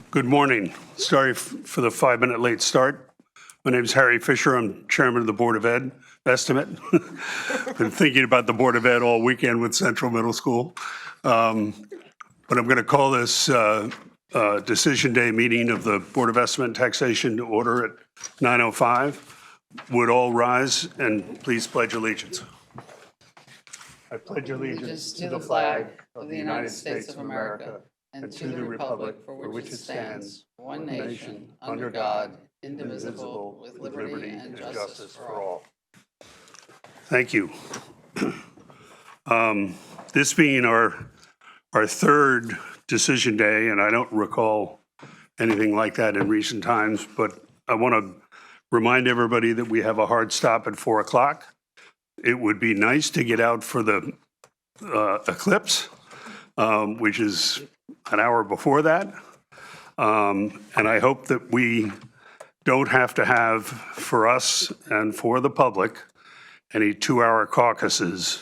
Good morning. Sorry for the 5-minute late start. My name is Harry Fisher. I'm chairman of the Board of Ed Estimate. Been thinking about the Board of Ed all weekend with Central Middle School. But I'm going to call this decision day meeting of the Board of Estimate and Taxation to order at 9:05. Would all rise and please pledge allegiance. I pledge allegiance to the flag of the United States of America and to the republic for which it stands, one nation, under God, indivisible, with liberty and justice for all. Thank you. This being our third decision day, and I don't recall anything like that in recent times, but I want to remind everybody that we have a hard stop at 4 o'clock. It would be nice to get out for the eclipse, which is an hour before that. And I hope that we don't have to have, for us and for the public, any 2-hour caucuses,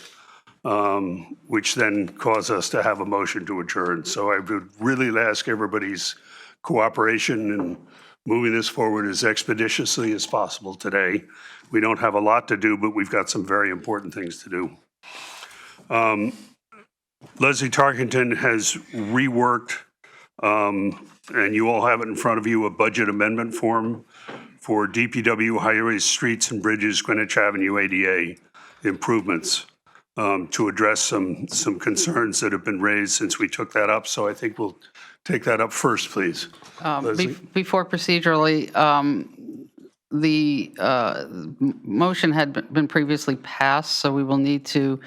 which then cause us to have a motion to adjourn. So I would really ask everybody's cooperation in moving this forward as expeditiously as possible today. We don't have a lot to do, but we've got some very important things to do. Leslie Tarkington has reworked, and you all have it in front of you, a budget amendment form for DPW highways, streets and bridges, Greenwich Avenue ADA improvements to address some concerns that have been raised since we took that up. So I think we'll take that up first, please. Before procedurally, the motion had been previously passed, so we will need to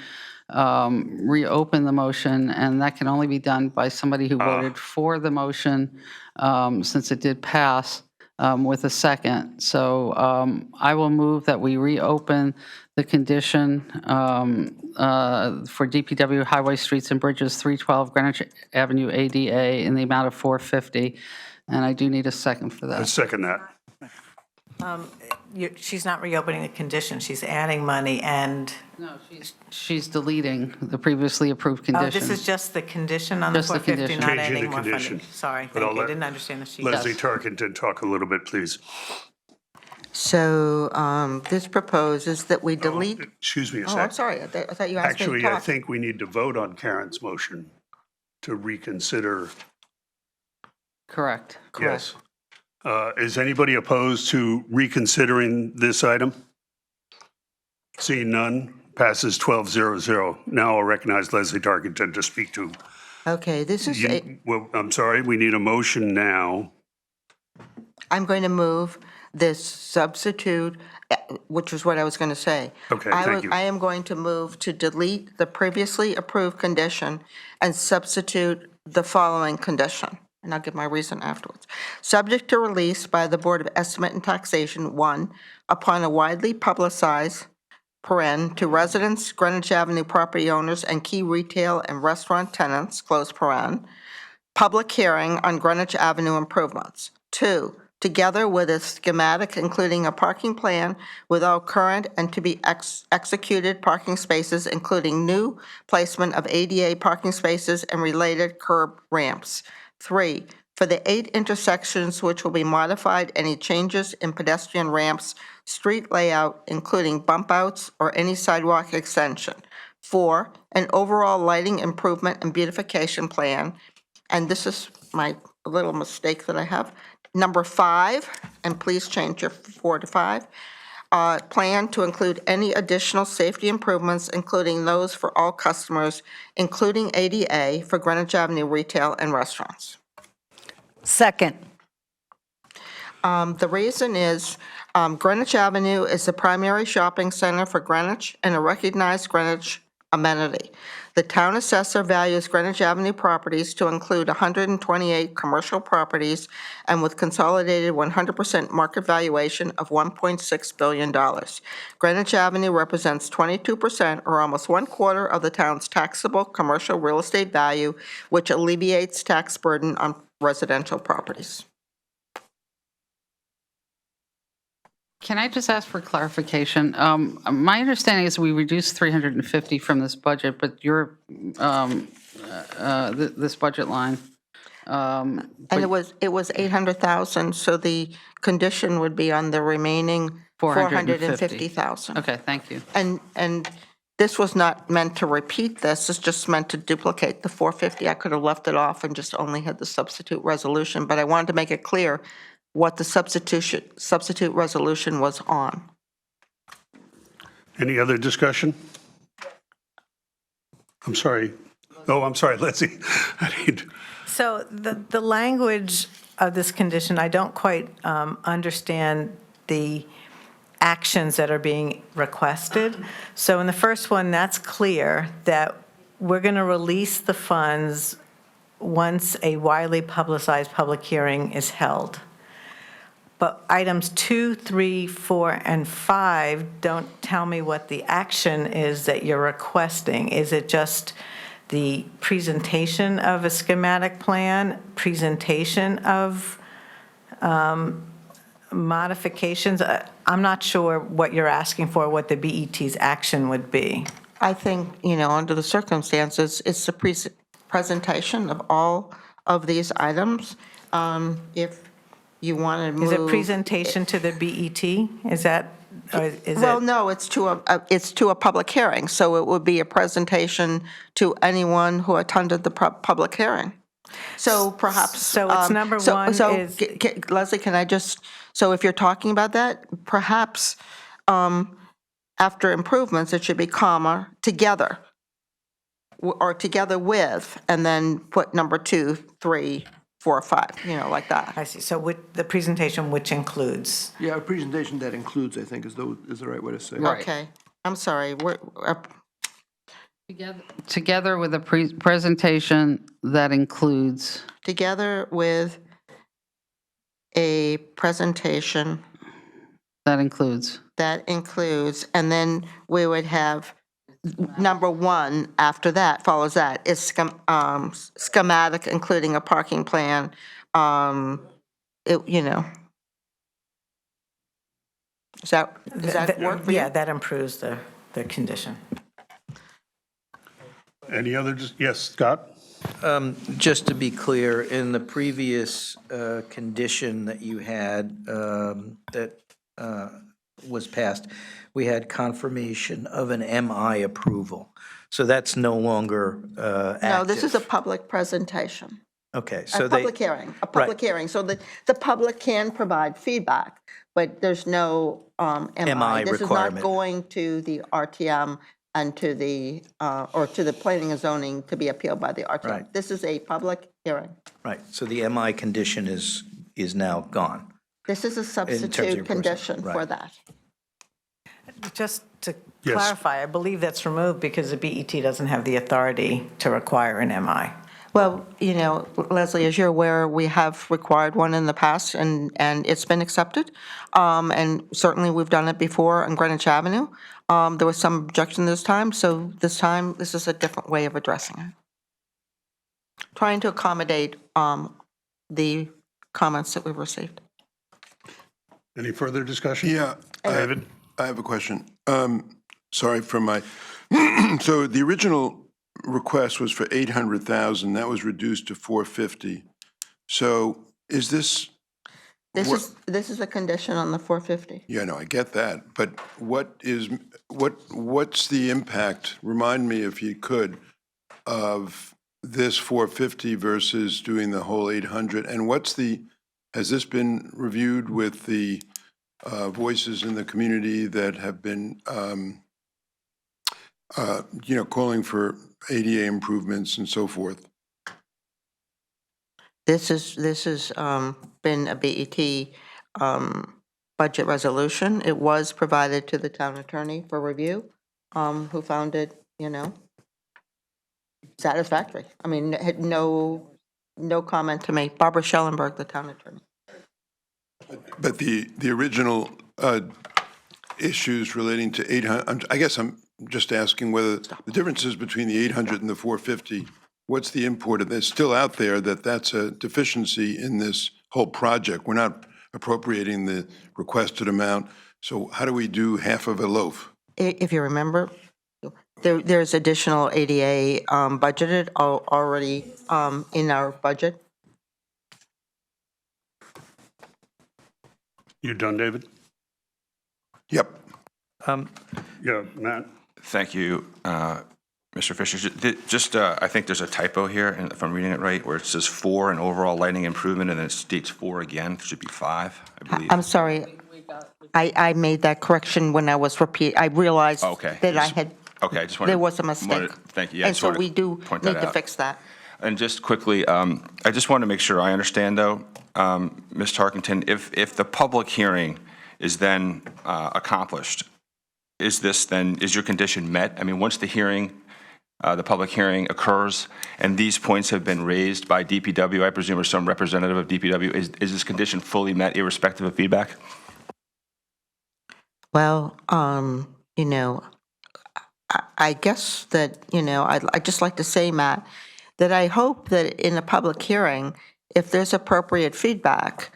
reopen the motion, and that can only be done by somebody who voted for the motion, since it did pass with a second. So I will move that we reopen the condition for DPW highway, streets and bridges, 312 Greenwich Avenue ADA in the amount of $450, and I do need a second for I that. second that. She's not reopening the condition, she's adding money and, No, she's deleting the previously approved oh, condition. this is just the condition on the Just the 450, condition. not Changing adding the more condition. funding. Sorry, But I'll thank you, I let didn't understand the sheet. Leslie Tarkington talk a little bit, please. So this proposes that we delete, Excuse me a oh, I'm sec. sorry, I thought you asked me to Actually, I talk. think we need to vote on Karen's motion to reconsider. Correct. Yes. Is anybody opposed to reconsidering this item? Seeing none, passes 12-0-0. Now I'll recognize Leslie Tarkington to speak to. Okay, this is, Well, I'm sorry, we need a motion now. I'm going to move this substitute, which is what I was going to say. Okay, thank you. I am going to move to delete the previously approved condition and substitute the following condition. And I'll give my reason afterwards. Subject to release by the Board of Estimate and Taxation, 1, upon a widely publicized to residents, Greenwich Avenue property owners, and key retail and restaurant tenants, close public hearing on Greenwich Avenue improvements. 2, together with a schematic including a parking plan with all current and to be executed parking spaces, including new placement of ADA parking spaces and related curb ramps. 3, for the 8 intersections which will be modified, any changes in pedestrian ramps, street layout, including bump outs or any sidewalk extension. 4, an overall lighting improvement and beautification plan. And this is my little mistake that I have. Number 5, and please change your 4 to 5. Plan to include any additional safety improvements, including those for all customers, including ADA for Greenwich Avenue retail and restaurants. Second. The reason is Greenwich Avenue is the primary shopping center for Greenwich and a recognized Greenwich amenity. The town assessor values Greenwich Avenue properties to include 128 commercial properties and with consolidated 100% market valuation of $1.6 billion. Greenwich Avenue represents 22% or almost 1/4 of the town's taxable commercial real estate value, which alleviates tax burden on residential properties. Can I just ask for clarification? My understanding is we reduced 350 from this budget, but your, this budget line And it was 800,000, so the condition would be on the remaining 450,000. Okay, thank you. And this was not meant to repeat this, it's just meant to duplicate the 450. I could have left it off and just only had the substitute resolution, but I wanted to make it clear what the substitute resolution was on. Any other discussion? I'm sorry. Oh, I'm sorry, Leslie. I need, So the language of this condition, I don't quite understand the actions that are being requested. So in the first one, that's clear that we're going to release the funds once a widely publicized public hearing is held. But items 2, 3, 4, and 5 don't tell me what the action is that you're requesting. Is it just the presentation of a schematic plan, presentation of modifications? I'm not sure what you're asking for, what the BET's action would be. I think, under the circumstances, it's the presentation of all of these items. If you want to move. Is it presentation to the BET? Is that, or is Well, it? no, it's to a public hearing, so it would be a presentation to anyone who attended the public hearing. So perhaps. So it's number one is- Leslie, can I just, so if you're talking about that, perhaps after improvements, it should be comma, together, or together with, and then put number 2, 3, 4, 5, like that. I see, so with the presentation which includes. Yeah, a presentation that includes, I think, is the right way to say it. Right. Okay, I'm sorry, Together with a presentation that includes, together with a presentation that includes. that includes, and then we would have number 1 after that, follows that, is schematic, including a parking plan, Does that work for you? Yeah, that improves the condition. any other, yes, Scott? Just to be clear, in the previous condition that you had that was passed, we had confirmation of an MI approval. So that's no longer active. No, this is a public presentation. Okay, so A they. public hearing, so the public can provide feedback, but there's no MI. This is not requirement. going to the RTM and to the, or to the planning and zoning to be appealed by the RTM. Right. This is a public hearing. Right, so the MI condition is now gone. This is a your substitute person, condition for right. that. Just to Yes. clarify, I believe that's removed because the BET doesn't have the authority to require an MI. Well, Leslie, as you're aware, we have required one in the past, and it's been accepted. And certainly, we've done it before on Greenwich Avenue. There was some objection this time, so this time, this is a different way of addressing it. Trying to accommodate the comments that we've received. Any further discussion? Yeah, David? I have a question. Sorry for my, so the original request was for 800,000, that was reduced to 450. So is this, This is a condition on the 450. yeah, no, I get that, but what's the impact, remind me if you could, of this 450 versus doing the whole 800? And has this been reviewed with the voices in the community that have been, calling for ADA improvements and so forth? This has been a BET budget resolution. It was provided to the town attorney for review, who found it, satisfactory. I mean, had no comment to make. Barbara Schellenberg, the town attorney. But the original issues relating to 800, I guess I'm just asking whether the differences between the 800 and the 450, what's the import of this? Still out there that's a deficiency in this whole project. We're not appropriating the requested amount. So how do we do half of a loaf? If you remember, there's additional ADA budgeted already in our budget. You done, David? Yep. Yeah, Matt? Thank you, Mr. Fisher. Just, I think there's a typo here, and if I'm reading it right, where it says 4 in overall lighting improvement, and then it states 4 again. It should be 5, I believe. I'm sorry. I made that correction when I was I realized Okay. that I had, Okay, I just wanted. there was a mistake. Thank you. Yeah, I And just so wanted we to do point need that to out. fix that. And just quickly, I just want to make sure I understand, though, Ms. Tarkington, if the public hearing is then accomplished, is your condition met? I mean, once the hearing, the public hearing occurs, and these points have been raised by DPW, I presume, or some representative of DPW, is this condition fully met irrespective of feedback? Well, you know, I guess that, you know, I'd just like to say, Matt, that I hope that in a public hearing, if there's appropriate feedback,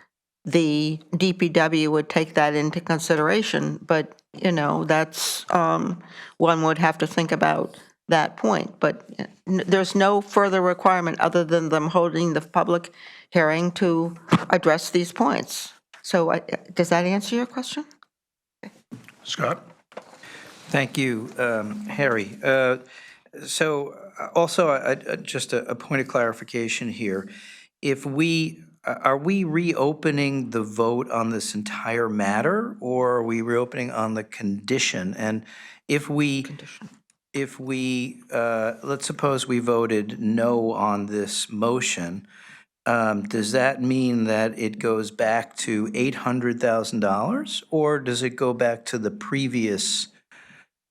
the DPW would take that into consideration. But, you know, that's, one would have to think about that point. But there's no further requirement other than them holding the public hearing to address these points. So does that answer your question? Scott? Thank you, Harry. So also, just a point of clarification here. If are we reopening the vote on this entire matter, or are we reopening on the condition? And if we, let's suppose we voted no on this motion, does that mean that it goes back to $800,000, or does it go back to the previous,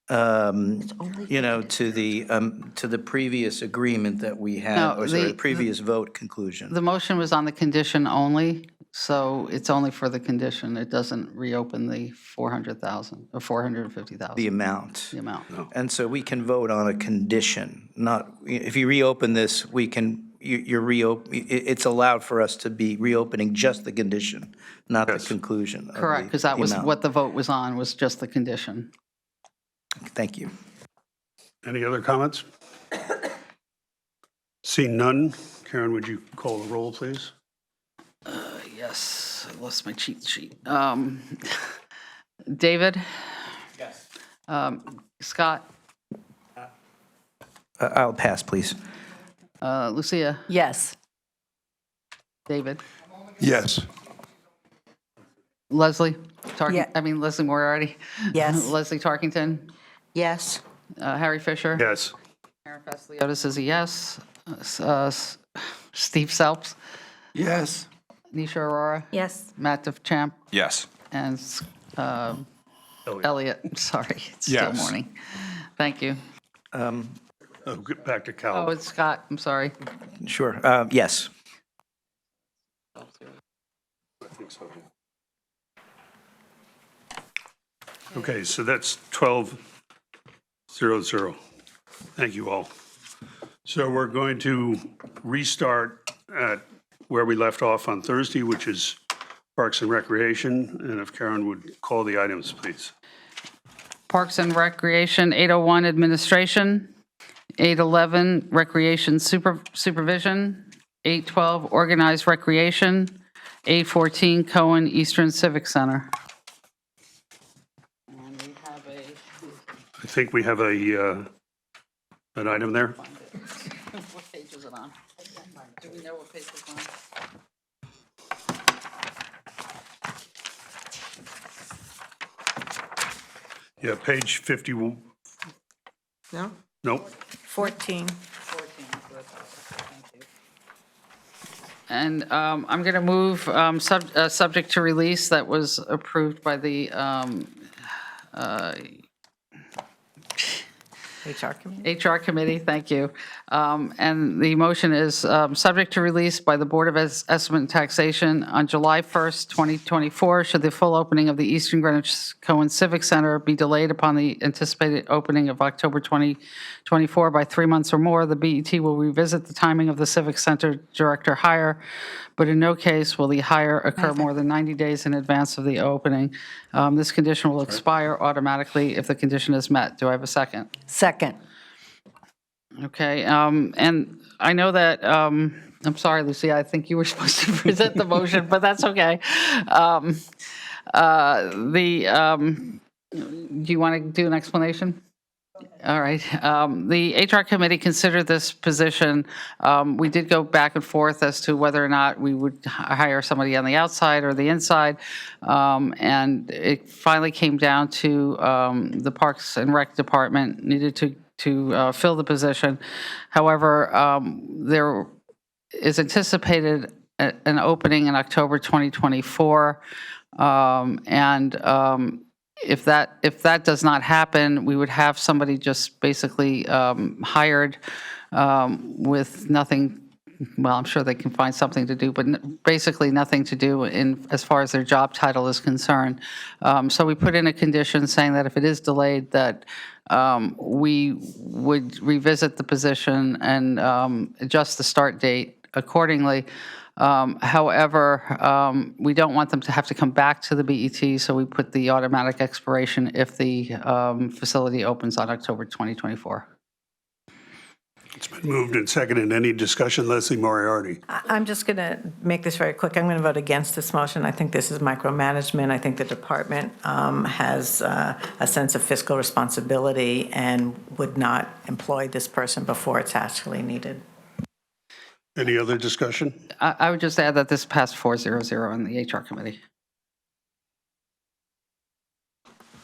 you know, to the previous agreement that we had, No, or sorry, the- the previous vote conclusion? The motion was on the condition only, so it's only for the condition. It doesn't reopen the 400,000 or 450,000. The amount. The amount. And so we can vote on a condition, not, if you reopen this, we can, it's allowed for us to be reopening just the condition, not the conclusion of Correct, because that the was amount. what the vote was on, was just the condition. Thank you. Any other comments? Seeing none, Karen, would you call the roll, please? Yes, I lost my cheat sheet. David? Yes. Scott? I'll pass, please. Lucia? Yes. David? Yes. Leslie? Yeah. Leslie Moriarty? Yes. Leslie Tarkington? Yes. Harry Fisher? Yes. Karen Fasiliottis is a yes. Steve Selps? Yes. Nisha Aurora? Yes. Matt DeChamp? Yes. And Elliot, sorry, it's still Yes. morning. Thank you. Oh, get back to Oh, Cal. it's Scott, I'm sorry. Sure, yes. Okay, so that's 12-0-0. Thank you all. So we're going to restart at where we left off on Thursday, which is Parks and Recreation. And if Karen would call the items, please. Parks and Recreation, 801 Administration, 811 Recreation Supervision, 812 Organized Recreation, 814 Cohen Eastern Civic Center. And we have I think we have an item there. what page is it on? Do we know what page it's on? Yeah, page 51. No? Nope. 14. And I'm going to move, subject to release, that was approved by the HR committee? HR committee, thank you. And the motion is subject to release by the Board of Estimate and Taxation on July 1st, 2024, should the full opening of the Eastern Greenwich Cohen Civic Center be delayed upon the anticipated opening of October 2024 by 3 months or more, the BET will revisit the timing of the Civic Center director hire, but in no case will the hire occur more than 90 days in advance of the opening. This condition will expire automatically if the condition is met. Do I have a second? Second. Okay, and I know that, I'm sorry, Lucy, I think you were supposed to present the motion, but that's okay. Do you want to do an explanation? All right. The HR committee considered this position. We did go back and forth as to whether or not we would hire somebody on the outside or the inside. And it finally came down to the Parks and Rec Department needed to fill the position. However, there is anticipated an opening in October 2024. If that does not happen, we would have somebody just basically hired with nothing. Well, I'm sure they can find something to do, but basically nothing to do in as far as their job title is concerned. So we put in a condition saying that if it is delayed, that we would revisit the position and adjust the start date accordingly. However, we don't want them to have to come back to the BET, so we put the automatic expiration if the facility opens on October 2024. It's been moved and seconded. Any discussion? Leslie Moriarty. I'm just going to make this very quick. I'm going to vote against this motion. I think this is micromanagement. I think the department has a sense of fiscal responsibility and would not employ this person before it's actually needed. Any other discussion? I would just add that this passed 4-0-0 in the HR committee.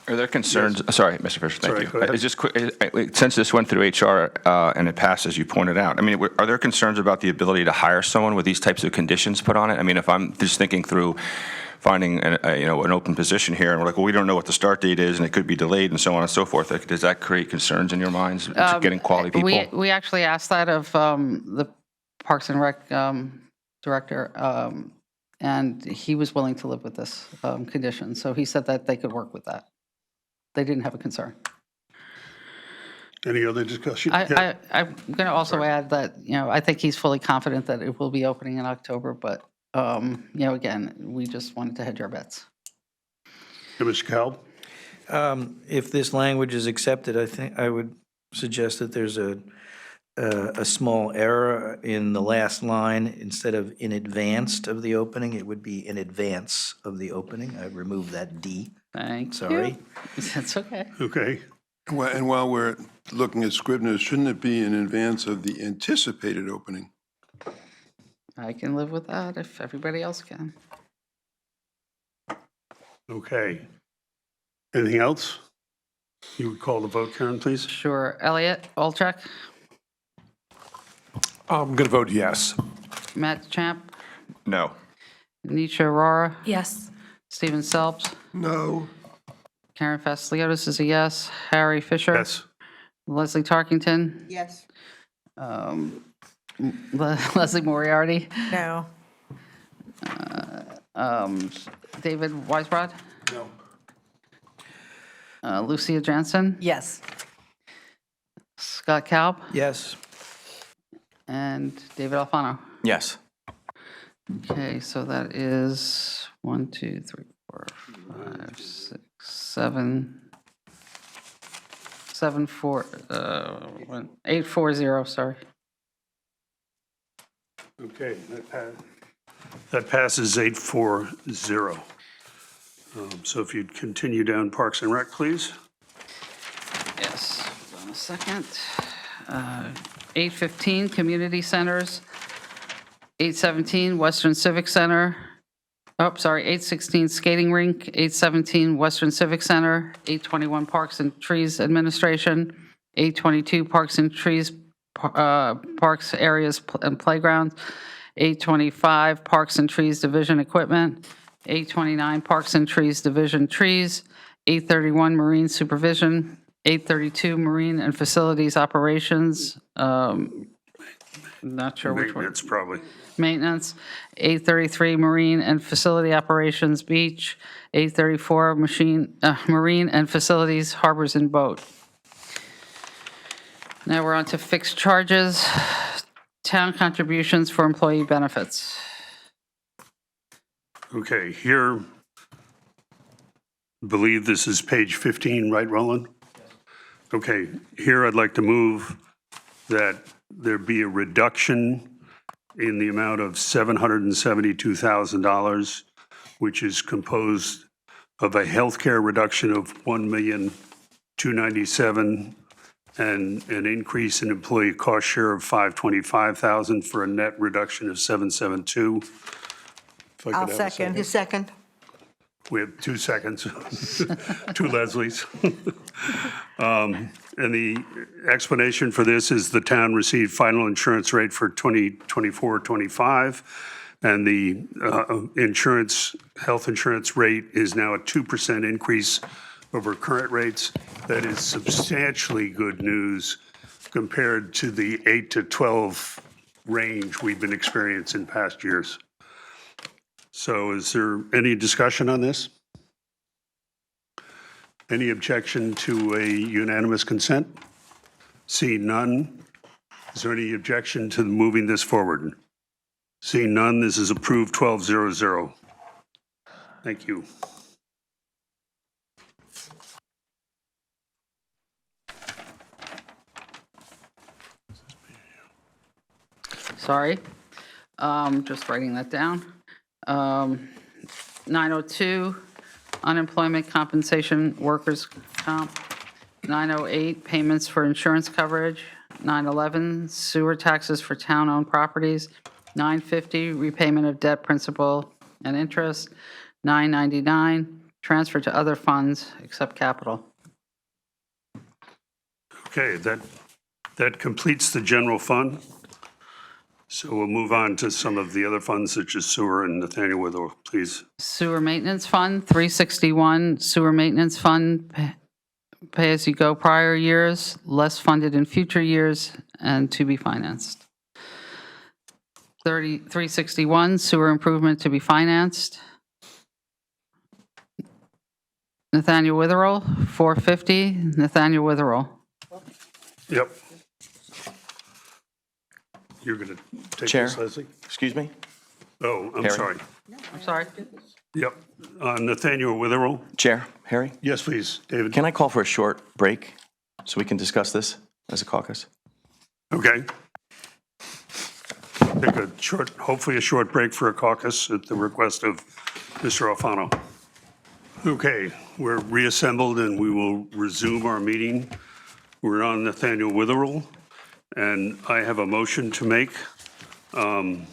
Are there concerns, sorry, Mr. Fisher, Sorry, thank go you. ahead. It's just quick, since this went through HR and it passed, as you pointed out, I mean, are there concerns about the ability to hire someone with these types of conditions put on it? I mean, if I'm just thinking through finding an open position here, and we're like, well, we don't know what the start date is, and it could be delayed, and so on and so forth, like, does that create concerns in your minds, getting quality people? We actually asked that of the Parks and Rec director, and he was willing to live with this condition. So he said that they could work with that. They didn't have a concern. Any other discussion? Yeah. I'm going to also add that, I think he's fully confident that it will be opening in October, but, again, we just wanted to hedge our bets. Mr. Kalb? If this language is accepted, I think I would suggest that there's a small error in the last line. Instead of in advance of the opening, it would be in advance of the opening. I removed that D. Thank you. Sorry. That's okay. Okay. And while we're looking at Scribner's, shouldn't it be in advance of the anticipated opening? I can live with that if everybody else can. Okay. Anything else? You would call the vote, Karen, please? Sure. Elliot Olczak, I'm going to vote yes. Matt Champ, No. Nisha Arora, Yes. Stephen Selps, No. Karen Fastliotis is a yes. Harry Fisher. Yes. Leslie Tarkington. Yes. Leslie Moriarty. No. David Weisbrod. No. Lucia Jansen. Yes. Scott Kalb. Yes. And David Alfano. Yes. Okay, so that is 1, 2, 3, 4, 5, 6, 7, 8-4-0, sorry. Okay, that passes 8-4-0. So if you'd continue down Parks and Rec, please. Yes, hold on a second. 8:15, community centers. 8:17, Western Civic Center. 8:16, skating rink. 8:17, Western Civic Center. 8:21, Parks and Trees Administration. 8:22, Parks and Trees, Parks Areas and Playgrounds. 8:25, Parks and Trees Division Equipment. 8:29, Parks and Trees Division Trees. 8:31, Marine Supervision. 8:32, Marine and Facilities Operations. Not sure which one. Maintenance, probably. Maintenance. 8:33, Marine and Facility Operations Beach. 8:34, Marine and Facilities Harbors and Boat. Now we're on to fixed charges, town contributions for employee benefits. Okay, here, believe this is page 15, right, Roland? Okay, here I'd like to move that there be a reduction in the amount of $772,000, which is composed of a healthcare reduction of $1,297,000 and an increase in employee cost share of $525,000 for a net reduction of $772,000. If I could I'll have a second. You second? We have 2 seconds. 2 Leslies. And the explanation for this is the town received final insurance rate for 2024-25, and the health insurance rate is now a 2% increase over current rates. That is substantially good news compared to the 8 to 12 range we've been experiencing in past years. So is there any discussion on this? Any objection to a unanimous consent? Seeing none, is there any objection to moving this forward? Seeing none, this is approved 12-0-0. Thank you. Sorry, just writing that down. 902, unemployment compensation, workers' comp. 908, payments for insurance coverage. 911, sewer taxes for town-owned properties. 950, repayment of debt principal and interest. 999, transfer to other funds except capital. Okay, that completes the general fund. So we'll move on to some of the other funds such as sewer, and Nathaniel Withrow, please. Sewer Maintenance Fund, 361, Sewer Maintenance Fund, pay as you go prior years, less funded in future years, and to be financed. 361, Sewer Improvement to be financed. Nathaniel Witherell, 450, Nathaniel Witherell. Yep. You're going to take Chair. this, Leslie? Excuse me? Oh, I'm Harry? sorry. I'm sorry. Yep. Nathaniel Witherell? Chair, Harry, Yes, please, David. can I call for a short break so we can discuss this as a caucus? Okay. Take a short, hopefully a short break for a caucus at the request of Mr. Alfano. Okay, we're reassembled and we will resume our meeting. We're on Nathaniel Witherell, and I have a motion to make that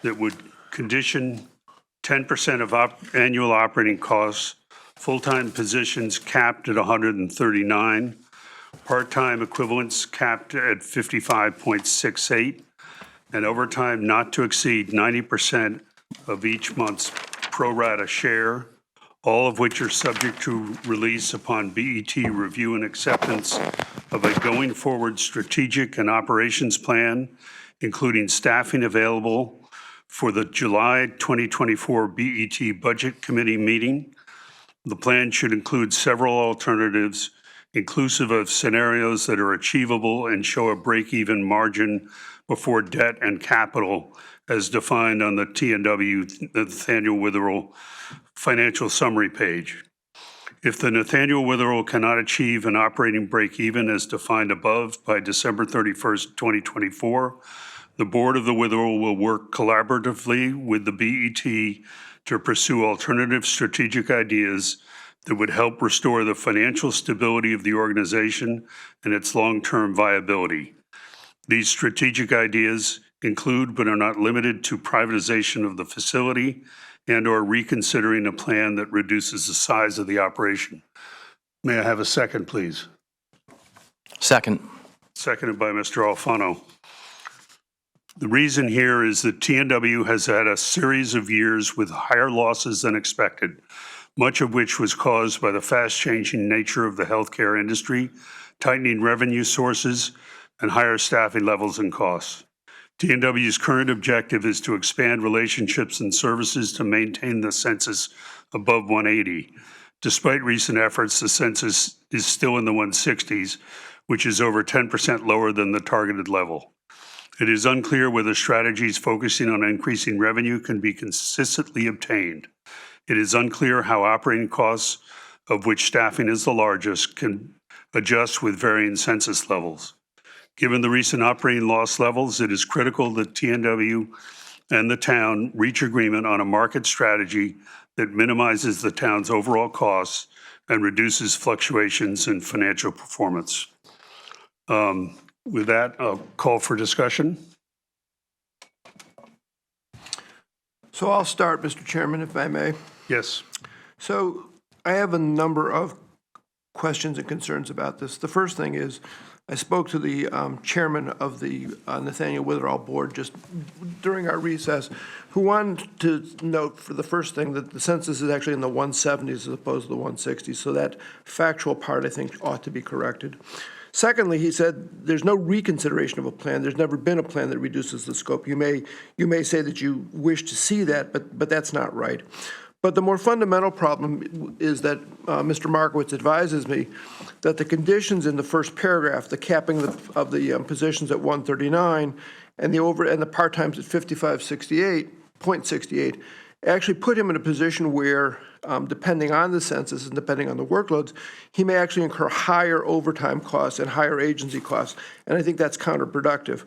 would condition 10% of annual operating costs, full-time positions capped at 139, part-time equivalents capped at 55.68, and overtime not to exceed 90% of each month's pro rata share, all of which are subject to release upon BET review and acceptance of a going-forward strategic and operations plan, including staffing available for the July 2024 BET Budget Committee meeting. The plan should include several alternatives, inclusive of scenarios that are achievable and show a break-even margin before debt and capital as defined on the TNW Nathaniel Witherell financial summary page. If the Nathaniel Witherell cannot achieve an operating break-even as defined above by December 31st, 2024, the board of the Witherell will work collaboratively with the BET to pursue alternative strategic ideas that would help restore the financial stability of the organization and its long-term viability. These strategic ideas include, but are not limited to, privatization of the facility and/or reconsidering a plan that reduces the size of the operation. May I have a second, please? Second. Seconded by Mr. Alfano. The reason here is that TNW has had a series of years with higher losses than expected, much of which was caused by the fast-changing nature of the healthcare industry, tightening revenue sources, and higher staffing levels and costs. TNW's current objective is to expand relationships and services to maintain the census above 180. Despite recent efforts, the census is still in the 160s, which is over 10% lower than the targeted level. It is unclear whether strategies focusing on increasing revenue can be consistently obtained. It is unclear how operating costs, of which staffing is the largest, can adjust with varying census levels. Given the recent operating loss levels, it is critical that TNW and the town reach agreement on a market strategy that minimizes the town's overall costs and reduces fluctuations in financial performance. With that, I'll call for discussion. So I'll start, Mr. Chairman, if I may. Yes. So I have a number of questions and concerns about this. The first thing is, I spoke to the chairman of the Nathaniel Witherall Board just during our recess, who wanted to note for the first thing that the census is actually in the 170s as opposed to the 160s. So that factual part, I think, ought to be corrected. Secondly, he said there's no reconsideration of a plan. There's never been a plan that reduces the scope. You may say that you wish to see that, but that's not right. But the more fundamental problem is that Mr. Markowitz advises me that the conditions in the first paragraph, the capping of the positions at 139 and the part-times at 55.68, actually put him in a position where, depending on the census and depending on the workloads, he may actually incur higher overtime costs and higher agency costs, and I think that's counterproductive.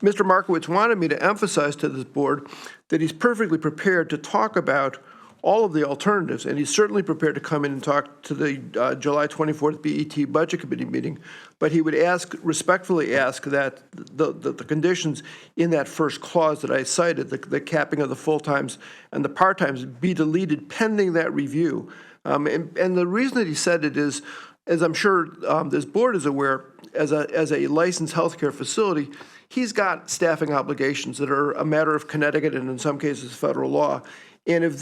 Mr. Markowitz wanted me to emphasize to this board that he's perfectly prepared to talk about all of the alternatives, and he's certainly prepared to come in and talk to the July 24th BET Budget Committee meeting, but he would respectfully ask that the conditions in that first clause that I cited, the capping of the full-times and the part-times, be deleted pending that review. And the reason that he said it is, as I'm sure this board is aware, as a licensed healthcare facility, he's got staffing obligations that are a matter of Connecticut and in some cases federal law. And if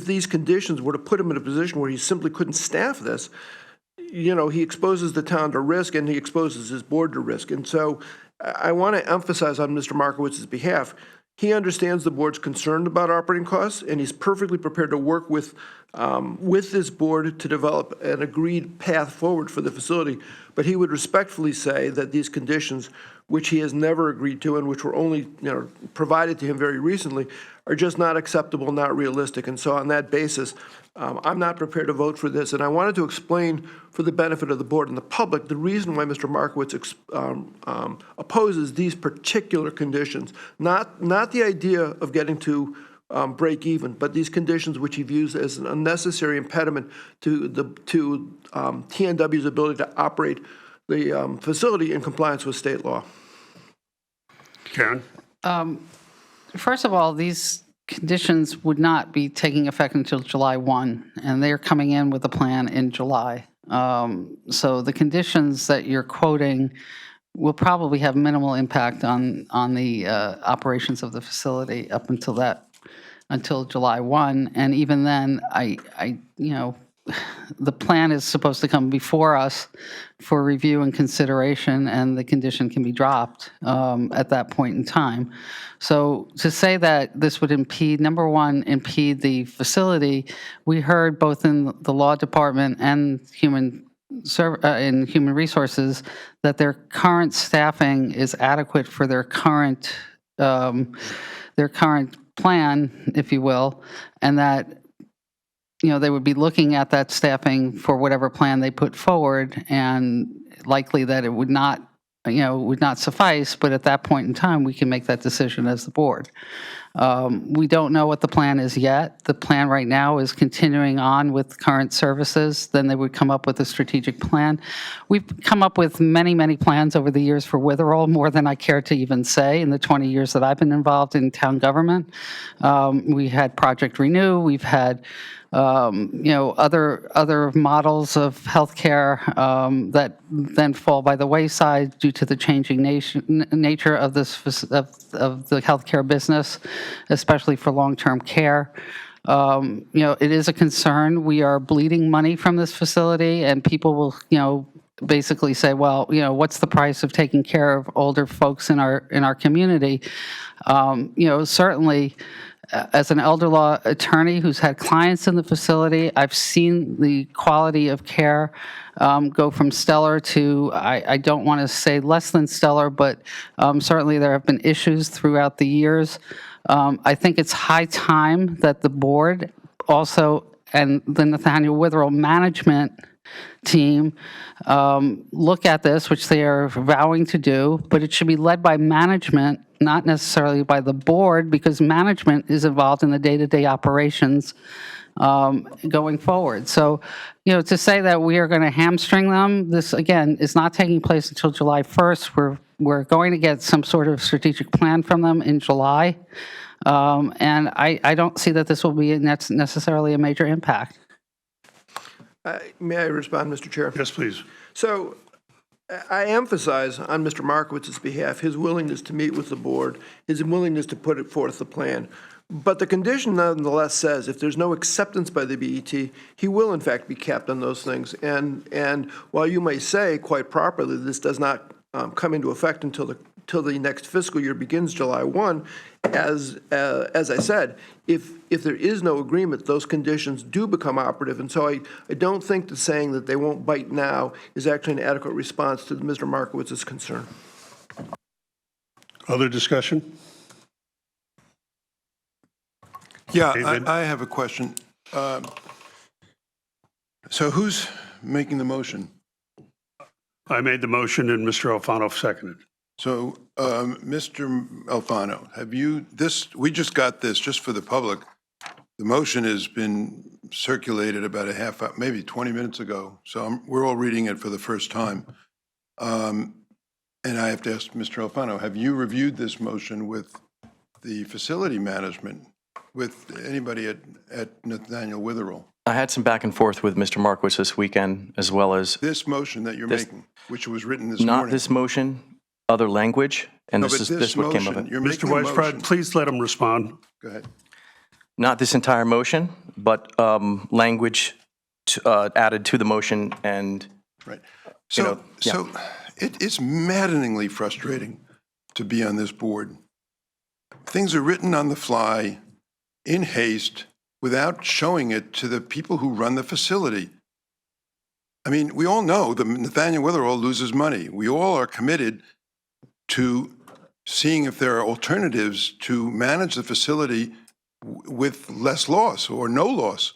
these conditions were to put him in a position where he simply couldn't staff this, he exposes the town to risk and he exposes his board to risk. And so I want to emphasize on Mr. Markowitz's behalf, he understands the board's concerned about operating costs, and he's perfectly prepared to work with this board to develop an agreed path forward for the facility. But he would respectfully say that these conditions, which he has never agreed to and which were only provided to him very recently, are just not acceptable, not realistic. And so on that basis, I'm not prepared to vote for this. And I wanted to explain, for the benefit of the board and the public, the reason why Mr. Markowitz opposes these particular conditions. Not the idea of getting to break even, but these conditions which he views as an unnecessary impediment to TNW's ability to operate the facility in compliance with state law. Karen? First of all, these conditions would not be taking effect until July 1, and they're coming in with a plan in July. So the conditions that you're quoting will probably have minimal impact on the operations of the facility up until July 1. And even then, the plan is supposed to come before us for review and consideration, and the condition can be dropped at that point in time. So to say that this would impede the facility, we heard both in the law department and in human resources that their current staffing is adequate for their current plan, if you will, and that they would be looking at that staffing for whatever plan they put forward, and likely that it would not suffice, but at that point in time, we can make that decision as the board. We don't know what the plan is yet. The plan right now is continuing on with current services. Then they would come up with a strategic plan. We've come up with many, many plans over the years for Witherall, more than I care to even say in the 20 years that I've been involved in town government. We had Project Renew. We've had other models of healthcare that then fall by the wayside due to the changing nature of the healthcare business, especially for long-term care. It is a concern. We are bleeding money from this facility, and people will, basically say, well, what's the price of taking care of older folks in our community? Certainly. As an elder law attorney who's had clients in the facility, I've seen the quality of care go from stellar to, I don't want to say less than stellar, but certainly there have been issues throughout the years. I think it's high time that the board also and the Nathaniel Witherall management team look at this, which they are vowing to do, but it should be led by management, not necessarily by the board, because management is involved in the day-to-day operations going forward. So, to say that we are going to hamstring them, this, again, is not taking place until July 1st. We're going to get some sort of strategic plan from them in July. And I don't see that this will be necessarily a major impact. May I respond, Mr. Chair? Yes, please. So I emphasize on Mr. Markowitz's behalf his willingness to meet with the board, his willingness to put forth the plan. But the condition nonetheless says if there's no acceptance by the BET, he will in fact be capped on those things. And while you may say quite properly this does not come into effect until the next fiscal year begins July 1, as I said, if there is no agreement, those conditions do become operative. And so I don't think that saying that they won't bite now is actually an adequate response to Mr. Markowitz's concern. Other discussion? Yeah, David? I have a question. So who's making the motion? I made the motion and Mr. Alfano seconded. So, Mr. Alfano, we just got this, just for the public. The motion has been circulated about a half hour, maybe 20 minutes ago. So we're all reading it for the first time. And I have to ask Mr. Alfano, have you reviewed this motion with the facility management, with anybody at Nathaniel Witherell? I had some back and forth with Mr. Markowitz this weekend, as well as This motion that you're making, which was written this morning. not this motion, other language, and No, this but is this what came of motion, it. you're Mr. making a Vice motion. President, please let him respond. Go ahead. Not this entire motion, but language added to the motion and, Right. You know, So it's maddeningly frustrating to be on this board. Things are written on the fly, in haste, without showing it to the people who run the facility. I mean, we all know that Nathaniel Witherell loses money. We all are committed to seeing if there are alternatives to manage the facility with less loss or no loss.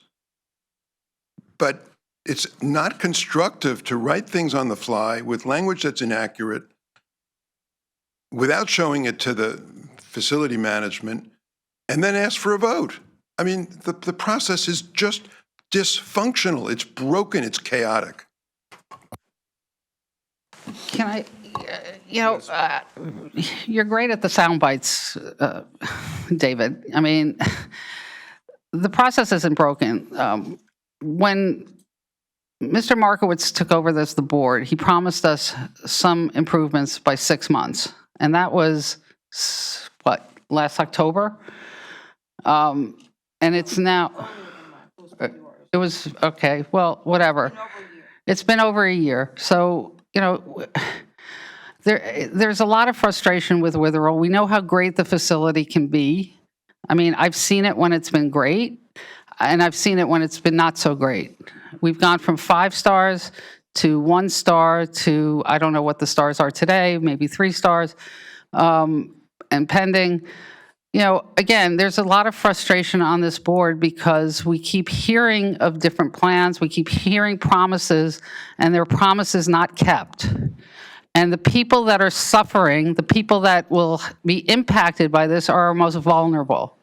But it's not constructive to write things on the fly with language that's inaccurate without showing it to the facility management and then ask for a vote. I mean, the process is just dysfunctional. It's broken. It's chaotic. Can I, you're great at the sound bites, David. I mean, the process isn't broken. When Mr. Markowitz took over the board, he promised us some improvements by 6 months. And that was, last October? And it's now, it was, okay, well, whatever. It's been over a year. So, there's a lot of frustration with Witherell. We know how great the facility can be. I mean, I've seen it when it's been great, and I've seen it when it's been not so great. We've gone from 5 stars to 1 star to, I don't know what the stars are today, maybe 3 stars, and pending. Again, there's a lot of frustration on this board because we keep hearing of different plans, we keep hearing promises, and there are promises not kept. And the people that are suffering, the people that will be impacted by this are our most vulnerable.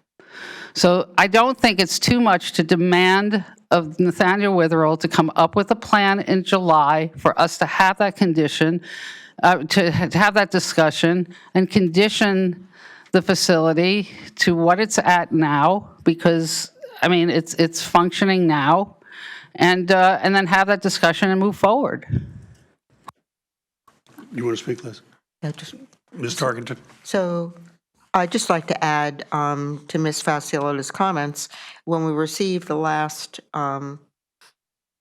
So I don't think it's too much to demand of Nathaniel Witherell to come up with a plan in July for us to have that condition, to have that discussion and condition the facility to what it's at now, because, I mean, it's functioning now, and then have that discussion and move forward. You want to speak, Liz? Yeah, just- Ms. Tarkenton? So I'd just like to add to Ms. Fasciolota's comments, when we received the last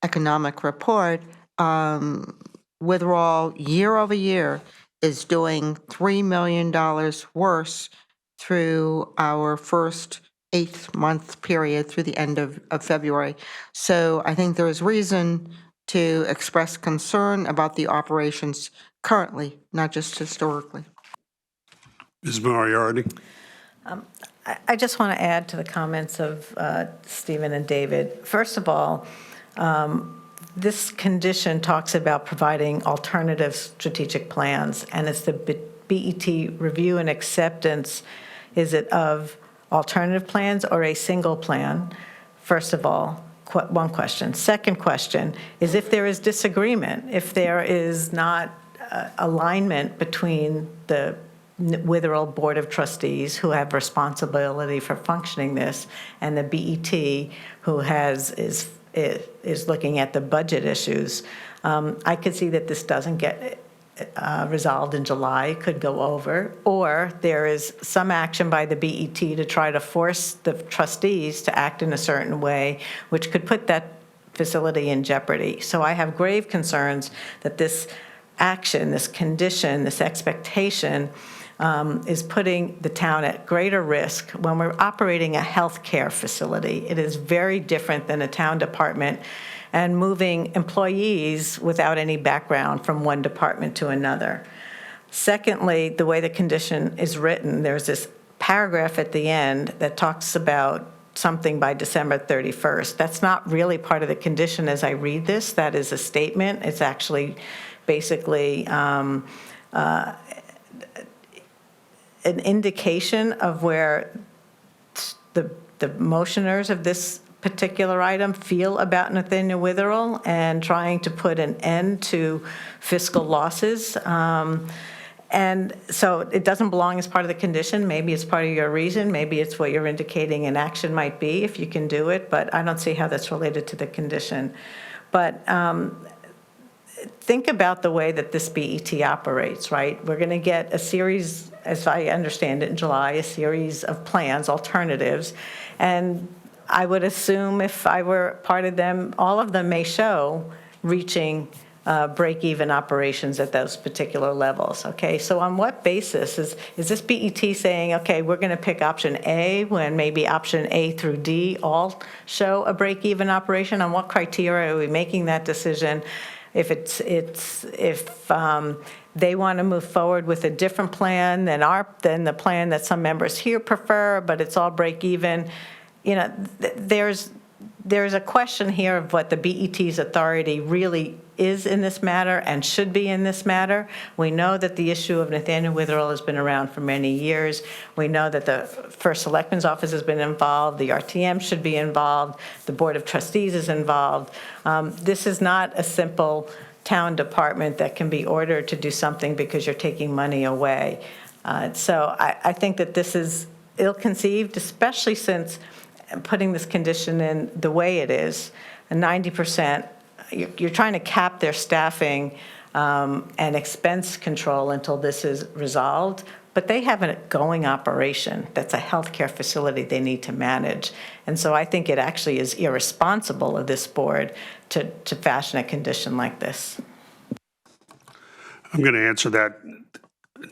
economic report, Witherell, year over year, is doing $3 million worse through our first 8-month period through the end of February. So I think there is reason to express concern about the operations currently, not just historically. Ms. Moriarty? I just want to add to the comments of Stephen and David. First of all, this condition talks about providing alternative strategic plans, and it's the BET review and acceptance. Is it of alternative plans or a single plan? First of all, one question. Second question is if there is disagreement, if there is not alignment between the Witherell Board of Trustees, who have responsibility for functioning this, and the BET, who is looking at the budget issues. I could see that this doesn't get resolved in July, could go over, or there is some action by the BET to try to force the trustees to act in a certain way, which could put that facility in jeopardy. So I have grave concerns that this action, this condition, this expectation is putting the town at greater risk when we're operating a healthcare facility. It is very different than a town department and moving employees without any background from one department to another. Secondly, the way the condition is written, there's this paragraph at the end that talks about something by December 31st. That's not really part of the condition as I read this. That is a statement. It's actually basically an indication of where the motioners of this particular item feel about Nathaniel Witherell and trying to put an end to fiscal losses. And so it doesn't belong as part of the condition. Maybe it's part of your reason. Maybe it's what you're indicating an action might be if you can do it, but I don't see how that's related to the condition. But think about the way that this BET operates, right? We're going to get a series, as I understand it, in July, a series of plans, alternatives, and I would assume if I were part of them, all of them may show reaching break-even operations at those particular levels, okay? So on what basis is this BET saying, okay, we're going to pick option A when maybe option A through D all show a break-even operation? On what criteria are we making that decision? If they want to move forward with a different plan than the plan that some members here prefer, but it's all break-even, you know, there's a question here of what the BET's authority really is in this matter and should be in this matter. We know that the issue of Nathaniel Witherell has been around for many years. We know that the First Selectman's Office has been involved. The RTM should be involved. The Board of Trustees is involved. This is not a simple town department that can be ordered to do something because you're taking money away. So I think that this is ill-conceived, especially since putting this condition in the way it is, 90%, you're trying to cap their staffing and expense control until this is resolved, but they have a going operation. That's a healthcare facility they need to manage. And so I think it actually is irresponsible of this board to fashion a condition like this. I'm going to answer that,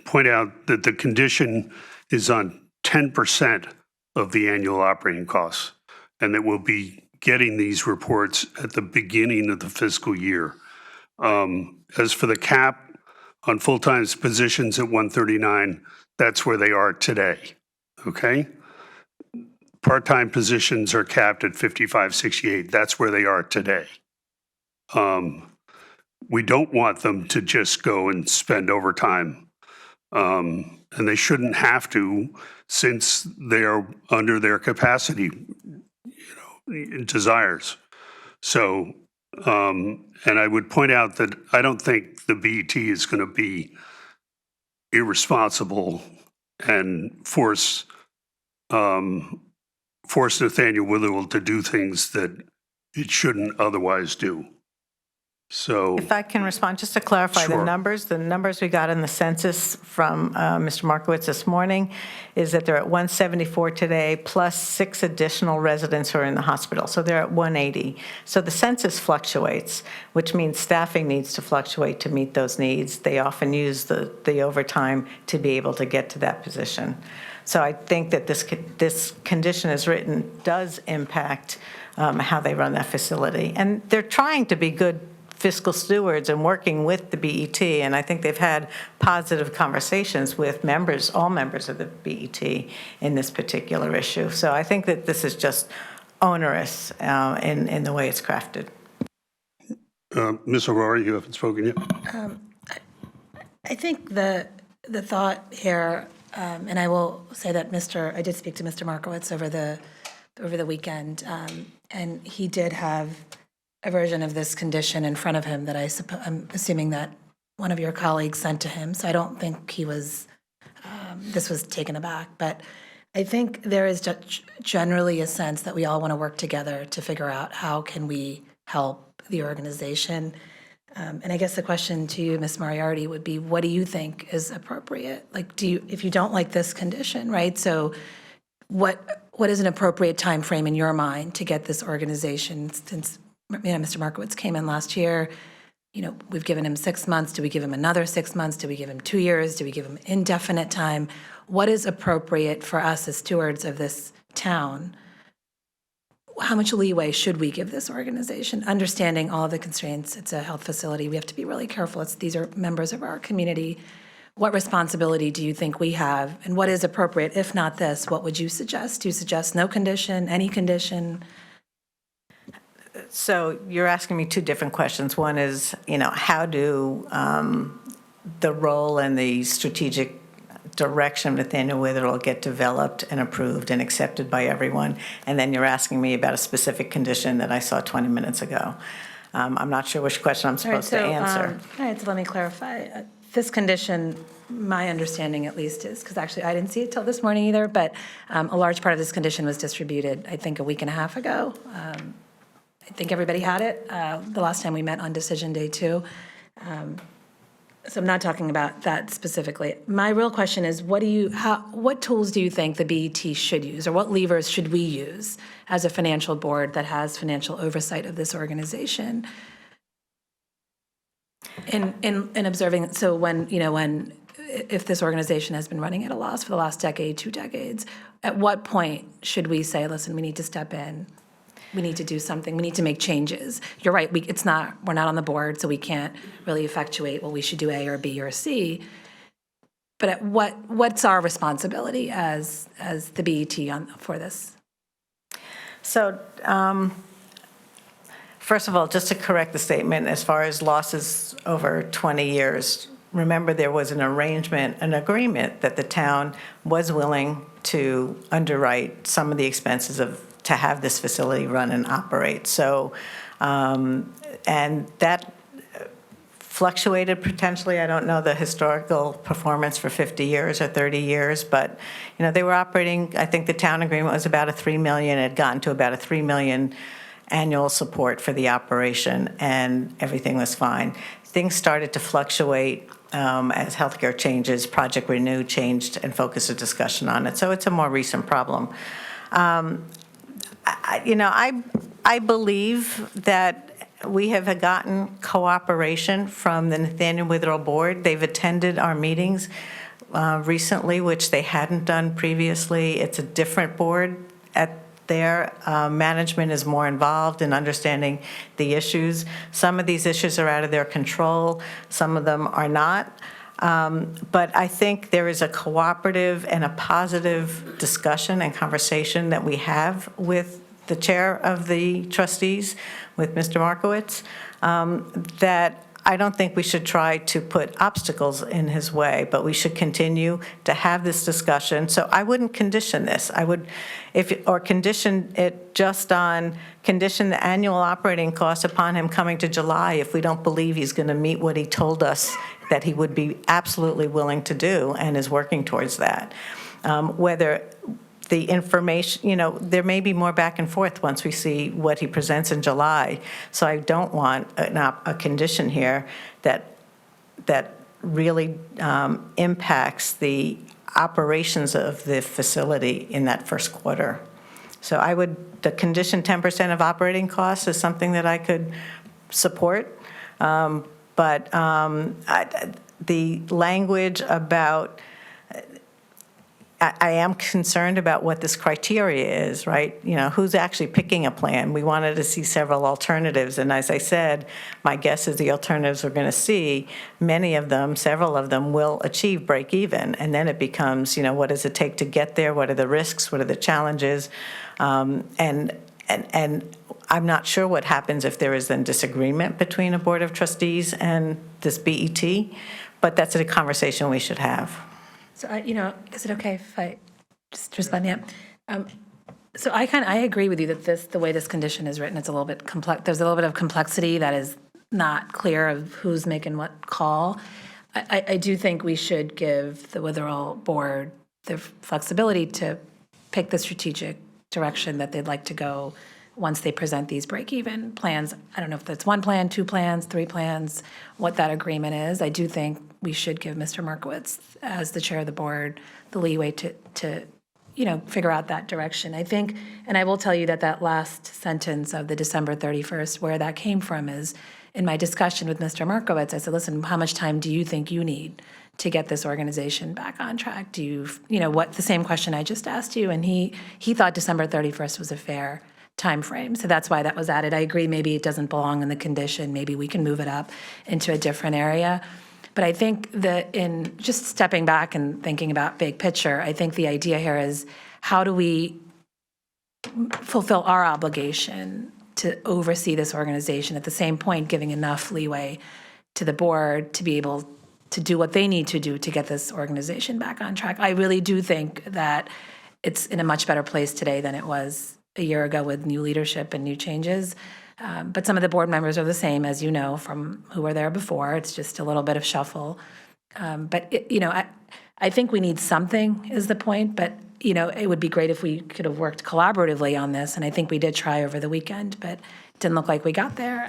point out that the condition is on 10% of the annual operating costs, and that we'll be getting these reports at the beginning of the fiscal year. As for the cap on full-time positions at 139, that's where they are today, okay? Part-time positions are capped at 5568. That's where they are today. We don't want them to just go and spend overtime, and they shouldn't have to, since they are under their capacity, desires. So, and I would point out that I don't think the BET is going to be irresponsible and force Nathaniel Witherell to do things that it shouldn't otherwise do. So, If I can respond, just to clarify Sure. the numbers we got in the census from Mr. Markowitz this morning is that they're at 174 today, plus 6 additional residents who are in the hospital. So they're at 180. So the census fluctuates, which means staffing needs to fluctuate to meet those needs. They often use the overtime to be able to get to that position. So I think that this condition as written does impact how they run that facility. And they're trying to be good fiscal stewards and working with the BET, and I think they've had positive conversations with all members of the BET in this particular issue. So I think that this is just onerous in the way it's crafted. Ms. Aurora, you haven't spoken yet. I think the thought here, and I will say that I did speak to Mr. Markowitz over the weekend, and he did have a version of this condition in front of him that I'm assuming that one of your colleagues sent to him, so I don't think this was taken aback, but I think there is generally a sense that we all want to work together to figure out how can we help the organization. And I guess the question to you, Ms. Moriarty, would be, what do you think is appropriate? Like, if you don't like this condition, right? So what is an appropriate time frame in your mind to get this organization, since, Mr. Markowitz came in last year, we've given him 6 months. Do we give him another 6 months? Do we give him 2 years? Do we give him indefinite time? What is appropriate for us as stewards of this town? How much leeway should we give this organization? Understanding all of the constraints, it's a health facility, we have to be really careful. These are members of our community. What responsibility do you think we have? And what is appropriate? If not this, what would you suggest? Do you suggest no condition, any condition? So you're asking me two different questions. One is, how do the role and the strategic direction of Nathaniel Witherell get developed and approved and accepted by everyone? And then you're asking me about a specific condition that I saw 20 minutes ago. I'm not sure which question I'm supposed to answer. All right, so let me clarify. This condition, my understanding at least is, because actually I didn't see it till this morning either, but a large part of this condition was distributed, I think, a week and a half ago. I think everybody had it the last time we met on Decision Day 2. So I'm not talking about that specifically. My real question is, what tools do you think the BET should use, or what levers should we use as a financial board that has financial oversight of this organization? In observing, so if this organization has been running at a loss for the last decade, 2 decades, at what point should we say, listen, we need to step in? We need to do something. We need to make changes. You're right. We're not on the board, so we can't really effectuate, well, we should do A or B or C. But what's our responsibility as the BET for this? So, first of all, just to correct the statement, as far as losses over 20 years, remember there was an agreement that the town was willing to underwrite some of the expenses to have this facility run and operate. So, and that fluctuated potentially. I don't know the historical performance for 50 years or 30 years, but, they were operating, I think the town agreement was about a $3 million, it had gotten to about a $3 million annual support for the operation, and everything was fine. Things started to fluctuate as healthcare changes, Project Renew changed and focused the discussion on it. So it's a more recent problem. I believe that we have gotten cooperation from the Nathaniel Witherell Board. They've attended our meetings recently, which they hadn't done previously. It's a different board at there. Management is more involved in understanding the issues. Some of these issues are out of their control. Some of them are not. But I think there is a cooperative and a positive discussion and conversation that we have with the chair of the trustees, with Mr. Markowitz, that I don't think we should try to put obstacles in his way, but we should continue to have this discussion. So I wouldn't condition this. I would, condition it just on, condition the annual operating costs upon him coming to July if we don't believe he's going to meet what he told us that he would be absolutely willing to do and is working towards that. Whether the information, there may be more back and forth once we see what he presents in July. So I don't want a condition here that really impacts the operations of the facility in that first quarter. So the condition 10% of operating costs is something that I could support. But the language about, I am concerned about what this criteria is, right? Who's actually picking a plan? We wanted to see several alternatives, and as I said, my guess is the alternatives we're going to see, several of them will achieve break even, and then it becomes, what does it take to get there? What are the risks? What are the challenges? And And I'm not sure what happens if there is then disagreement between a Board of Trustees and this BET, but that's a conversation we should have. So, is it okay if I just let me up? So I agree with you that the way this condition is written, it's a little bit complex. There's a little bit of complexity that is not clear of who's making what call. I do think we should give the Witherall Board the flexibility to pick the strategic direction that they'd like to go once they present these break-even plans. I don't know if that's 1 plan, 2 plans, 3 plans, what that agreement is. I do think we should give Mr. Markowitz, as the chair of the board, the leeway to figure out that direction. I think, and I will tell you that last sentence of the December 31st, where that came from is, in my discussion with Mr. Markowitz, I said, listen, how much time do you think you need to get this organization back on track? Do you, the same question I just asked you, and he thought December 31st was a fair time frame. So that's why that was added. I agree, maybe it doesn't belong in the condition. Maybe we can move it up into a different area. But I think that in just stepping back and thinking about big picture, I think the idea here is, how do we fulfill our obligation to oversee this organization, at the same point giving enough leeway to the board to be able to do what they need to do to get this organization back on track. I really do think that it's in a much better place today than it was a year ago with new leadership and new changes. But some of the board members are the same, as you know, from who were there before. It's just a little bit of shuffle. But I think we need something, is the point. But it would be great if we could have worked collaboratively on this, and I think we did try over the weekend, but it didn't look like we got there.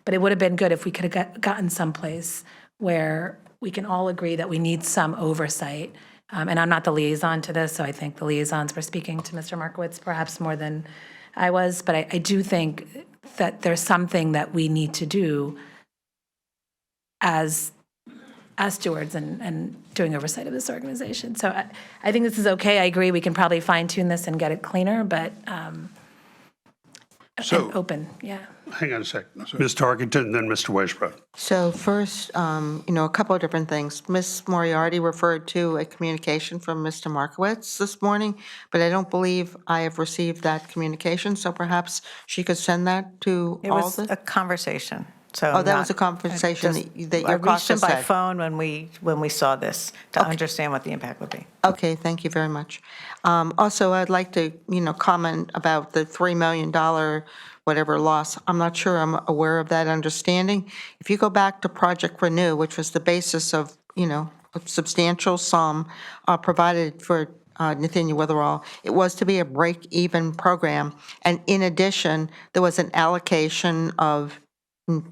But it would have been good if we could have gotten someplace where we can all agree that we need some oversight. And I'm not the liaison to this, so I think the liaisons were speaking to Mr. Markowitz perhaps more than I was, but I do think that there's something that we need to do as stewards and doing oversight of this organization. So I think this is okay. I agree, we can probably fine tune this and get it cleaner, but So- open, yeah. Hang on a sec. Ms. Tarkington, then Mr. Weisbrot. So first, a couple of different things. Ms. Moriarty referred to a communication from Mr. Markowitz this morning, but I don't believe I have received that communication, so perhaps she could send that to It all was the... a conversation, so. Oh, that was not- a conversation that I your reached him caucus by had. phone when we saw this, to understand what the impact would be. Okay, thank you very much. Also, I'd like to, comment about the $3 million whatever loss. I'm not sure I'm aware of that understanding. If you go back to Project Renew, which was the basis of, a substantial sum provided for Nathaniel Witherall, it was to be a break-even program. And in addition, there was an allocation of,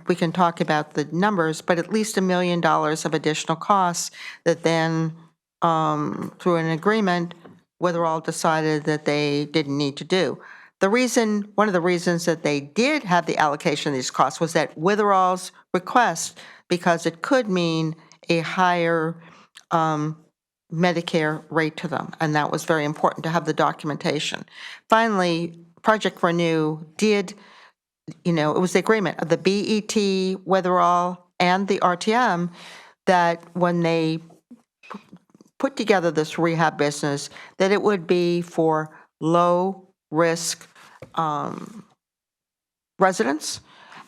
we can talk about the numbers, but at least $1 million of additional costs that then, through an agreement, Witherall decided that they didn't need to do. One of the reasons that they did have the allocation of these costs was that Witherall's request, because it could mean a higher Medicare rate to them, and that was very important to have the documentation. Finally, Project Renew did, it was the agreement of the BET, Witherall, and the RTM that when they put together this rehab business, that it would be for low-risk residents,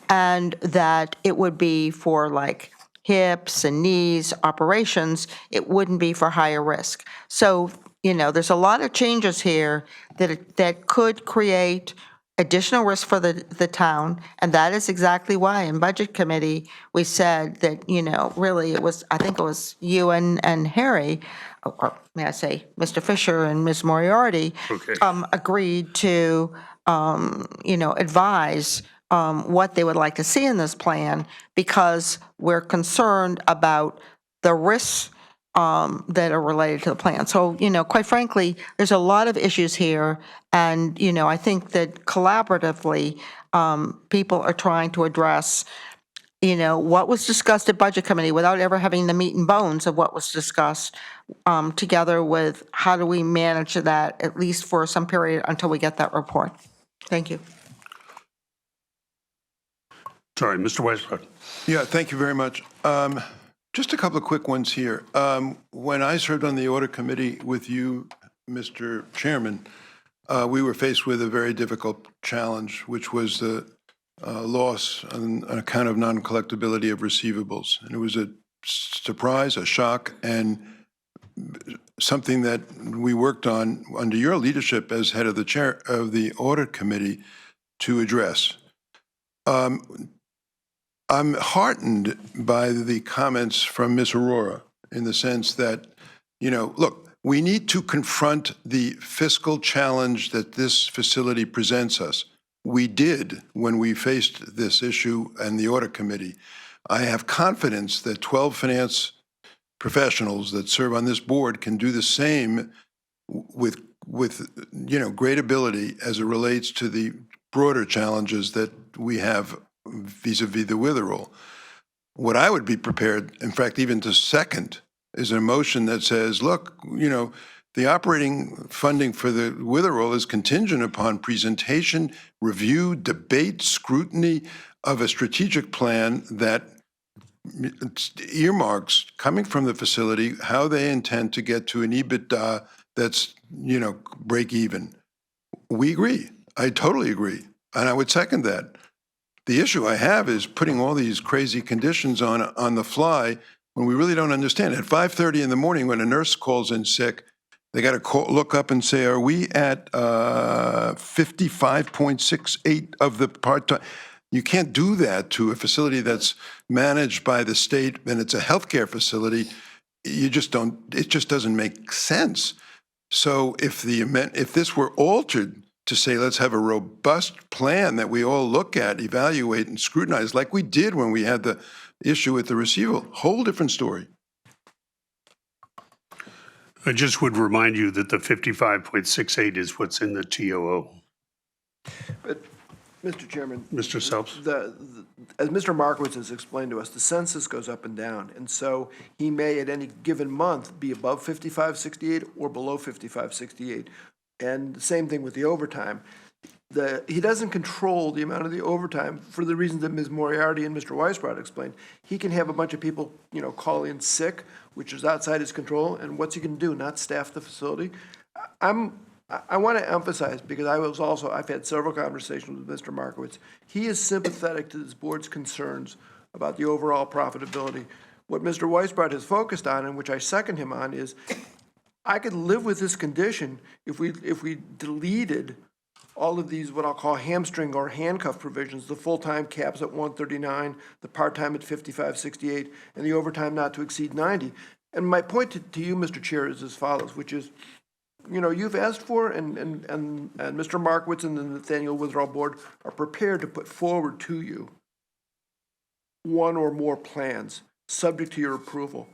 and that it would be for like hips and knees operations. It wouldn't be for higher risk. So, there's a lot of changes here that could create additional risk for the town, and that is exactly why in Budget Committee we said that, really I think it was you and Harry, or may I say Mr. Fisher and Ms. Moriarty, Okay. agreed to, advise what they would like to see in this plan, because we're concerned about the risks that are related to the plan. So, quite frankly, there's a lot of issues here, and, I think that collaboratively, people are trying to address, what was discussed at Budget Committee without ever having the meat and bones of what was discussed, together with how do we manage that, at least for some period until we get that report. Thank you. Sorry, Mr. Weisbrot. Yeah, thank you very much. Just a couple of quick ones here. When I served on the Audit Committee with you, Mr. Chairman, we were faced with a very difficult challenge, which was the loss on account of non-collectability of receivables. And it was a surprise, a shock, and something that we worked on under your leadership as head of the chair of the audit committee to address. I'm heartened by the comments from Ms. Aurora in the sense that, look, we need to confront the fiscal challenge that this facility presents us. We did when we faced this issue and the audit committee. I have confidence that 12 finance professionals that serve on this board can do the same with great ability as it relates to the broader challenges that we have vis-a-vis the Witherell. What I would be prepared, in fact, even to second, is a motion that says, look, the operating funding for the Witherell is contingent upon presentation, review, debate, scrutiny of a strategic plan that earmarks coming from the facility how they intend to get to an EBITDA that's, break even. We agree. I totally agree. And I would second that. The issue I have is putting all these crazy conditions on the fly when we really don't understand. At 5:30 in the morning, when a nurse calls in sick, they got to look up and say, are we at 55.68 of the part-time? You can't do that to a facility that's managed by the state and it's a healthcare facility. It just doesn't make sense. So if this were altered to say, let's have a robust plan that we all look at, evaluate, and scrutinize, like we did when we had the issue with the receivable, whole different story. I just would remind you that the 55.68 is what's in the TOO. But, Mr. Chairman. Mr. Selps? As Mr. Markowitz has explained to us, the census goes up and down. And so he may at any given month be above 5568 or below 5568. And the same thing with the overtime. He doesn't control the amount of the overtime for the reasons that Ms. Moriarty and Mr. Weisbrot explained. He can have a bunch of people, call in sick, which is outside his control, and what's he going to do, not staff the facility? I want to emphasize, because I've had several conversations with Mr. Markowitz. He is sympathetic to this board's concerns about the overall profitability. What Mr. Weisbrot has focused on, and which I second him on, is I could live with this condition if we deleted all of these, what I'll call hamstring or handcuff provisions, the full-time caps at 139, the part-time at 5568, and the overtime not to exceed 90. And my point to you, Mr. Chair, is as follows, which is, you've asked for, and Mr. Markowitz and the Nathaniel Witherell Board are prepared to put forward to you one or more plans, subject to your approval.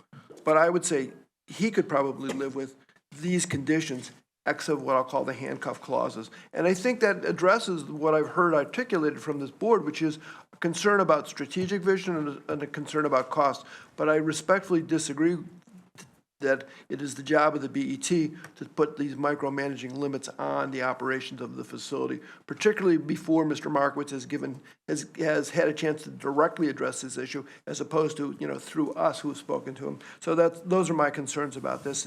But I would say he could probably live with these conditions, X of what I'll call the handcuff clauses. And I think that addresses what I've heard articulated from this board, which is a concern about strategic vision and a concern about cost. But I respectfully disagree that it is the job of the BET to put these micromanaging limits on the operations of the facility, particularly before Mr. Markowitz has had a chance to directly address this issue, as opposed to, through us who have spoken to him. So those are my concerns about this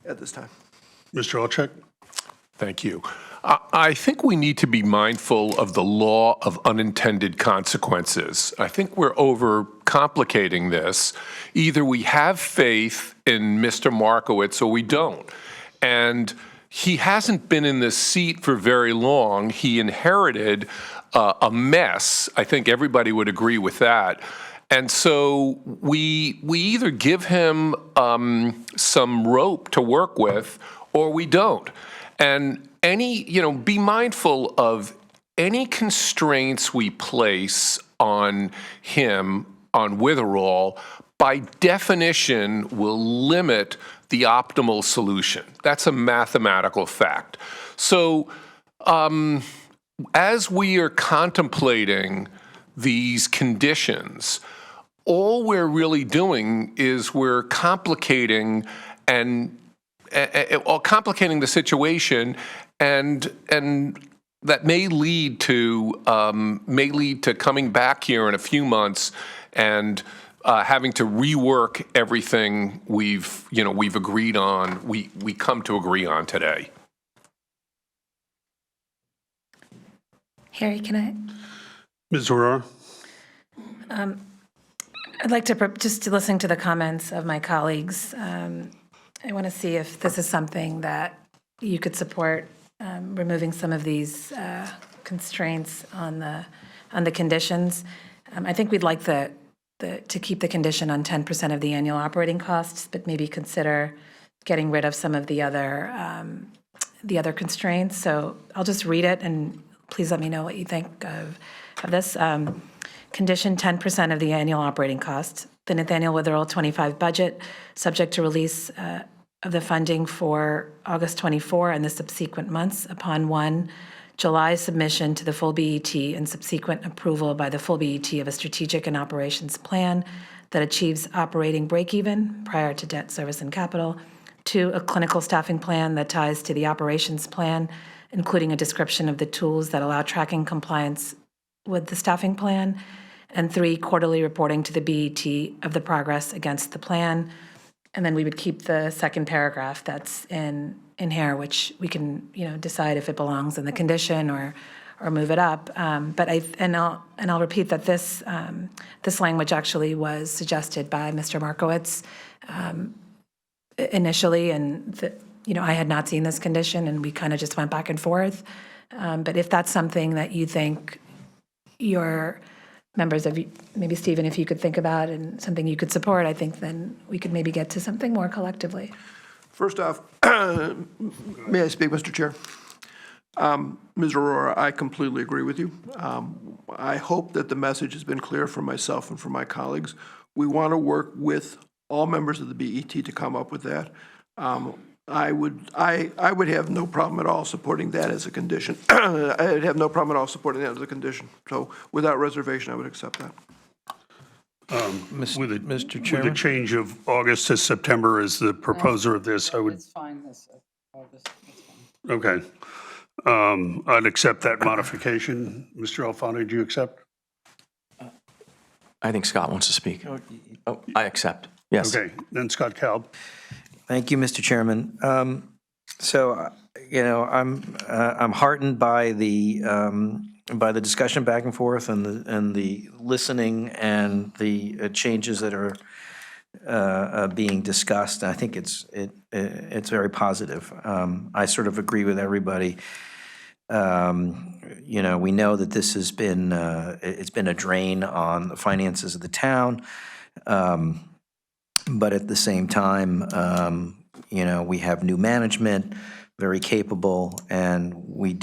at this time. Mr. Olchek? Thank you. I think we need to be mindful of the law of unintended consequences. I think we're overcomplicating this. Either we have faith in Mr. Markowitz or we don't. And he hasn't been in this seat for very long. He inherited a mess. I think everybody would agree with that. And so we either give him some rope to work with or we don't. And be mindful of any constraints we place on him, on Witherell, by definition will limit the optimal solution. That's a mathematical fact. So as we are contemplating these conditions, all we're really doing is we're complicating the situation, and that may lead to coming back here in a few months and having to rework everything we've agreed on. We come to agree on today. Harry, can I? Ms. Aurora? I'd like to, just to listen to the comments of my colleagues, I want to see if this is something that you could support, removing some of these constraints on the conditions. I think we'd like to keep the condition on 10% of the annual operating costs, but maybe consider getting rid of some of the other constraints. So I'll just read it, and please let me know what you think of this. Condition 10% of the annual operating costs. The Nathaniel Witherell 25 budget, subject to release of the funding for August 24 and the subsequent months upon 1 July submission to the full BET and subsequent approval by the full BET of a strategic and operations plan that achieves operating break-even prior to debt service and capital. 2, a clinical staffing plan that ties to the operations plan, including a description of the tools that allow tracking compliance with the staffing plan. And 3, quarterly reporting to the BET of the progress against the plan. And then we would keep the second paragraph that's in here, which we can, decide if it belongs in the condition or move it up. But I'll repeat that this language actually was suggested by Mr. Markowitz initially, and I had not seen this condition, and we kind of just went back and forth. But if that's something that you think your members of, maybe Stephen, if you could think about and something you could support, I think then we could maybe get to something more collectively. First off, may I speak, Mr. Chair? Ms. Aurora, I completely agree with you. I hope that the message has been clear for myself and for my colleagues. We want to work with all members of the BET to come up with that. I would have no problem at all supporting that as a condition. I'd have no problem at all supporting that as a condition. So without reservation, I would accept that. Mr. With Chairman? the change of August to September as the proposer of this, I would, It's fine, this August, it's fine. okay. I'd accept that modification. Mr. Alfano, do you accept? I think Scott wants to speak. Oh, I accept. Yes. Okay, then Scott Kalb. Thank you, Mr. Chairman. I'm heartened by the discussion back and forth and the listening and the changes that are being discussed. I think it's very positive. I sort of agree with everybody. We know that this has been it's been a drain on the finances of the town. But at the same time, we have new management, very capable, and we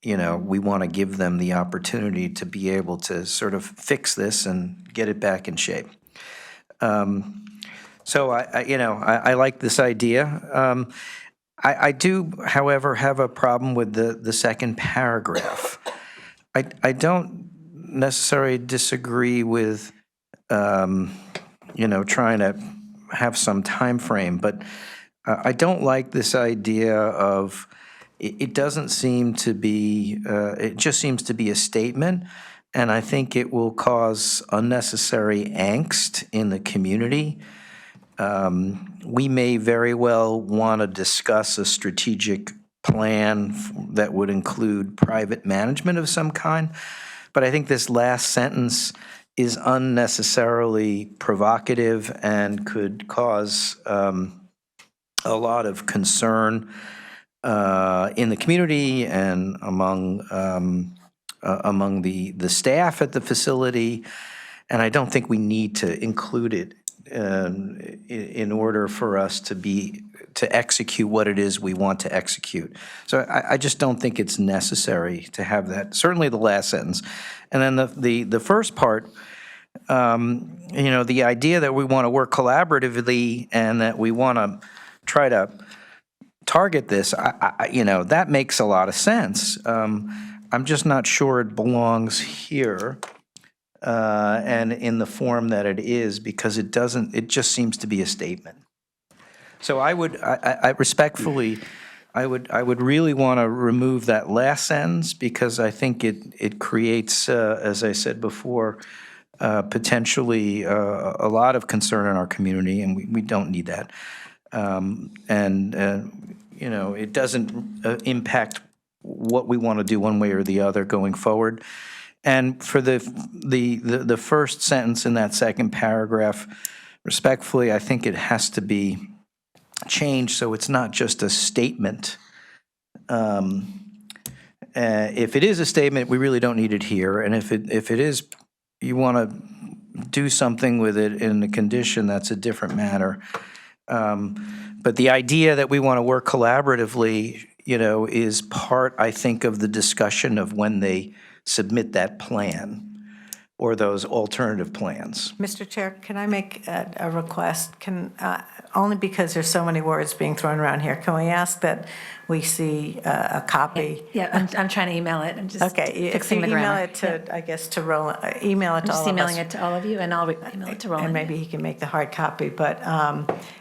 want to give them the opportunity to be able to sort of fix this and get it back in shape. So I like this idea. I do, however, have a problem with the second paragraph. I don't necessarily disagree with trying to have some time frame, but I don't like this idea of, it doesn't seem to be, it just seems to be a statement, and I think it will cause unnecessary angst in the community. We may very well want to discuss a strategic plan that would include private management of some kind, but I think this last sentence is unnecessarily provocative and could cause a lot of concern in the community and among the staff at the facility. And I don't think we need to include it in order for us to execute what it is we want to execute. So I just don't think it's necessary to have that, certainly the last sentence. And then the first part, the idea that we want to work collaboratively and that we want to try to target this, that makes a lot of sense. I'm just not sure it belongs here and in the form that it is, because it just seems to be a statement. So I respectfully, I would really want to remove that last sentence, because I think it creates, as I said before, potentially a lot of concern in our community, and we don't need that. It doesn't impact what we want to do one way or the other going forward. And for the first sentence in that second paragraph, respectfully, I think it has to be changed so it's not just a statement. If it is a statement, we really don't need it here. And if it is, you want to do something with it in the condition, that's a different matter. But the idea that we want to work collaboratively, is part, I think, of the discussion of when they submit that plan or those alternative plans. Mr. Chair, can I make a request? Only because there's so many words being thrown around here, can we ask that we see a copy? Yeah, I'm trying to email it. I'm just Okay, if you fixing the email grammar. it to, I guess, to Roland, email it I'm to all just of us. emailing it to all of you, and I'll email it to Roland. And maybe he can make the hard copy, but,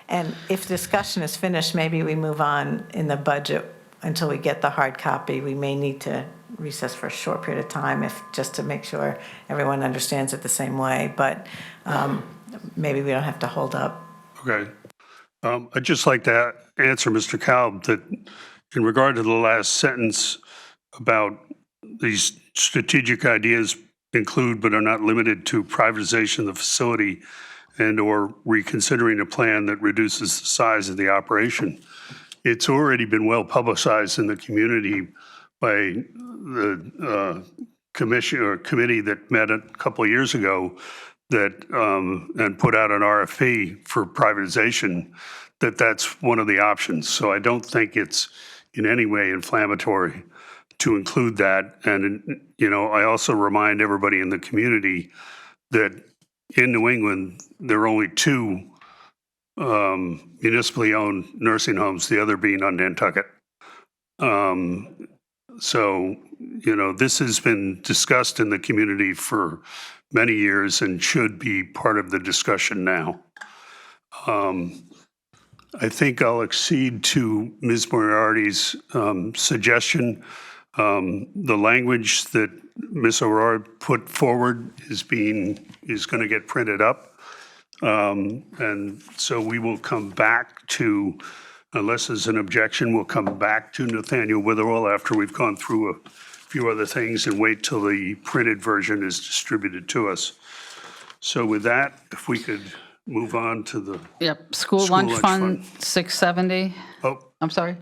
and if discussion is finished, maybe we move on in the budget until we get the hard copy. We may need to recess for a short period of time just to make sure everyone understands it the same way, but maybe we don't have to hold up. Okay. I'd just like to answer Mr. Kalb that in regard to the last sentence about these strategic ideas include but are not limited to privatization of the facility and/or reconsidering a plan that reduces the size of the operation. It's already been well publicized in the community by the commission or committee that met a couple of years ago that and put out an RFP for privatization, that's one of the options. So I don't think it's in any way inflammatory to include that. And, I also remind everybody in the community that in New England, there are only 2 municipally owned nursing homes, the other being on Nantucket. So, this has been discussed in the community for many years and should be part of the discussion now. I think I'll accede to Ms. Moriarty's suggestion. The language that Ms. O'Rourke put forward is going to get printed up. And so we will come back to, unless there's an objection, we'll come back to Nathaniel Witherell after we've gone through a few other things and wait till the printed version is distributed to us. So with that, if we could move on to the, Yep, school lunch fund, 670. oh, I'm sorry?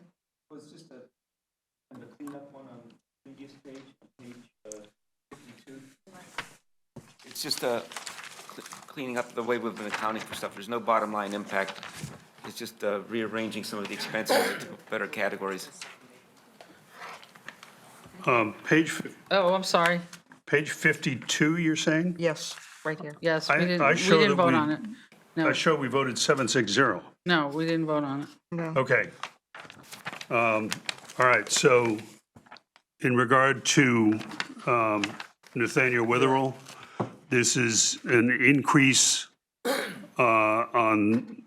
It's just cleaning up the way we've been accounting for stuff. There's no bottom line impact. It's just rearranging some of the expenses into better categories. page I'm sorry. 52, you're saying? Yes, right here. Yes, I we didn't show that vote we- on it. No, I show we voted 760. no, we didn't vote on it. Okay. All right, so in regard to Nathaniel Witherell, this is an increase on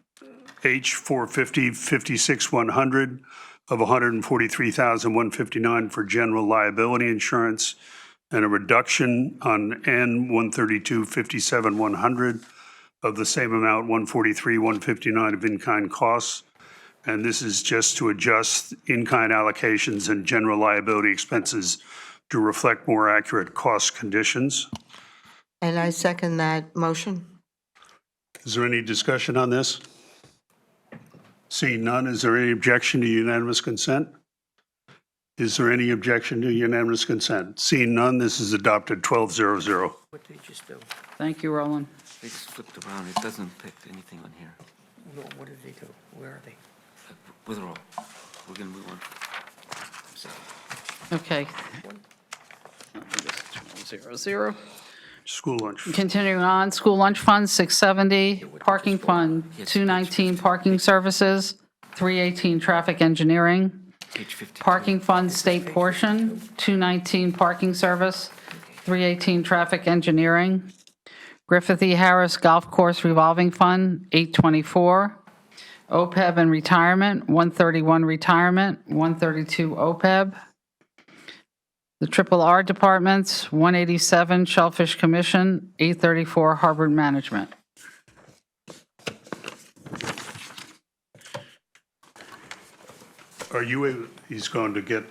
H450, 56,100 of $143,159 for general liability insurance, and a reduction on N132, 57,100 of the same amount, 143,159 of in-kind costs. And this is just to adjust in-kind allocations and general liability expenses to reflect more accurate cost conditions. And I second that motion. Is there any discussion on this? Seeing none, is there any objection to unanimous consent? Is there any objection to unanimous consent? Seeing none, this is adopted 12-0-0. What did you just do? Thank you, Roland. They just flipped around. It doesn't pick anything on here. No, what did they do? Where are they? Witherall. We're going to move on. So, Okay. 12-0-0. School lunch. Continuing on, school lunch fund, 670, parking fund, 219, parking services, 318, traffic engineering, page 50. parking fund, state portion, 219, parking service, 318, traffic engineering, Griffith E. Harris Golf Course Revolving Fund, 824, OPEB and retirement, 131 retirement, 132 OPEB. The Triple R departments, 187 Shellfish Commission, 834 Harbor Management. Are you, he's going to get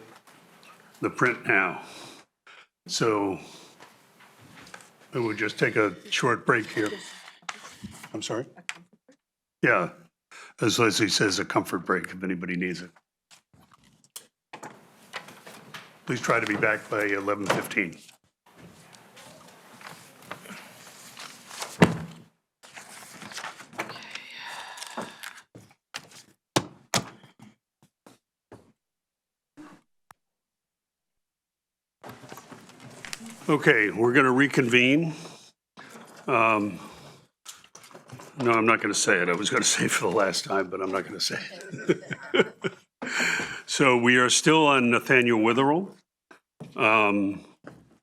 the print now. So we would just take a short break here. I'm sorry? Yeah, as Leslie says, a comfort break if anybody needs it. Please try to be back by 11:15. Okay, we're going to reconvene. No, I'm not going to say it. I was going to say it for the last time, but I'm not going to say it. So we are still on Nathaniel Witherell.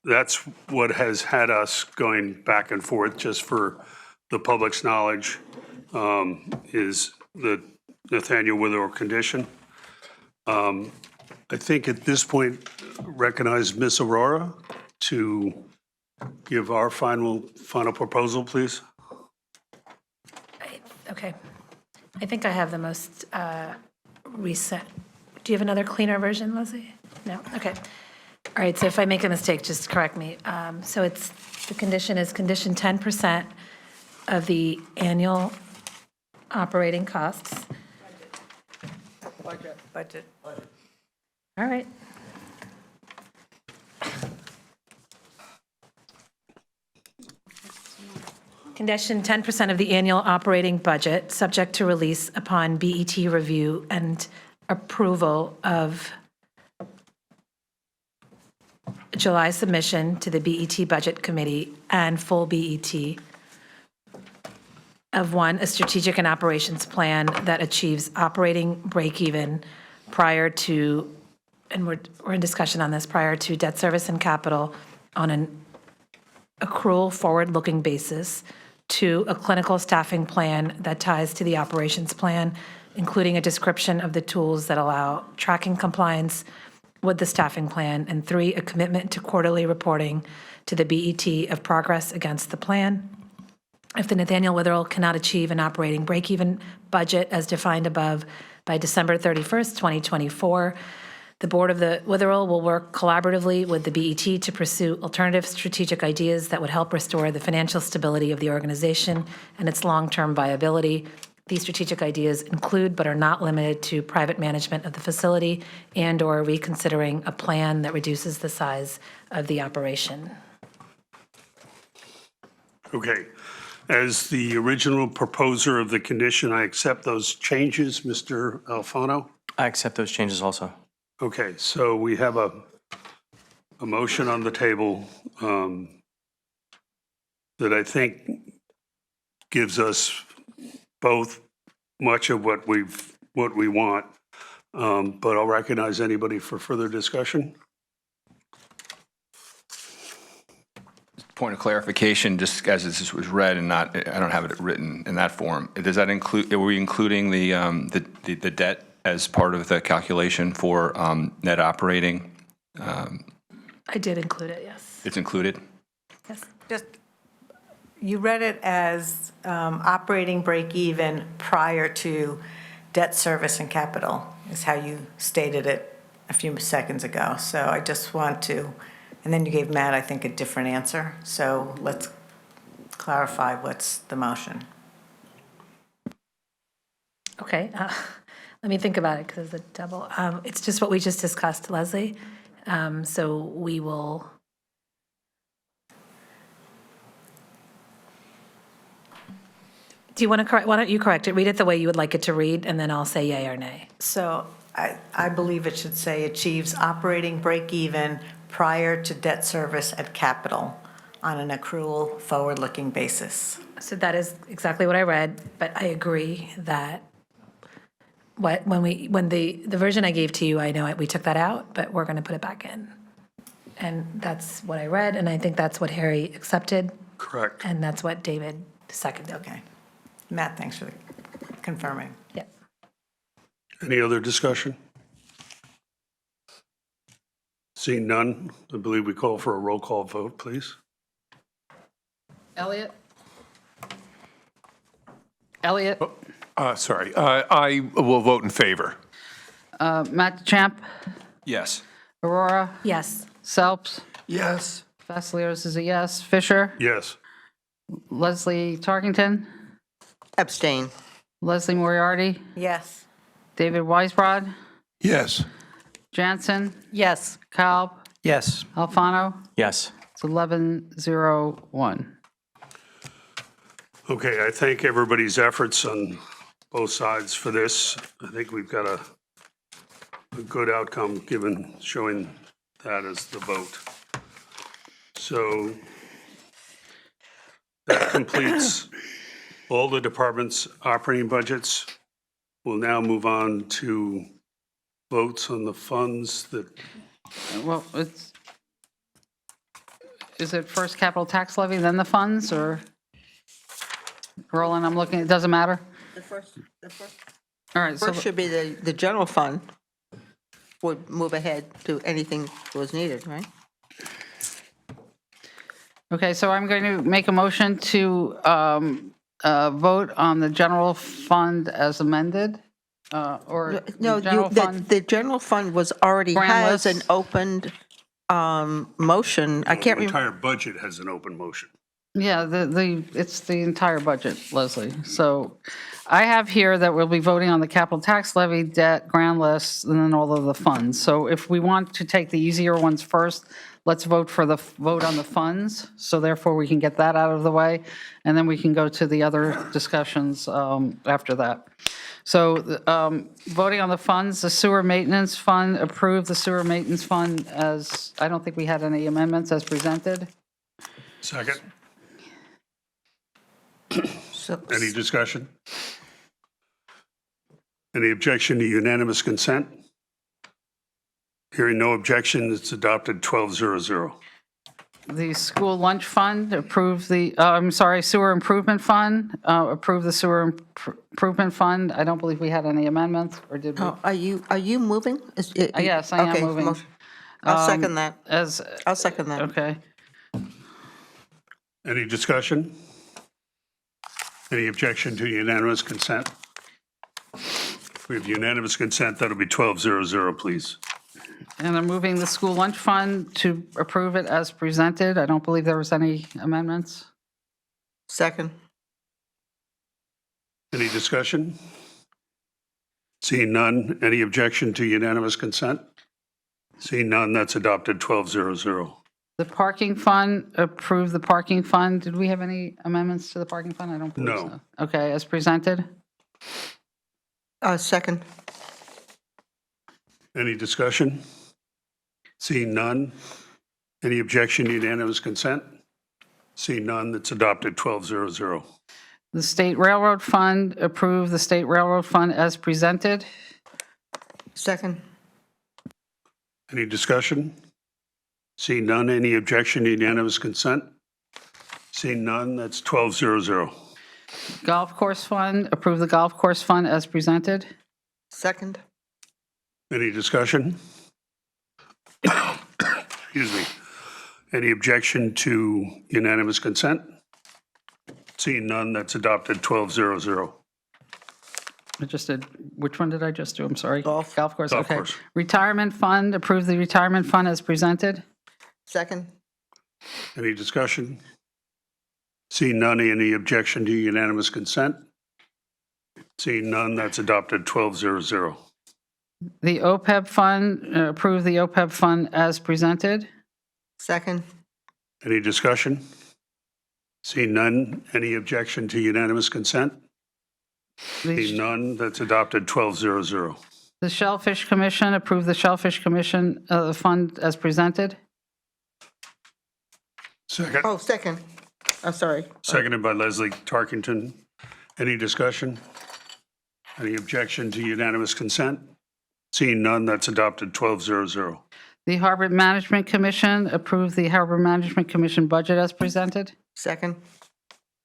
That's what has had us going back and forth, just for the public's knowledge, is the Nathaniel Witherell condition. I think at this point, recognize Ms. Aurora to give our final proposal, please. Okay. I think I have the most recent. Do you have another cleaner version, Leslie? No? Okay. All right, so if I make a mistake, just correct me. So it's, the condition is condition 10% of the annual operating costs. Budget. All right. Condition 10% of the annual operating budget, subject to release upon BET review and approval of July submission to the BET Budget Committee and full BET of one, a strategic and operations plan that achieves operating break-even prior to, and we're in discussion on this, prior to debt service and capital on an accrual forward-looking basis. Two, a clinical staffing plan that ties to the operations plan, including a description of the tools that allow tracking compliance with the staffing plan. And three, a commitment to quarterly reporting to the BET of progress against the plan. If the Nathaniel Witherell cannot achieve an operating break-even budget as defined above by December 31st, 2024, the Board of the Witherell will work collaboratively with the BET to pursue alternative strategic ideas that would help restore the financial stability of the organization and its long-term viability. These strategic ideas include, but are not limited to, private management of the facility and/or reconsidering a plan that reduces the size of the operation. Okay. As the original proposer of the condition, I accept those changes, Mr. Alfano. I accept those changes also. Okay, so we have a motion on the table that I think gives us both much of what we want, but I'll recognize anybody for further discussion. Point of clarification, just as this was read and not, I don't have it written in that form. Does that include, are we including the debt as part of the calculation for net operating? I did include it, yes. It's included? Yes. Just, you read it as operating break-even prior to debt service and capital, is how you stated it a few seconds ago. So I just want to, and then you gave Matt, I think, a different answer. So let's clarify what's the motion. Okay, let me think about it because it's a double. It's just what we just discussed, Leslie. So we will. Do you want to correct? Why don't you correct it? Read it the way you would like it to read, and then I'll say yay or nay. So I believe it should say achieves operating break-even prior to debt service at capital on an accrual forward-looking basis. So that is exactly what I read, but I agree that when the version I gave to you, I know we took that out, but we're going to put it back in. And that's what I read, and I think that's what Harry accepted, Correct. and that's what David seconded. Okay. Matt, thanks for confirming. Yeah. Any other discussion? Seeing none, I believe we call for a roll call vote, please. Elliot? Elliot? Sorry, I will vote in favor. Matt Champ? Yes. Aurora, Yes. Selps, Yes. Vasilios is a yes. Fisher, Yes. Leslie Tarkington, Abstain. Leslie Moriarty, Yes. David Weisbrod, Yes. Jansen, Yes. Kalb, Yes. Alfano. Yes. It's 11-0-1. Okay, I thank everybody's efforts on both sides for this. I think we've got a good outcome given, showing that as the vote. So that completes all the department's operating budgets. We'll now move on to votes on the funds that, Well, is it first capital tax levy, then the funds, or? Roland, I'm looking, it doesn't matter? The first All right, so, should be the general fund would move ahead to anything that was needed, right? okay, so I'm going to make a motion to vote on the general fund as amended, or No, the general fund. the general fund was already Grand has an list. opened motion. I can't the remember. entire budget has an open motion. Yeah, it's the entire budget, Leslie. So I have here that we'll be voting on the capital tax levy, debt, grand list, and then all of the funds. So if we want to take the easier ones first, let's vote on the funds. So therefore, we can get that out of the way, and then we can go to the other discussions after that. So voting on the funds, the sewer maintenance fund, approve the sewer maintenance fund as, I don't think we had any amendments as presented. Second, So- any discussion? Any objection to unanimous consent? Hearing no objection, it's adopted 12-0-0. The school lunch fund, approve the, sewer improvement fund, approve the sewer improvement fund. I don't believe we had any amendments, or did we? Oh, are you moving? Yes, I am Okay, moving. motion. I'll second that. As, I'll second that. okay. Any discussion? Any objection to unanimous consent? We have unanimous consent, that'll be 12-0-0, please. And I'm moving the school lunch fund to approve it as presented. I don't believe there was any amendments. Second. Any discussion? Seeing none, any objection to unanimous consent? Seeing none, that's adopted 12-0-0. The parking fund, approve the parking fund. Did we have any amendments to the parking fund? I don't believe No. so. Okay, as presented. Second. Any discussion? Seeing none, any objection to unanimous consent? Seeing none, that's adopted 12-0-0. The state railroad fund, approve the state railroad fund as presented. Second. Any discussion? Seeing none, any objection to unanimous consent? Seeing none, that's 12-0-0. Golf course fund, approve the golf course fund as presented. Second. Any discussion? Excuse me. Any objection to unanimous consent? Seeing none, that's adopted 12-0-0. I just did, which one did I just do? I'm sorry. Golf. Golf course, Golf okay. course. Retirement fund, approve the retirement fund as presented. Second. Any discussion? Seeing none, any objection to unanimous consent? Seeing none, that's adopted 12-0-0. The OPEB fund, approve the OPEB fund as presented. Second. Any discussion? Seeing none, any objection to unanimous consent? Seeing none, that's adopted 12-0-0. The Shellfish Commission, approve the Shellfish Commission fund as presented. Second. Oh, second. I'm sorry. Seconded by Leslie Tarkington. Any discussion? Any objection to unanimous consent? Seeing none, that's adopted 12-0-0. The Harbor Management Commission, approve the Harbor Management Commission budget as presented. Second.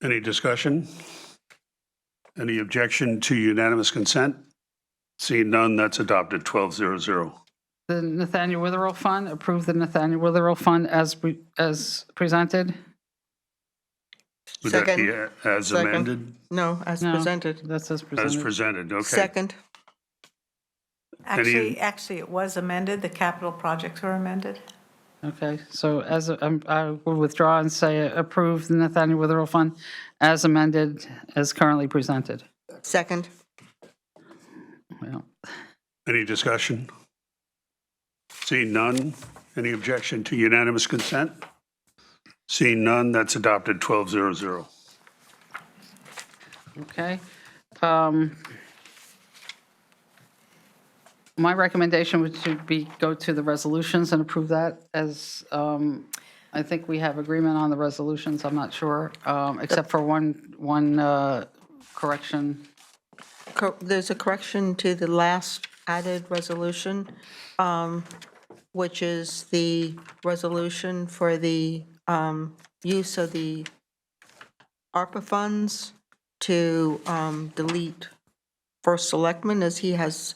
Any discussion? Any objection to unanimous consent? Seeing none, that's adopted 12-0-0. The Nathaniel Witherell Fund, approve the Nathaniel Witherell Fund as presented. Would that be Second. as Second. amended? No, as No, presented. That's as As presented. presented, okay. Second. Actually, it was amended, the capital projects were amended. Okay, so I will withdraw and say approve the Nathaniel Witherell Fund as amended, as currently presented. Second. Well, Any discussion? Seeing none, any objection to unanimous consent? Seeing none, that's adopted 12-0-0. okay. My recommendation would be go to the resolutions and approve that as, I think we have agreement on the resolutions, I'm not sure, except for one correction. There's a correction to the last added resolution, which is the resolution for the use of the ARPA funds to delete first selectman, as he has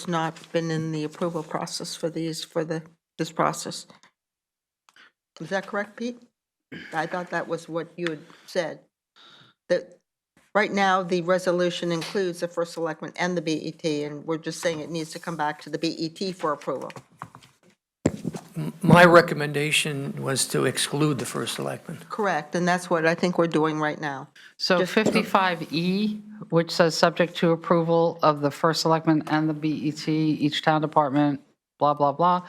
not been in the approval process for this process. Is that correct, Pete? I thought that was what you had said. That right now, the resolution includes the first selectman and the BET, and we're just saying it needs to come back to the BET for approval. My recommendation was to exclude the first selectman. Correct, and that's what I think we're doing right now. So 55E, which says subject to approval of the first selectman and the BET, each town department, blah, blah, blah,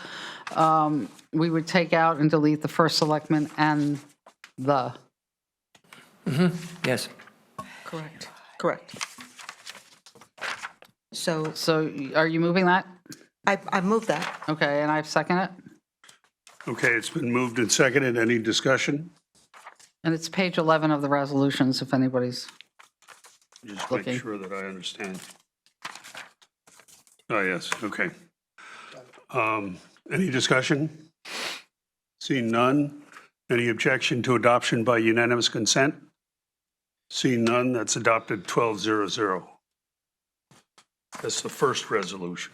we would take out and delete the first selectman and the. Yes. Correct. So So are you moving that? I moved that. Okay, and I've seconded it? Okay, it's been moved and seconded. Any discussion? And it's page 11 of the resolutions, if anybody's. Just make Okay. sure that I understand. Oh, yes, okay. Any discussion? Seeing none. Any objection to adoption by unanimous consent? Seeing none, that's adopted 12-0-0. That's the first resolution.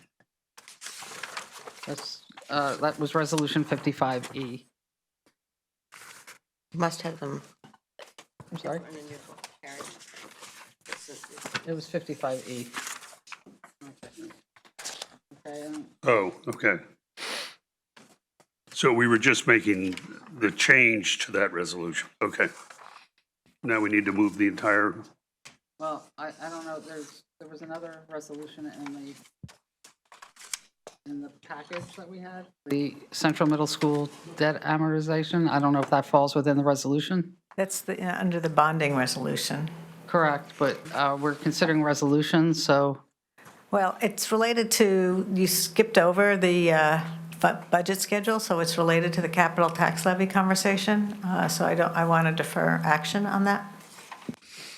That was resolution 55E. Must have them. I'm sorry? It was 55E. Okay, Oh, okay. So we were just making the change to that resolution. Okay. Now we need to move the entire, well, I don't know, there was another resolution in the package that we had, the Central Middle School debt amortization. I don't know if that falls within the resolution. That's under the bonding resolution. Correct, but we're considering resolutions, so, Well, it's related to, you skipped over the budget schedule, so it's related to the capital tax levy conversation. So I want to defer action on that.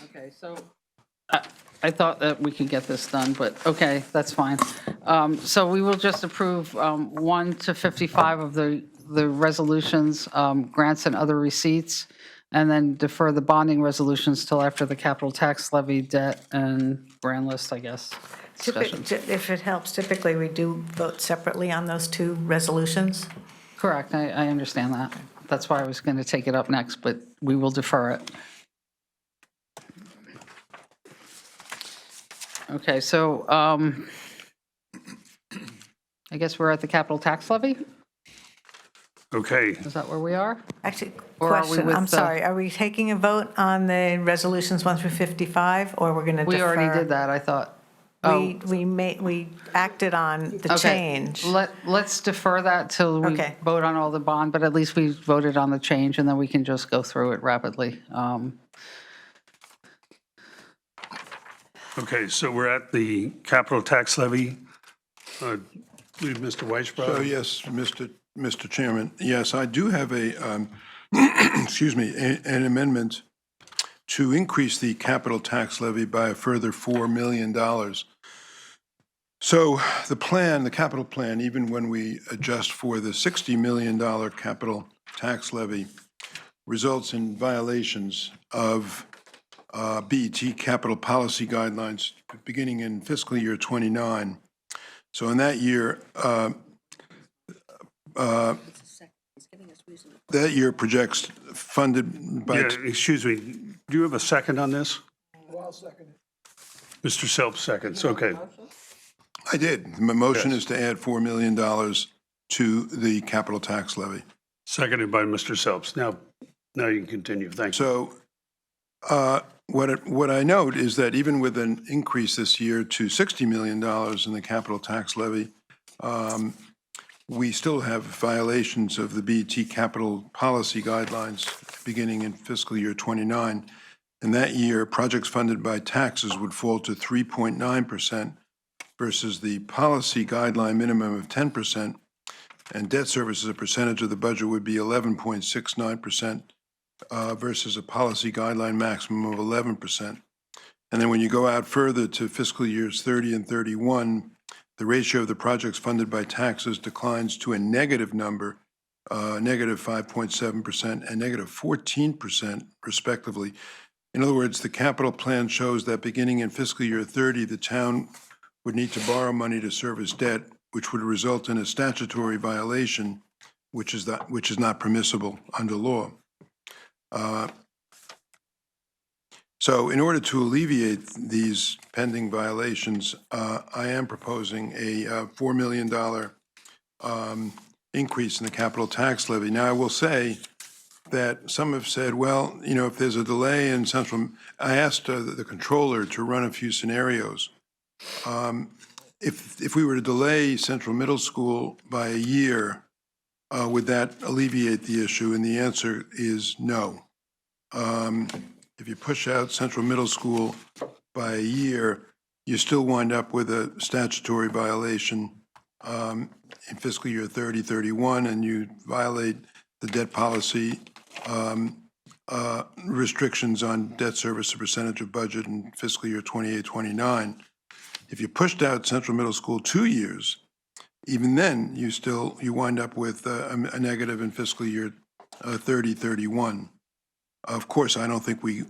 okay, so I thought that we could get this done, but okay, that's fine. So we will just approve 1 to 55 of the resolutions, grants and other receipts, and then defer the bonding resolutions till after the capital tax levy, debt, and grand list, I guess. discussions. If it helps, typically we do vote separately on those two resolutions. Correct, I understand that. That's why I was going to take it up next, but we will defer it. Okay, so I guess we're at the capital tax levy? okay. Is that where we are? Actually, Or are we question, with I'm the- sorry, are we taking a vote on the resolutions 1 through 55, or we're going to defer? We already did that, I thought. Oh, We acted on the okay. change. Let's defer that till we Okay. vote on all the bond, but at least we voted on the change, and then we can just go through it rapidly. Okay, so we're at the capital tax levy. I believe Mr. Weisbrod. So yes, Mr. Chairman, yes, I do have a, excuse me, an amendment to increase the capital tax levy by a further $4 million. So the plan, the capital plan, even when we adjust for the $60 million capital tax levy, results in violations of BET capital policy guidelines beginning in fiscal year '29. So in that year, that year projects funded by. Yeah, excuse me, do you have a second on this? Well, I'll second it. Mr. Self seconds, okay. I did. My motion is to add $4 million to the capital tax levy. Seconded by Mr. Phelps. Now you can continue. Thank you. So what I note is that even with an increase this year to $60 million in the capital tax levy, we still have violations of the BET capital policy guidelines beginning in fiscal year '29. And that year, projects funded by taxes would fall to 3.9% versus the policy guideline minimum of 10%, and debt service as a percentage of the budget would be 11.69% versus a policy guideline maximum of 11%. And then when you go out further to fiscal years 30 and 31, the ratio of the projects funded by taxes declines to a negative number, negative 5.7% and negative 14% respectively. In other words, the capital plan shows that beginning in fiscal year 30, the town would need to borrow money to service debt, which would result in a statutory violation, which is not permissible under law. So in order to alleviate these pending violations, I am proposing a $4 million increase in the capital tax levy. Now, I will say that some have said, well, you know, if there's a delay in central, I asked the controller to run a few scenarios. If we were to delay Central Middle School by a year, would that alleviate the issue? And the answer is no. If you push out Central Middle School by a year, you still wind up with a statutory violation in fiscal year 30-31, and you violate the debt policy restrictions on debt service as a percentage of budget in fiscal year 28-29. If you pushed out Central Middle School 2 years, even then you wind up with a negative in fiscal year 30-31. Of course, I don't think we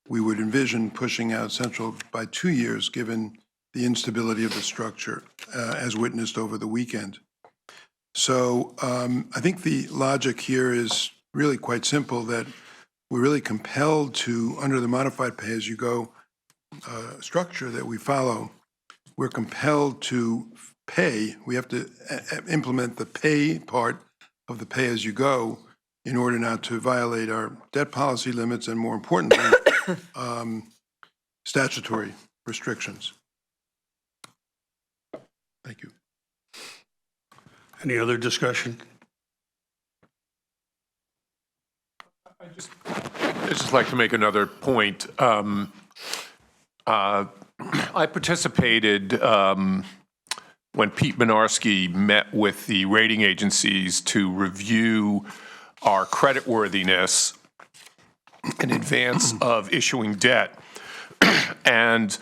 would envision pushing out Central by 2 years, given the instability of the structure, as witnessed over the weekend. So I think the logic here is really quite simple, that we're really compelled to, under the modified pay-as-you-go structure that we follow, we're compelled to pay. We have to implement the pay part of the pay-as-you-go in order not to violate our debt policy limits and, more importantly, statutory restrictions. Thank you. Any other discussion? I'd just like to make another point. I participated when Pete Minarski met with the rating agencies to review our creditworthiness in advance of issuing debt. And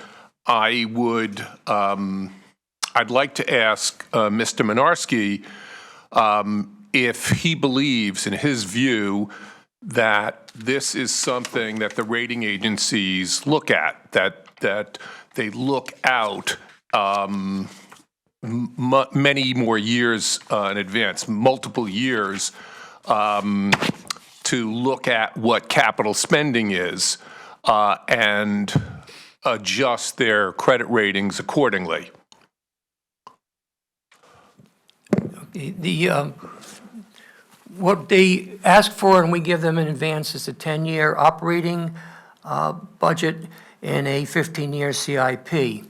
I would, I'd like to ask Mr. Minarski if he believes, in his view, that this is something that the rating agencies look at, that they look out many more years in advance, multiple years, to look at what capital spending is and adjust their credit ratings accordingly. What they ask for and we give them in advance is a 10-year operating budget and a 15-year CIP.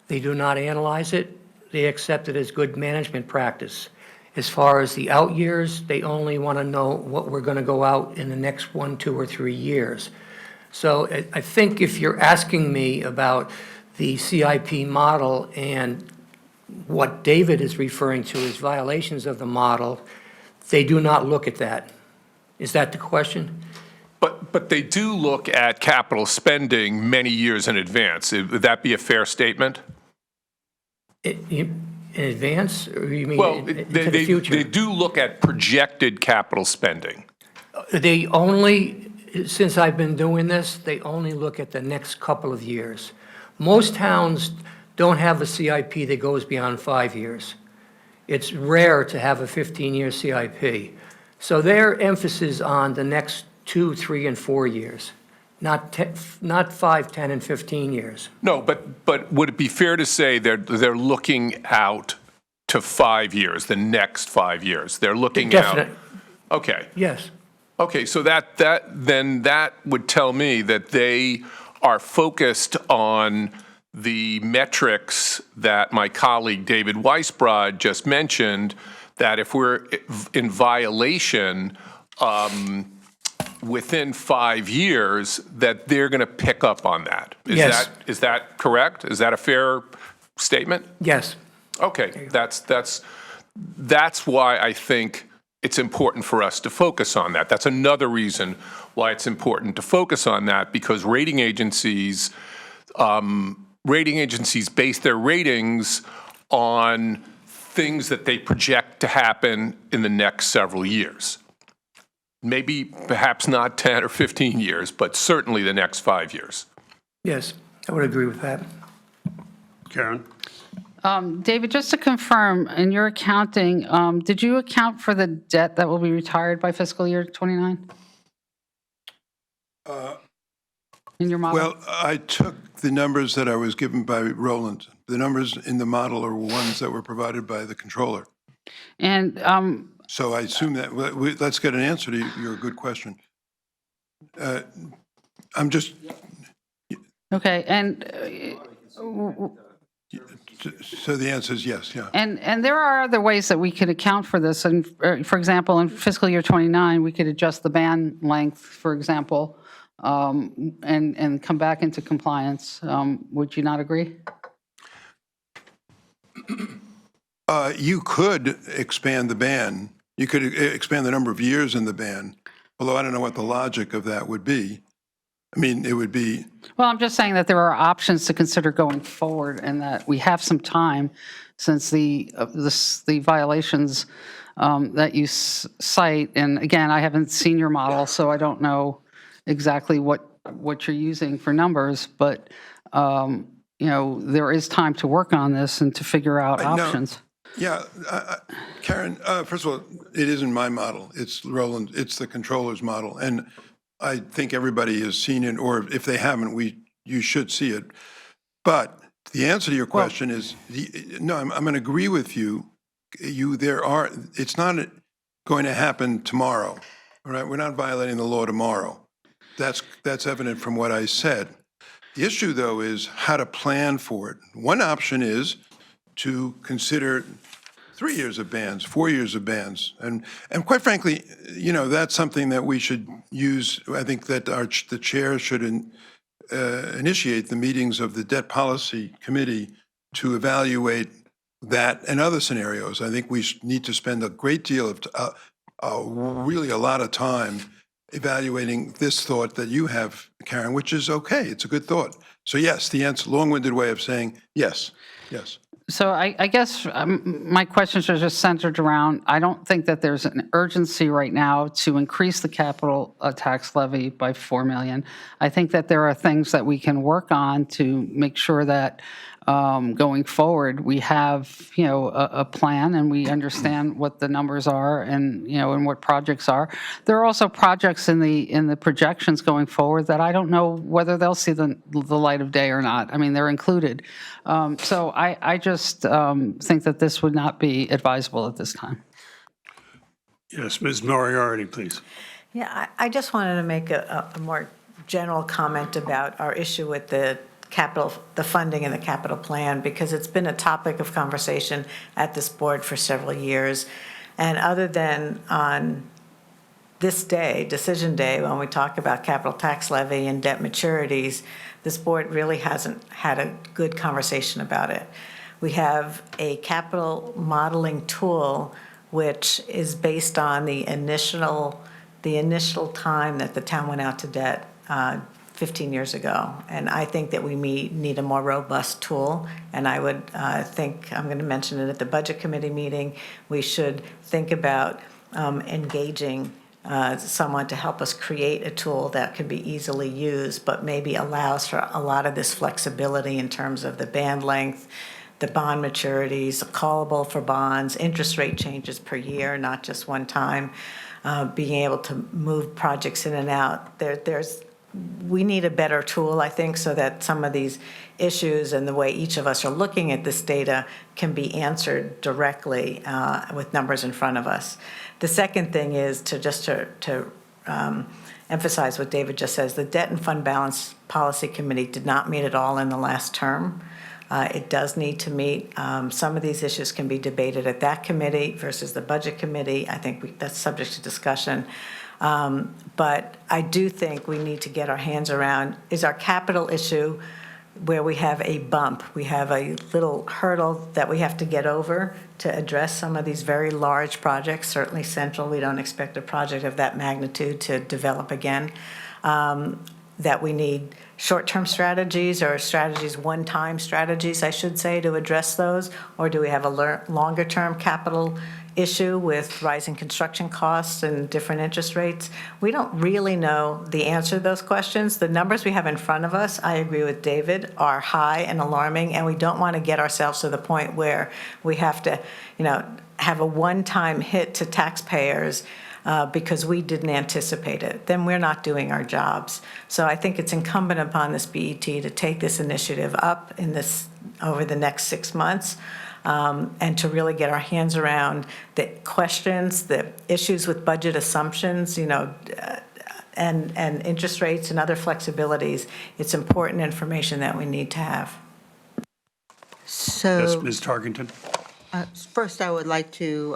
They do not analyze it. They accept it as good management practice. As far as the out years, they only want to know what we're going to go out in the next 1, 2, or 3 years. So I think if you're asking me about the CIP model and what David is referring to as violations of the model, they do not look at that. Is that the question? But they do look at capital spending many years in advance. Would that be a fair statement? In advance, or you mean Well, into the future? they do look at projected capital spending. They only, since I've been doing this, they only look at the next couple of years. Most towns don't have a CIP that goes beyond 5 years. It's rare to have a 15-year CIP. So their emphasis on the next 2, 3, and 4 years, not 5, 10, and 15 years. No, but would it be fair to say they're looking out to 5 years, the next 5 years? They're looking out? Definite, Okay. yes. Okay, so that would tell me that they are focused on the metrics that my colleague David Weisbrod just mentioned, that if we're in violation within 5 years, that they're going to pick up on that. Yes. Is that correct? Is that a fair statement? Yes. Okay, that's why I think it's important for us to focus on that. That's another reason why it's important to focus on that, because rating agencies base their ratings on things that they project to happen in the next several years. Maybe perhaps not 10 or 15 years, but certainly the next 5 years. Yes, I would agree with that. Karen? David, just to confirm, in your accounting, did you account for the debt that will be retired by fiscal year '29? In your model? Well, I took the numbers that I was given by Roland. The numbers in the model are ones that were provided by the controller. And So I assume that, let's get an answer to your good question. I'm just, okay, and so the answer is yes, yeah. And there are other ways that we could account for this. And for example, in fiscal year '29, we could adjust the band length, for example, and come back into compliance. Would you not agree? You could expand the ban. You could expand the number of years in the ban, although I don't know what the logic of that would be. I mean, it would be, Well, I'm just saying that there are options to consider going forward, and that we have some time since the violations that you cite. And again, I haven't seen your model, so I don't know exactly what you're using for numbers. But there is time to work on this and to figure out options. yeah, Karen, first of all, it isn't my model. It's Roland, it's the controller's model. And I think everybody has seen it, or if they haven't, you should see it. But the answer to your question is, no, I'm going to agree with you. It's not going to happen tomorrow, all right? We're not violating the law tomorrow. That's evident from what I said. The issue, though, is how to plan for it. One option is to consider 3 years of bans, 4 years of bans. And quite frankly, that's something that we should use. I think that the chair should initiate the meetings of the Debt Policy Committee to evaluate that and other scenarios. I think we need to spend a great deal of, really a lot of time evaluating this thought that you have, Karen, which is okay. It's a good thought. So yes, the answer, long-winded way of saying yes, yes. So I guess my questions are just centered around, I don't think that there's an urgency right now to increase the capital tax levy by $4 million. I think that there are things that we can work on to make sure that going forward, we have, a plan and we understand what the numbers are and, and what projects are. There are also projects in the projections going forward that I don't know whether they'll see the light of day or not. I mean, they're included. So I just think that this would not be advisable at this time. Yes, Ms. Moriarty, please. Yeah, I just wanted to make a more general comment about our issue with the funding and the capital plan, because it's been a topic of conversation at this board for several years. And other than on this day, decision day, when we talk about capital tax levy and debt maturities, this board really hasn't had a good conversation about it. We have a capital modeling tool which is based on the initial time that the town went out to debt 15 years ago. And I think that we need a more robust tool. And I would think, I'm going to mention it at the Budget Committee meeting, we should think about engaging someone to help us create a tool that can be easily used, but maybe allows for a lot of this flexibility in terms of the band length, the bond maturities, callable for bonds, interest rate changes per year, not just one time, being able to move projects in and out. There's we need a better tool, I think, so that some of these issues and the way each of us are looking at this data can be answered directly with numbers in front of us. The second thing is to emphasize what David just says. The Debt and Fund Balance Policy Committee did not meet at all in the last term. It does need to meet. Some of these issues can be debated at that committee versus the Budget Committee. I think that's subject to discussion. But I do think we need to get our hands around, is our capital issue where we have a bump, we have a little hurdle that we have to get over to address some of these very large projects. Certainly Central, we don't expect a project of that magnitude to develop again. That we need short-term strategies or strategies, one-time strategies, I should say, to address those? Or do we have a longer-term capital issue with rising construction costs and different interest rates? We don't really know the answer to those questions. The numbers we have in front of us, I agree with David, are high and alarming, and we don't want to get ourselves to the point where we have to, have a one-time hit to taxpayers because we didn't anticipate it. Then we're not doing our jobs. So I think it's incumbent upon this BET to take this initiative up over the next 6 months. And to really get our hands around the questions, the issues with budget assumptions, and interest rates and other flexibilities. It's important information that we need to have. So. Yes, Ms. Tarkington? First, I would like to,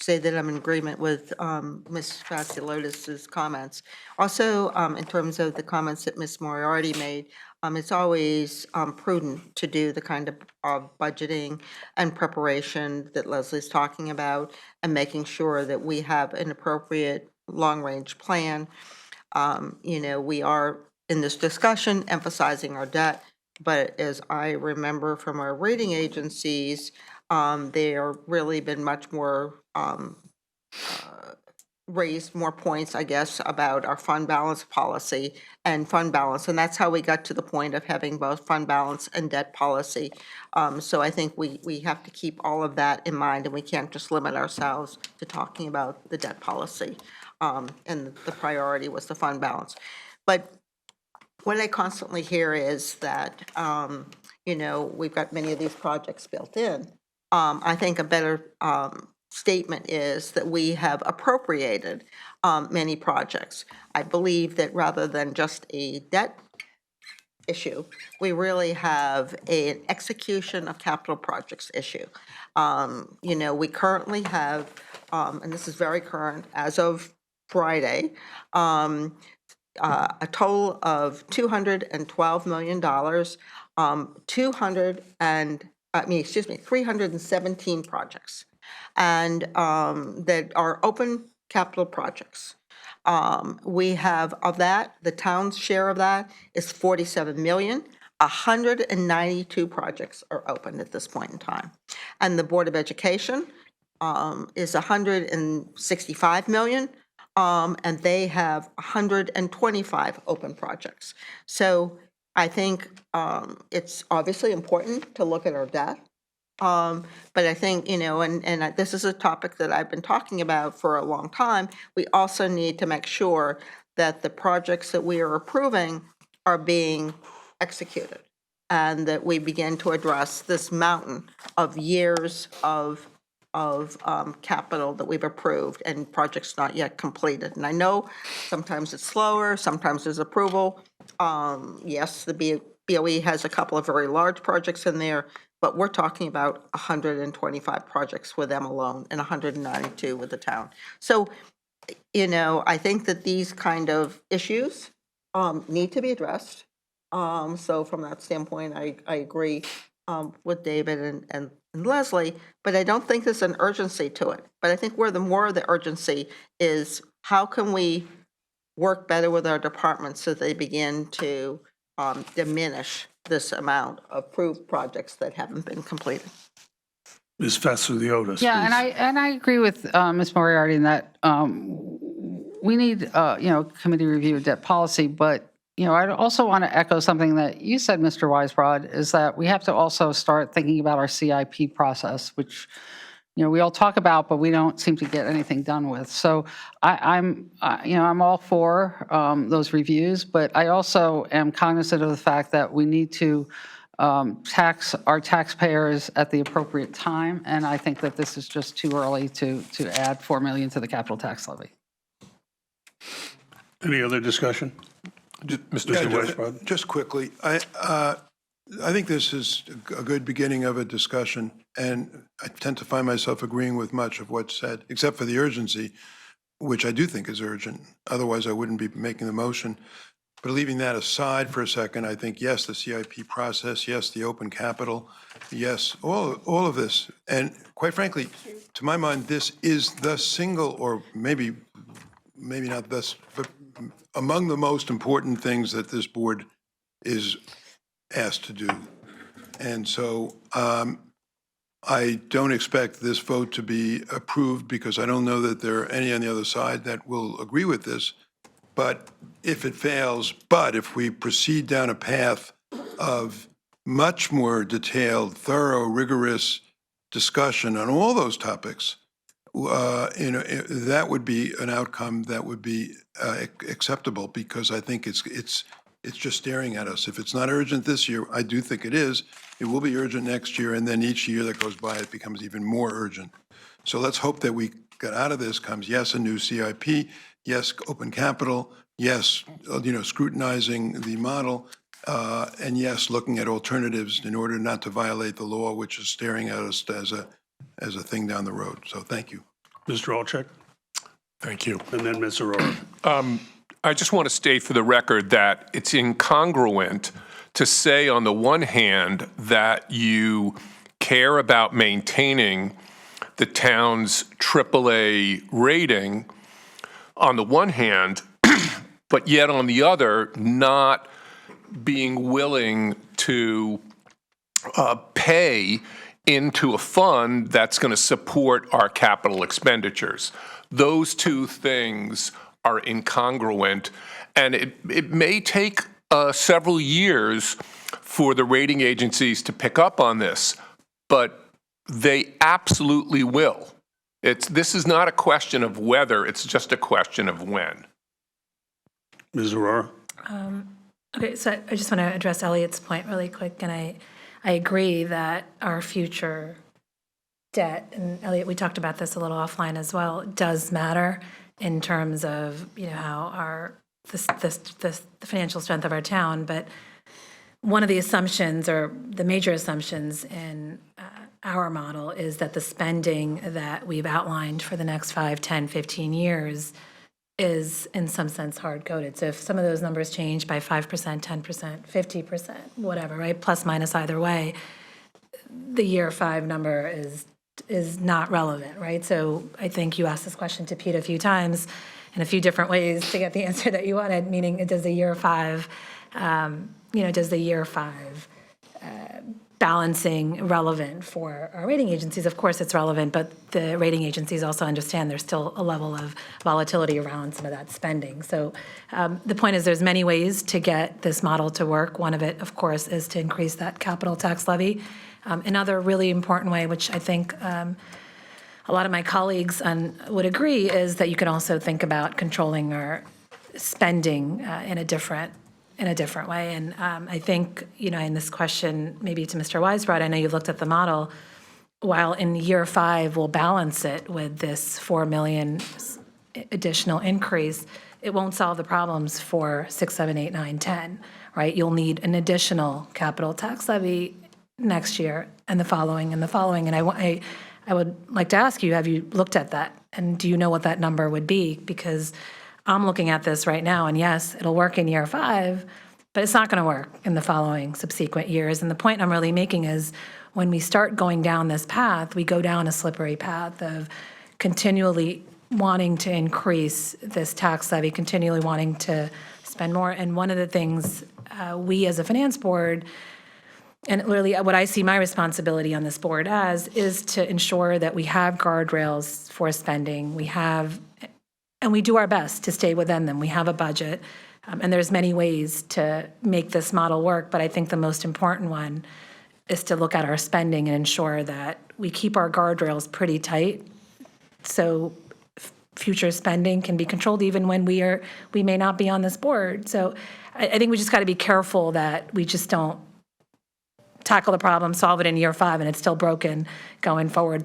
say that I'm in agreement with Ms. Fasciolotis's comments. Also, in terms of the comments that Ms. Moriarty made, it's always prudent to do the kind of budgeting and preparation that Leslie's talking about and making sure that we have an appropriate long-range plan. We are, in this discussion, emphasizing our debt. But as I remember from our rating agencies, they are really been much more raised more points, I guess, about our fund balance policy and fund balance. And that's how we got to the point of having both fund balance and debt policy. So I think we have to keep all of that in mind, and we can't just limit ourselves to talking about the debt policy. And the priority was the fund balance. But what I constantly hear is that, we've got many of these projects built in. I think a better statement is that we have appropriated many projects. I believe that rather than just a debt issue, we really have an execution of capital projects issue. We currently have, and this is very current, as of Friday, a total of $212 million, 317 projects, and that are open capital projects. We have, of that, the town's share of that is $47 million. 192 projects are open at this point in time. And the Board of Education is $165 million. And they have 125 open projects. So I think it's obviously important to look at our debt. But I think, and this is a topic that I've been talking about for a long time, we also need to make sure that the projects that we are approving are being executed and that we begin to address this mountain of years of capital that we've approved and projects not yet completed. And I know sometimes it's slower, sometimes there's approval. Yes, the BOE has a couple of very large projects in there, but we're talking about 125 projects with them alone and 192 with the town. So, I think that these kind of issues need to be addressed. So from that standpoint, I agree with David and Leslie, but I don't think there's an urgency to it. But I think where the more of the urgency is, how can we work better with our departments so they begin to diminish this amount of approved projects that haven't been completed? Ms. Fasciolotis, Yeah, and I agree with Ms. Moriarty in that we need, committee review of debt policy, but I also want to echo something that you said, Mr. Weisbrod, is that we have to also start thinking about our CIP process, which we all talk about, but we don't seem to get anything done with. So I'm all for those reviews, but I also am cognizant of the fact that we need to tax our taxpayers at the appropriate time, and I think that this is just too early to add $4 million to the capital tax levy. Any other discussion? Mr. Weisbrod? Just quickly, I think this is a good beginning of a discussion, and I tend to find myself agreeing with much of what's said, except for the urgency, which I do think is urgent. Otherwise, I wouldn't be making the motion. But leaving that aside for a second, I think, yes, the CIP process, yes, the open capital, yes, all of this. And quite frankly, to my mind, this is the single, or maybe not this, but among the most important things that this board is asked to do. And so I don't expect this vote to be approved because I don't know that there are any on the other side that will agree with this. But if it fails, if we proceed down a path of much more detailed, thorough, rigorous discussion on all those topics, that would be an outcome that would be acceptable, because I think it's just staring at us. If it's not urgent this year, I do think it is. It will be urgent next year, and then each year that goes by, it becomes even more urgent. So let's hope that we get out of this comes, yes, a new CIP, yes, open capital, yes, scrutinizing the model, and yes, looking at alternatives in order not to violate the law, which is staring at us as a thing down the road. So thank you. Mr. Alchek? Thank you. And then Ms. Aurora. I just want to state for the record that it's incongruent to say on the one hand that you care about maintaining the town's AAA rating on the one hand, but yet on the other, not being willing to pay into a fund that's going to support our capital expenditures. Those two things are incongruent, and it may take several years for the rating agencies to pick up on this, but they absolutely will. This is not a question of whether, it's just a question of when. Ms. Aurora? Okay, so I just want to address Elliot's point really quick, and I agree that our future debt, and Elliot, we talked about this a little offline as well, does matter in terms of, how the financial strength of our town. But one of the assumptions, or the major assumptions in our model, is that the spending that we've outlined for the next 5, 10, 15 years is in some sense hard-coded. So if some of those numbers change by 5%, 10%, 50%, whatever, right, plus minus either way, the year 5 number is not relevant, right? So I think you asked this question to Pete a few times in a few different ways to get the answer that you wanted, meaning does the year 5, balancing relevant for our rating agencies? Of course it's relevant, but the rating agencies also understand there's still a level of volatility around some of that spending. So the point is there's many ways to get this model to work. One of it, of course, is to increase that capital tax levy. Another really important way, which I think a lot of my colleagues would agree, is that you can also think about controlling our spending in a different way. And I think, in this question, maybe to Mr. Weisbrod, I know you've looked at the model, while in year 5 we'll balance it with this $4 million additional increase, it won't solve the problems for 6, 7, 8, 9, 10, right? You'll need an additional capital tax levy next year and the following and the following. And I would like to ask you, have you looked at that? And do you know what that number would be? Because I'm looking at this right now, and yes, it'll work in year 5, but it's not going to work in the following subsequent years. And the point I'm really making is when we start going down this path, we go down a slippery path of continually wanting to increase this tax levy, continually wanting to spend more. And one of the things we as a finance board, and really what I see my responsibility on this board as, is to ensure that we have guardrails for spending. And we do our best to stay within them. We have a budget, and there's many ways to make this model work, but I think the most important one is to look at our spending and ensure that we keep our guardrails pretty tight, so future spending can be controlled even when we may not be on this board. So I think we just got to be careful that we just don't tackle the problem, solve it in year 5, and it's still broken going forward.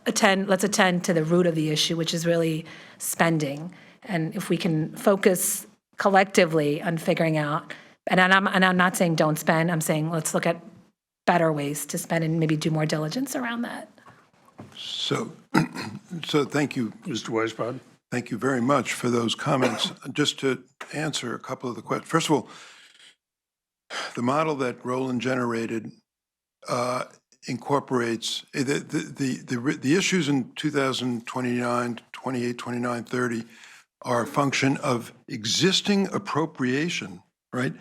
Let's attend to the root of the issue, which is really spending. And if we can focus collectively on figuring out, and I'm not saying don't spend, I'm saying let's look at better ways to spend and maybe do more diligence around that. So thank you. Mr. Weisbrod? Thank you very much for those comments. Just to answer a couple of the questions. First of all, the model that Roland generated incorporates the issues in 2029, 28, 29, 30 are a function of existing appropriation, right?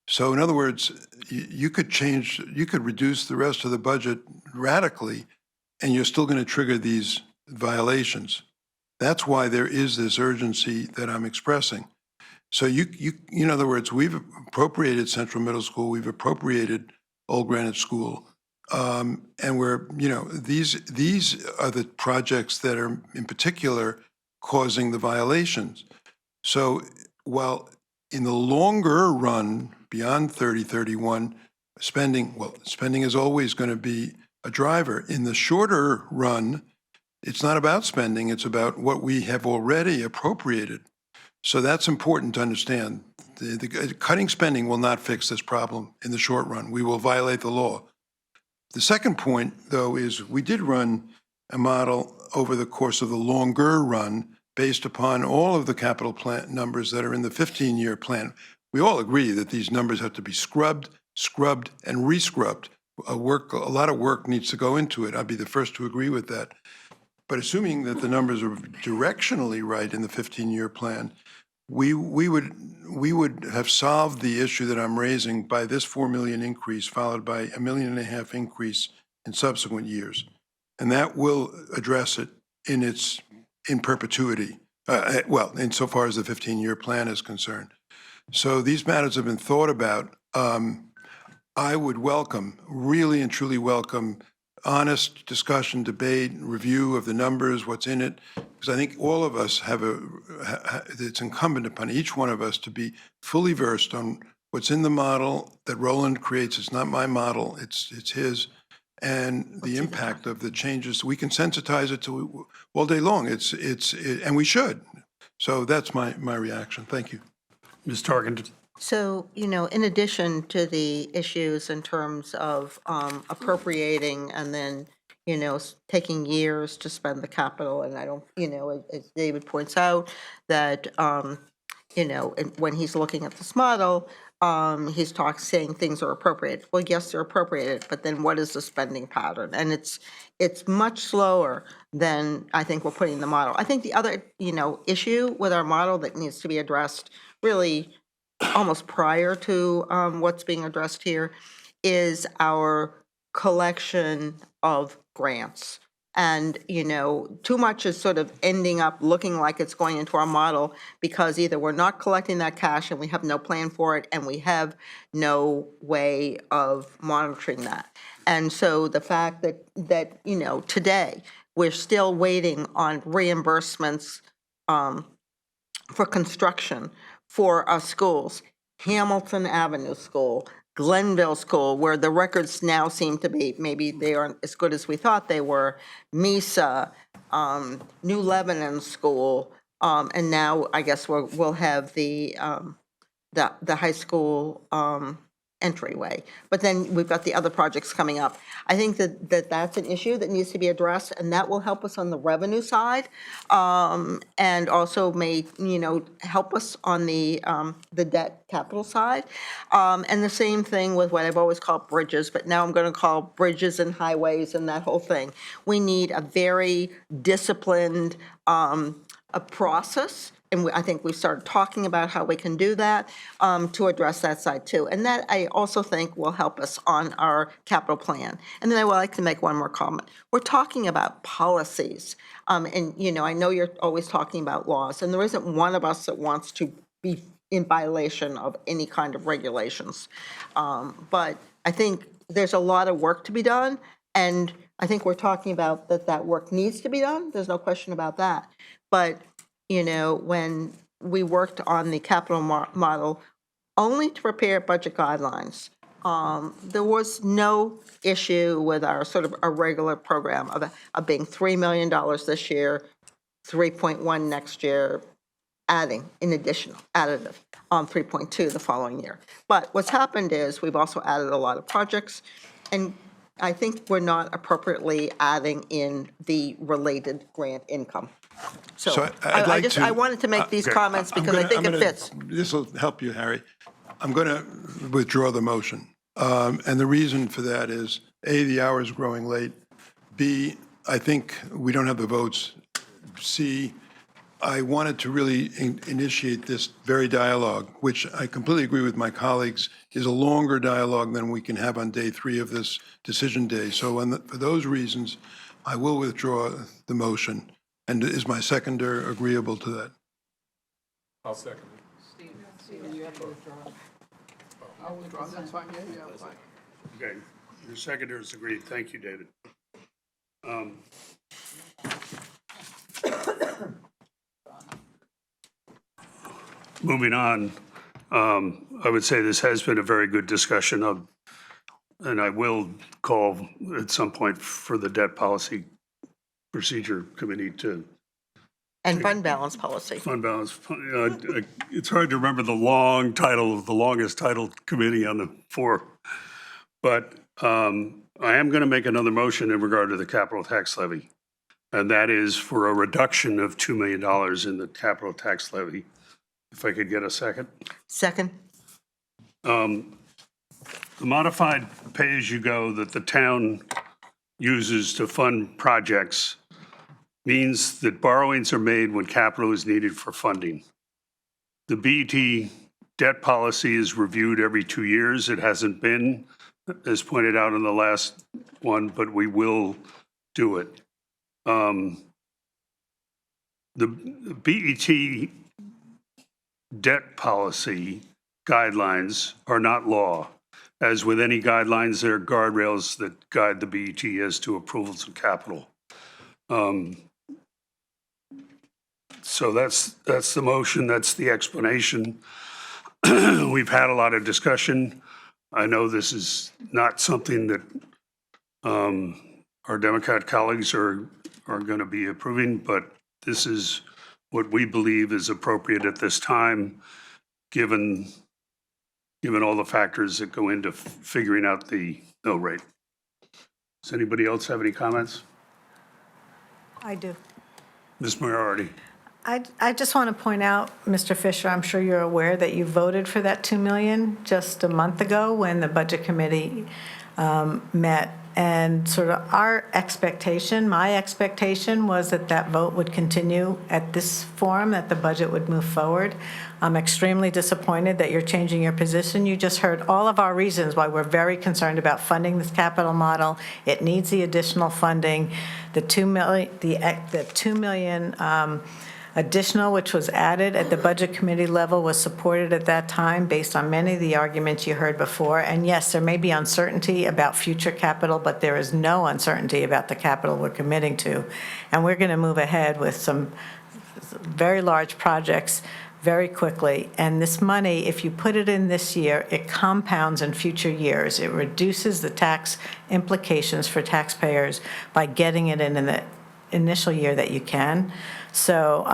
So in other words, you could reduce the rest of the budget radically, and you're still going to trigger these violations. That's why there is this urgency that I'm expressing. So in other words, we've appropriated Central Middle School, we've appropriated Old Granite School, and we're, these are the projects that are in particular causing the violations. So while in the longer run, beyond 3031, spending is always going to be a driver. In the shorter run, it's not about spending, it's about what we have already appropriated. So that's important to understand. The cutting spending will not fix this problem in the short run. We will violate the law. The second point, though, is we did run a model over the course of the longer run based upon all of the capital plan numbers that are in the 15-year plan. We all agree that these numbers have to be scrubbed, and re-scrubbed. A lot of work needs to go into it. I'd be the first to agree with that. But assuming that the numbers are directionally right in the 15-year plan, we would have solved the issue that I'm raising by this 4 million increase, followed by $1.5 million increase in subsequent years, and that will address it in perpetuity. Well, insofar as the 15-year plan is concerned. So these matters have been thought about. I would really and truly welcome honest discussion, debate, review of the numbers, what's in it, because I think all of us it's incumbent upon each one of us to be fully versed on what's in the model that Roland creates. It's not my model, it's his, and the impact of the changes. We can sensitize it to all day long. And we should. So that's my reaction. Thank you. Ms. Tarkenton? So, in addition to the issues in terms of appropriating and then, taking years to spend the capital, and I don't, as David points out, that, when he's looking at this model, he's saying things are appropriate. Well, yes, they're appropriated, but then what is the spending pattern? And it's much slower than I think we're putting in the model. I think the other, issue with our model that needs to be addressed really almost prior to what's being addressed here is our collection of grants. And, too much is sort of ending up looking like it's going into our model because either we're not collecting that cash and we have no plan for it and we have no way of monitoring that. And so the fact that today we're still waiting on reimbursements for construction for our schools, Hamilton Avenue School, Glenville School, where the records now seem to be, maybe they aren't as good as we thought they were, Mesa, New Lebanon School, and now I guess we'll have the high school entryway. But then we've got the other projects coming up. I think that's an issue that needs to be addressed, and that will help us on the revenue side, and also may help us on the debt capital side. And the same thing with what I've always called bridges, but now I'm going to call bridges and highways and that whole thing. We need a very disciplined a process, and I think we've started talking about how we can do that to address that side too. And that I also think will help us on our capital plan. And then I would like to make one more comment. We're talking about policies. And I know you're always talking about laws, and there isn't one of us that wants to be in violation of any kind of regulations. But I think there's a lot of work to be done, and I think we're talking about that work needs to be done. There's no question about that. But, you know, when we worked on the capital model only to prepare budget guidelines, there was no issue with our sort of a regular program of being $3 million this year, 3.1 next year, adding in additional, additive, 3.2 the following year. But what's happened is we've also added a lot of projects, and I think we're not appropriately adding in the related grant income. So I'd like to. I wanted to make these comments because I think it fits. This will help you, Harry. I'm going to withdraw the motion. And the reason for that is, A, the hour is growing late. B, I think we don't have the votes. C, I wanted to really initiate this very dialogue, which I completely agree with my colleagues, is a longer dialogue than we can have on day 3 of this decision day. So for those reasons, I will withdraw the motion. And is my seconder agreeable to that? I'll second it. I'll withdraw, that's fine, yeah, fine. Okay, your seconder is agreed. Thank you, David. Moving on, I would say this has been a very good discussion of, and I will call at some point for the Debt Policy Procedure Committee to And fund balance policy. fund balance. It's hard to remember the long title of the longest titled committee on the 4. But I am going to make another motion in regard to the capital tax levy. And that is for a reduction of $2 million in the capital tax levy. If I could get a second. Second? The modified pay-as-you-go that the town uses to fund projects means that borrowings are made when capital is needed for funding. The BET debt policy is reviewed every 2 years. It hasn't been, as pointed out in the last one, but we will do it. The BET debt policy guidelines are not law. As with any guidelines, there are guardrails that guide the BET as to approvals of capital. So that's the motion, that's the explanation. We've had a lot of discussion. I know this is not something that our Democrat colleagues are going to be approving, but this is what we believe is appropriate at this time, given all the factors that go into figuring out the mill rate. Does anybody else have any comments? I do. Ms. Moriarty? I just want to point out, Mr. Fisher, I'm sure you're aware that you voted for that $2 million just a month ago when the Budget Committee met. And sort of our expectation, my expectation was that that vote would continue at this forum, that the budget would move forward. I'm extremely disappointed that you're changing your position. You just heard all of our reasons why we're very concerned about funding this capital model. It needs the additional funding. The $2 million additional, which was added at the Budget Committee level, was supported at that time based on many of the arguments you heard before. And yes, there may be uncertainty about future capital, but there is no uncertainty about the capital we're committing to. And we're going to move ahead with some very large projects very quickly. And this money, if you put it in this year, it compounds in future years. It reduces the tax implications for taxpayers by getting it in the initial year that you can. So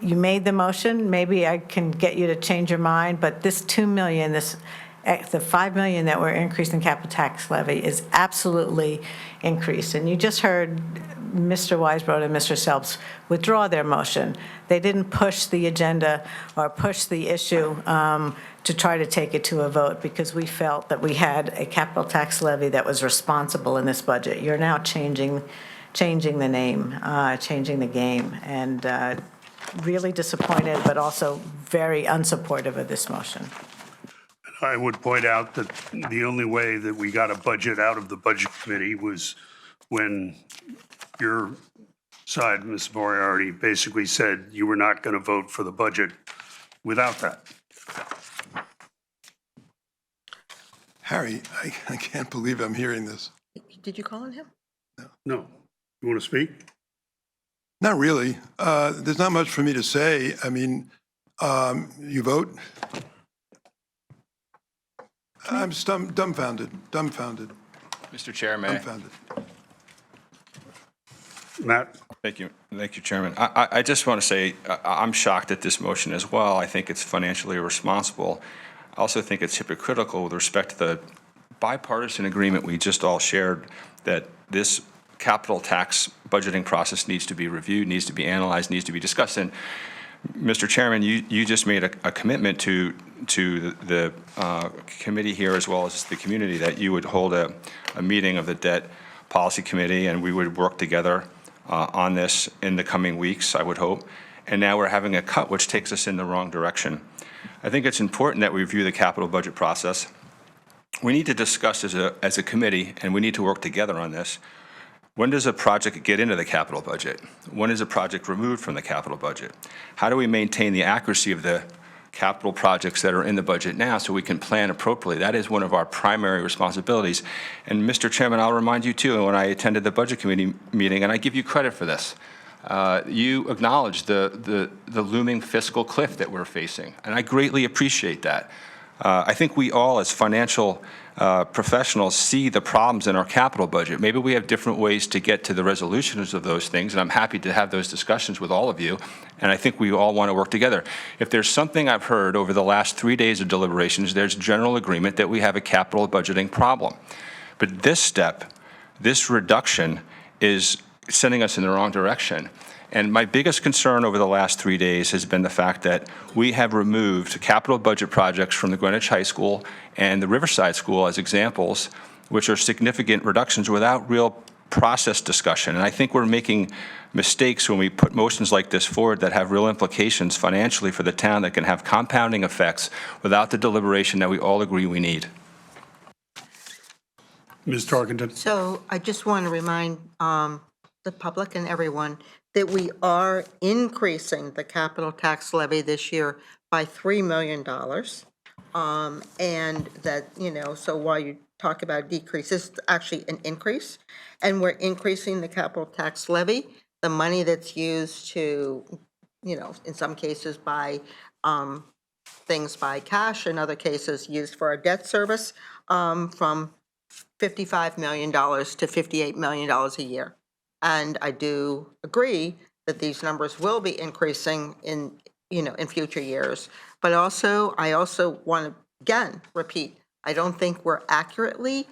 you made the motion. Maybe I can get you to change your mind, but this $2 million, the $5 million that we're increasing capital tax levy is absolutely increased. And you just heard Mr. Weisbrod and Mr. Selps withdraw their motion. They didn't push the agenda or push the issue to try to take it to a vote because we felt that we had a capital tax levy that was responsible in this budget. You're now changing the name, changing the game, and really disappointed, but also very unsupportive of this motion. I would point out that the only way that we got a budget out of the Budget Committee was when your side, Ms. Moriarty, basically said you were not going to vote for the budget without that. Harry, I can't believe I'm hearing this. Did you call on him? No. You want to speak? Not really. There's not much for me to say. I mean, you vote? I'm dumbfounded. Mr. Chair, may I? Dumbfounded. Matt? Thank you, Chairman. I just want to say, I'm shocked at this motion as well. I think it's financially irresponsible. I also think it's hypocritical with respect to the bipartisan agreement we just all shared that this capital tax budgeting process needs to be reviewed, needs to be analyzed, needs to be discussed. And Mr. Chairman, you just made a commitment to the committee here as well as the community that you would hold a meeting of the Debt Policy Committee and we would work together on this in the coming weeks, I would hope. And now we're having a cut which takes us in the wrong direction. I think it's important that we review the capital budget process. We need to discuss as a committee, and we need to work together on this. When does a project get into the capital budget? When is a project removed from the capital budget? How do we maintain the accuracy of the capital projects that are in the budget now so we can plan appropriately? That is one of our primary responsibilities. And Mr. Chairman, I'll remind you too, when I attended the Budget Committee meeting, and I give you credit for this, you acknowledged the looming fiscal cliff that we're facing, and I greatly appreciate that. I think we all, as financial professionals, see the problems in our capital budget. Maybe we have different ways to get to the resolutions of those things, and I'm happy to have those discussions with all of you, and I think we all want to work together. If there's something I've heard over the last 3 days of deliberations, there's general agreement that we have a capital budgeting problem. But this step, this reduction, is sending us in the wrong direction. And my biggest concern over the last 3 days has been the fact that we have removed capital budget projects from the Greenwich High School and the Riverside School as examples, which are significant reductions without real process discussion. And I think we're making mistakes when we put motions like this forward that have real implications financially for the town that can have compounding effects without the deliberation that we all agree we need. Ms. Tarkenton? So I just want to remind the public and everyone that we are increasing the capital tax levy this year by $3 million. And that, so while you talk about decrease, it's actually an increase. And we're increasing the capital tax levy, the money that's used to, in some cases buy things by cash, in other cases used for our debt service, from $55 million to $58 million a year. And I do agree that these numbers will be increasing in future years. But I also want to, again, repeat, I don't think we're accurately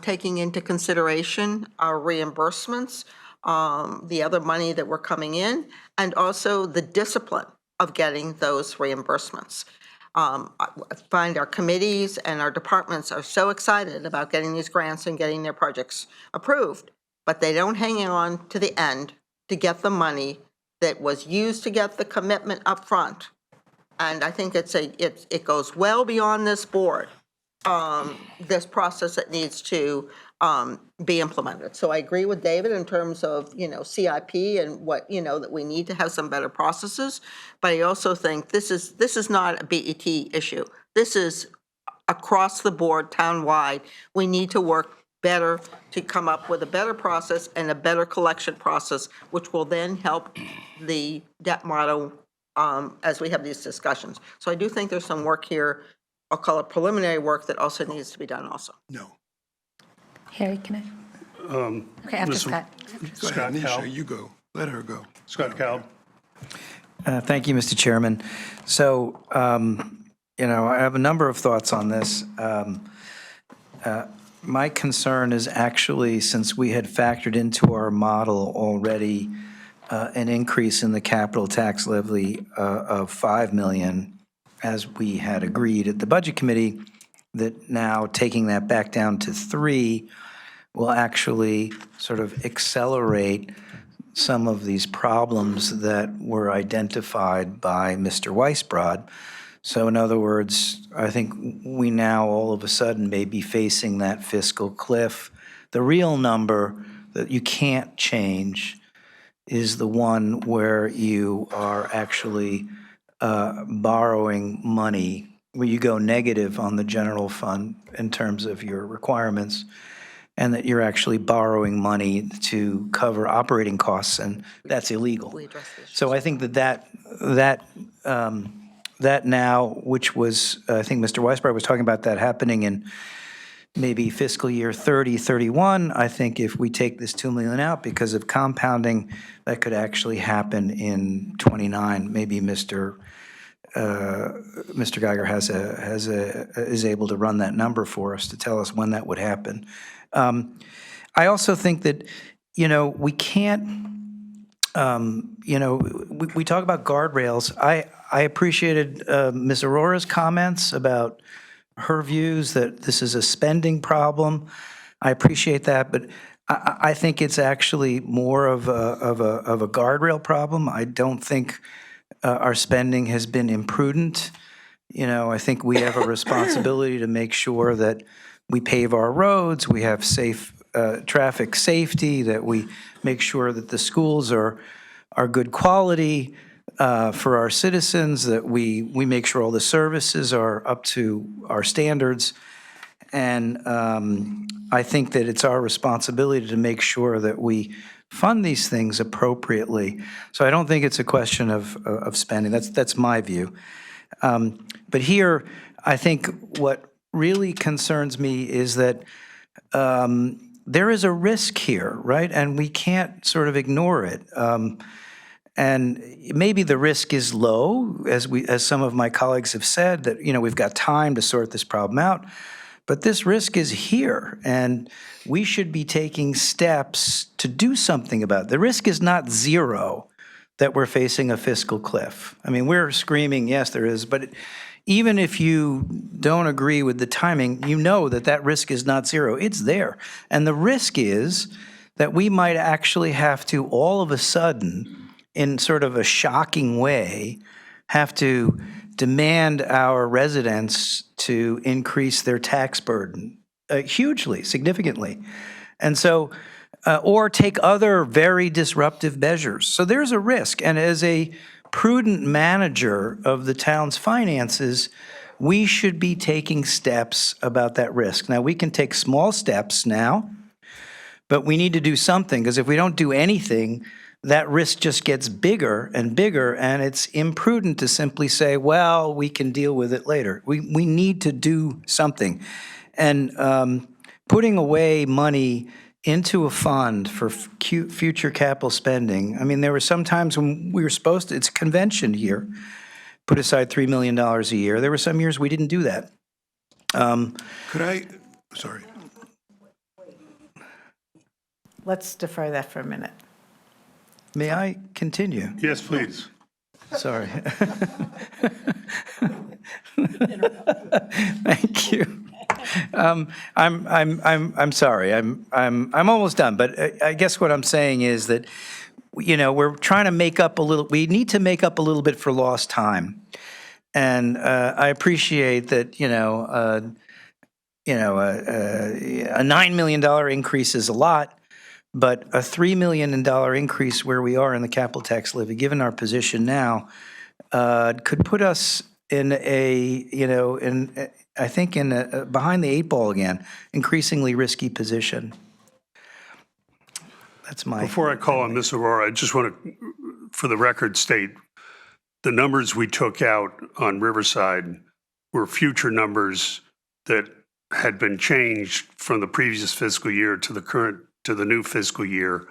taking into consideration our reimbursements, the other money that we're coming in, and also the discipline of getting those reimbursements. I find our committees and our departments are so excited about getting these grants and getting their projects approved, but they don't hang on to the end to get the money that was used to get the commitment up front. And I think it goes well beyond this board, this process that needs to be implemented. So I agree with David in terms of, CIP and what, that we need to have some better processes. But I also think this is not a BET issue. This is across the board, town-wide. We need to work better to come up with a better process and a better collection process, which will then help the debt model as we have these discussions. So I do think there's some work here, I'll call it preliminary work, that also needs to be done also. No. Harry, can I? Okay, after Scott. Go ahead, Nisha, you go. Let her go. Scott Calb? Thank you, Mr. Chairman. So, I have a number of thoughts on this. My concern is actually, since we had factored into our model already an increase in the capital tax levy of $5 million, as we had agreed at the Budget Committee, that now taking that back down to 3 will actually sort of accelerate some of these problems that were identified by Mr. Weisbrod. So in other words, I think we now all of a sudden may be facing that fiscal cliff. The real number that you can't change is the one where you are actually borrowing money where you go negative on the general fund in terms of your requirements, and that you're actually borrowing money to cover operating costs, and that's illegal. So I think that now, which was, I think Mr. Weisbrot was talking about that happening in maybe fiscal year 30, 31, I think if we take this 2 million out because of compounding, that could actually happen in 29. Maybe Mr. Geiger is able to run that number for us to tell us when that would happen. I also think that, we can't, we talk about guardrails. I appreciated Ms. Aurora's comments about her views that this is a spending problem. I appreciate that, but I think it's actually more of a guardrail problem. I don't think our spending has been imprudent. I think we have a responsibility to make sure that we pave our roads, we have safe traffic safety, that we make sure that the schools are good quality for our citizens, that we make sure all the services are up to our standards. And I think that it's our responsibility to make sure that we fund these things appropriately. So I don't think it's a question of spending. That's my view. But here, I think what really concerns me is that there is a risk here, right? And we can't sort of ignore it. And maybe the risk is low, as some of my colleagues have said, that we've got time to sort this problem out. But this risk is here, and we should be taking steps to do something about it. The risk is not zero that we're facing a fiscal cliff. I mean, we're screaming, yes, there is, but even if you don't agree with the timing, you know that risk is not zero. It's there. And the risk is that we might actually have to, all of a sudden, in sort of a shocking way, have to demand our residents to increase their tax burden hugely, significantly. And so, or take other very disruptive measures. So there's a risk. And as a prudent manager of the town's finances, we should be taking steps about that risk. Now, we can take small steps now, but we need to do something, because if we don't do anything, that risk just gets bigger and bigger, and it's imprudent to simply say, well, we can deal with it later. We need to do something. And putting away money into a fund for future capital spending, I mean, there were some times when we were supposed to, it's a convention here, put aside $3 million a year. There were some years we didn't do that. Sorry. Let's defer that for a minute. May I continue? Yes, please. Sorry. Thank you. I'm sorry. I'm almost done. But I guess what I'm saying is that, we're trying to make up a little. We need to make up a little bit for lost time, and I appreciate that. A $9 million increase is a lot. But a $3 million increase where we are in the capital tax levy, given our position now, could put us in I think behind the 8 ball again, increasingly risky position. That's my. Before I call on Ms. Aurora, I just want to, for the record, state the numbers we took out on Riverside were future numbers that had been changed from the previous fiscal year to the new fiscal year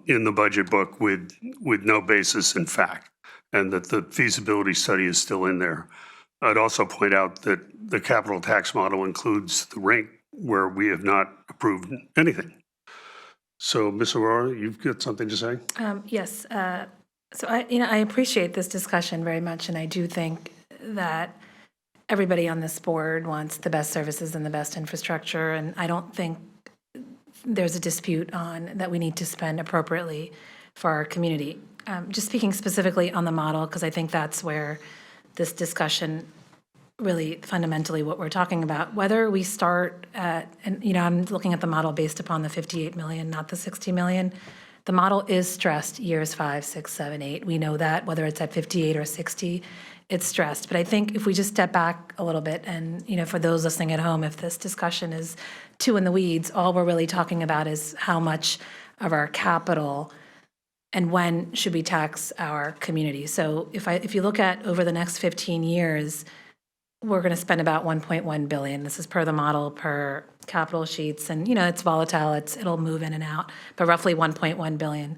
in the budget book with no basis in fact, and that the feasibility study is still in there. I'd also point out that the capital tax model includes the rate where we have not approved anything. So, Ms. Aurora, you've got something to say? Yes. So I appreciate this discussion very much, and I do think that everybody on this board wants the best services and the best infrastructure, and I don't think there's a dispute on that we need to spend appropriately for our community. Just speaking specifically on the model, because I think that's where this discussion really fundamentally what we're talking about, whether we start at, and I'm looking at the model based upon the 58 million, not the 60 million. The model is stressed years 5, 6, 7, 8. We know that, whether it's at 58 or 60, it's stressed. But I think if we just step back a little bit, and, for those listening at home, if this discussion is too in the weeds, all we're really talking about is how much of our capital and when should we tax our community. So if you look at over the next 15 years, we're going to spend about 1.1 billion. This is per the model, per capital sheets, and it's volatile. It'll move in and out, but roughly 1.1 billion.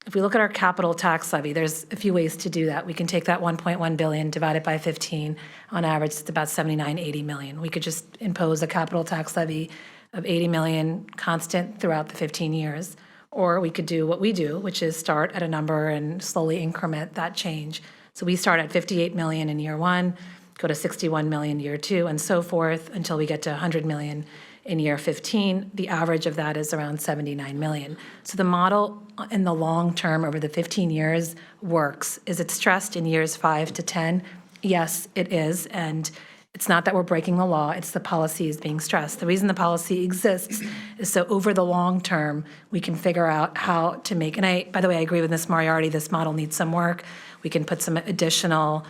If we look at our capital tax levy, there's a few ways to do that. We can take that 1.1 billion, divide it by 15. On average, it's about 79, 80 million. We could just impose a capital tax levy of 80 million constant throughout the 15 years. Or we could do what we do, which is start at a number and slowly increment that change. So we start at 58 million in year 1, go to 61 million year 2, and so forth until we get to 100 million in year 15. The average of that is around 79 million. So the model in the long term over the 15 years works. Is it stressed in years 5 to 10? Yes, it is. And it's not that we're breaking the law, it's the policy is being stressed. The reason the policy exists is so over the long term, we can figure out how to make, and by the way, I agree with Ms. Moriarty, this model needs some work. We can put some additional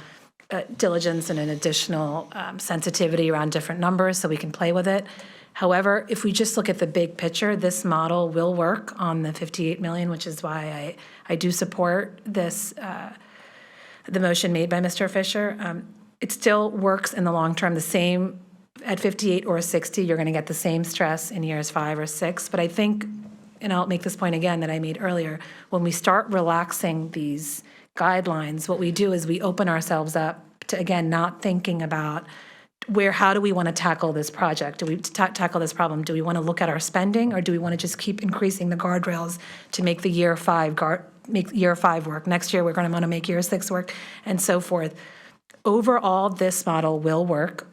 diligence and an additional sensitivity around different numbers so we can play with it. However, if we just look at the big picture, this model will work on the 58 million, which is why I do support this, the motion made by Mr. Fisher. It still works in the long term, the same at 58 or 60, you're going to get the same stress in years 5 or 6. But I think, and I'll make this point again that I made earlier, when we start relaxing these guidelines, what we do is we open ourselves up to, again, not thinking about how do we want to tackle this project? Do we tackle this problem? Do we want to look at our spending, or do we want to just keep increasing the guardrails to make the year 5 work? Next year, we're going to want to make year 6 work, and so forth. Overall, this model will work.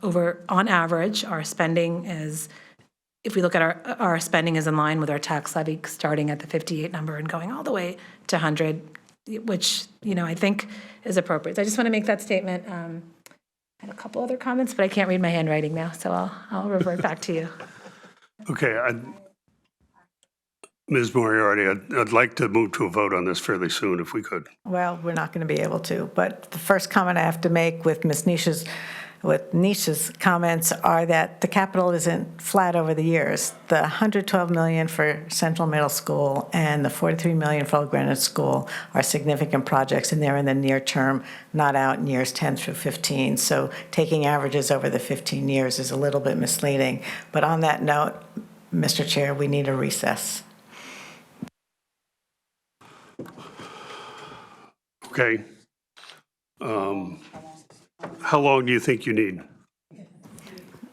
On average, our spending is, if we look at our spending is in line with our tax levy, starting at the 58 number and going all the way to 100, which, I think is appropriate. So I just want to make that statement. I had a couple other comments, but I can't read my handwriting now, so I'll revert back to you. Okay, Ms. Moriarty, I'd like to move to a vote on this fairly soon if we could. Well, we're not going to be able to, but the first comment I have to make with Ms. Nisha's comments are that the capital isn't flat over the years. The 112 million for Central Middle School and the 43 million for Old Greenwich School are significant projects, and they're in the near term, not out in years 10 through 15. So taking averages over the 15 years is a little bit misleading. But on that note, Mr. Chair, we need a recess. Okay. How long do you think you need?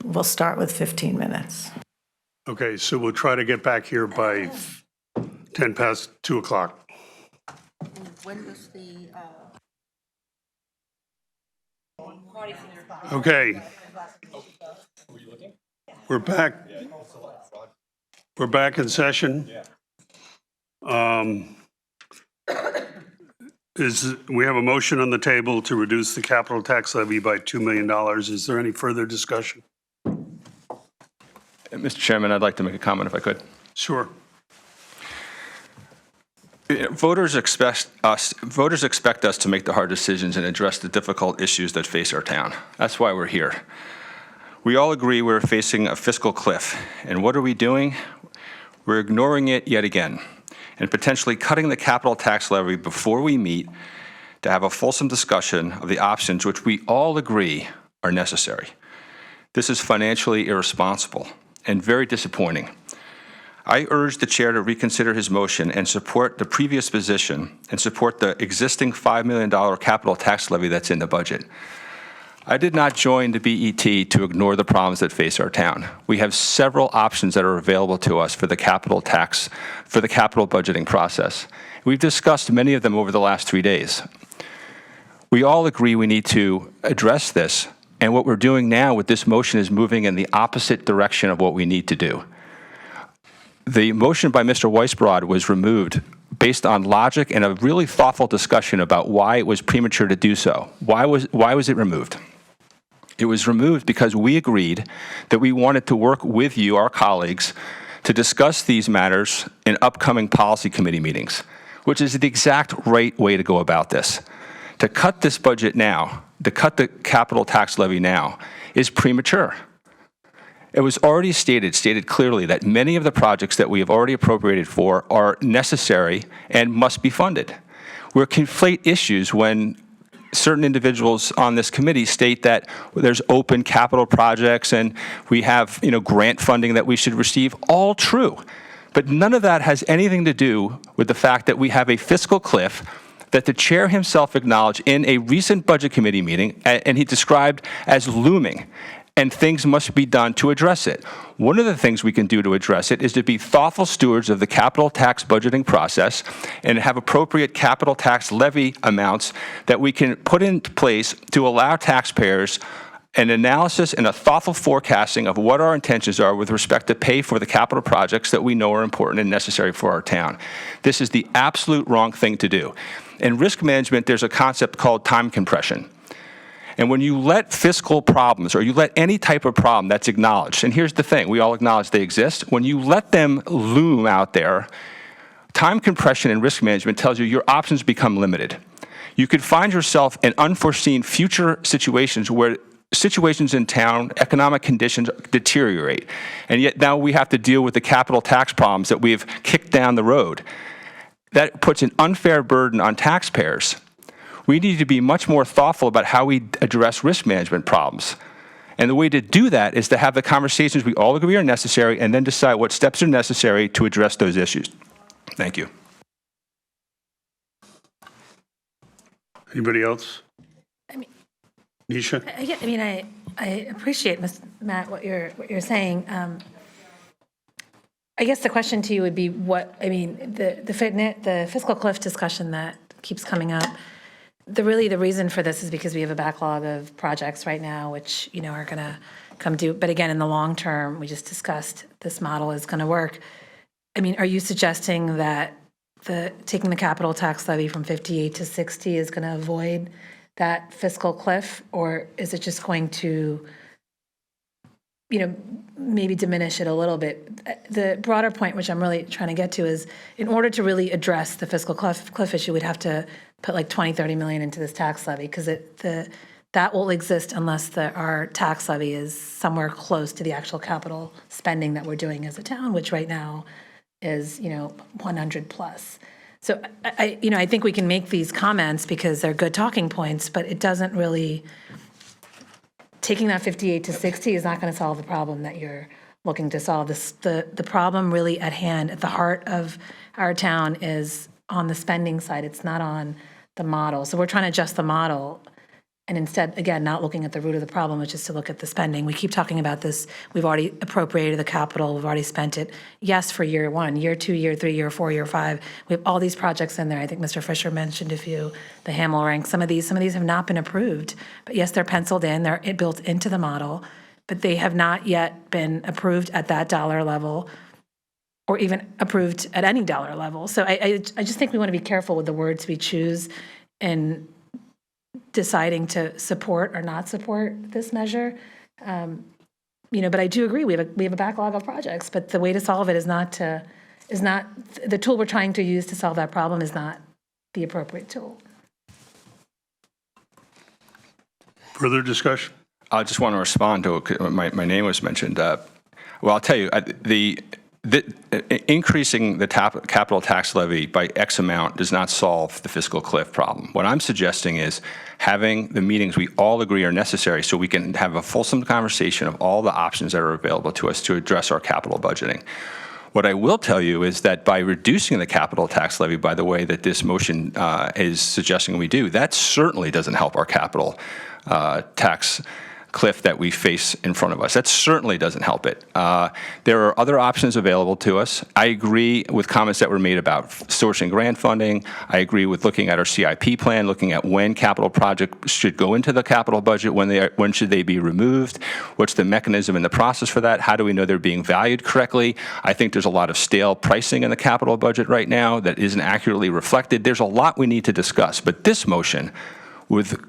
We'll start with 15 minutes. Okay, so we'll try to get back here by 10 past 2 o'clock. When does the... Okay. We're back. We're back in session. We have a motion on the table to reduce the capital tax levy by $2 million. Is there any further discussion? Mr. Chairman, I'd like to make a comment if I could. Sure. Voters expect us to make the hard decisions and address the difficult issues that face our town. That's why we're here. We all agree we're facing a fiscal cliff. And what are we doing? We're ignoring it yet again and potentially cutting the capital tax levy before we meet to have a fulsome discussion of the options which we all agree are necessary. This is financially irresponsible and very disappointing. I urge the chair to reconsider his motion and support the previous position and support the existing $5 million capital tax levy that's in the budget. I did not join the BET to ignore the problems that face our town. We have several options that are available to us for the capital budgeting process. We've discussed many of them over the last 3 days. We all agree we need to address this, and what we're doing now with this motion is moving in the opposite direction of what we need to do. The motion by Mr. Weisbrod was removed based on logic and a really thoughtful discussion about why it was premature to do so. Why was it removed? It was removed because we agreed that we wanted to work with you, our colleagues, to discuss these matters in upcoming policy committee meetings, which is the exact right way to go about this. To cut this budget now, to cut the capital tax levy now, is premature. It was already stated clearly that many of the projects that we have already appropriated for are necessary and must be funded. We're conflate issues when certain individuals on this committee state that there's open capital projects and we have, grant funding that we should receive. All true. But none of that has anything to do with the fact that we have a fiscal cliff that the chair himself acknowledged in a recent budget committee meeting, and he described as looming, and things must be done to address it. One of the things we can do to address it is to be thoughtful stewards of the capital tax budgeting process and have appropriate capital tax levy amounts that we can put in place to allow taxpayers an analysis and a thoughtful forecasting of what our intentions are with respect to pay for the capital projects that we know are important and necessary for our town. This is the absolute wrong thing to do. In risk management, there's a concept called time compression. And when you let fiscal problems, or you let any type of problem that's acknowledged, and here's the thing, we all acknowledge they exist, when you let them loom out there, time compression in risk management tells you your options become limited. You could find yourself in unforeseen future situations where situations in town, economic conditions deteriorate, and yet now we have to deal with the capital tax problems that we've kicked down the road. That puts an unfair burden on taxpayers. We need to be much more thoughtful about how we address risk management problems. And the way to do that is to have the conversations we all agree are necessary and then decide what steps are necessary to address those issues. Thank you. Anybody else? Nisha? I appreciate, Matt, what you're saying. I guess the question to you would be the fiscal cliff discussion that keeps coming up. The reason for this is because we have a backlog of projects right now, which, are going to come due. But again, in the long term, we just discussed this model is going to work. Are you suggesting that taking the capital tax levy from 58 to 60 is going to avoid that fiscal cliff, or is it just going to, maybe diminish it a little bit? The broader point, which I'm really trying to get to, is in order to really address the fiscal cliff issue, we'd have to put like 20-30 million into this tax levy, because that will exist unless our tax levy is somewhere close to the actual capital spending that we're doing as a town, which right now is 100 plus. So I think we can make these comments because they're good talking points, but it doesn't really, taking that 58 to 60 is not going to solve the problem that you're looking to solve. The problem really at hand, at the heart of our town, is on the spending side. It's not on the model. So we're trying to adjust the model, and instead, again, not looking at the root of the problem, which is to look at the spending. We keep talking about this. We've already appropriated the capital. We've already spent it. Yes, for year 1, year 2, year 3, year 4, year 5. We have all these projects in there. I think Mr. Fisher mentioned a few, the Hamel rank. Some of these have not been approved. But yes, they're penciled in. They're built into the model. But they have not yet been approved at that dollar level, or even approved at any dollar level. So I just think we want to be careful with the words we choose in deciding to support or not support this measure. But I do agree, we have a backlog of projects, but the way to solve it is not the tool we're trying to use to solve that problem is not the appropriate tool. Further discussion? I just want to respond to my name was mentioned. Well, I'll tell you, increasing the capital tax levy by X amount does not solve the fiscal cliff problem. What I'm suggesting is having the meetings we all agree are necessary so we can have a fulsome conversation of all the options that are available to us to address our capital budgeting. What I will tell you is that by reducing the capital tax levy by the way that this motion is suggesting we do, that certainly doesn't help our capital tax cliff that we face in front of us. That certainly doesn't help it. There are other options available to us. I agree with comments that were made about sourcing grant funding. I agree with looking at our CIP plan, looking at when capital projects should go into the capital budget, when should they be removed, what's the mechanism in the process for that, how do we know they're being valued correctly. I think there's a lot of stale pricing in the capital budget right now that isn't accurately reflected. There's a lot we need to discuss, but this motion, with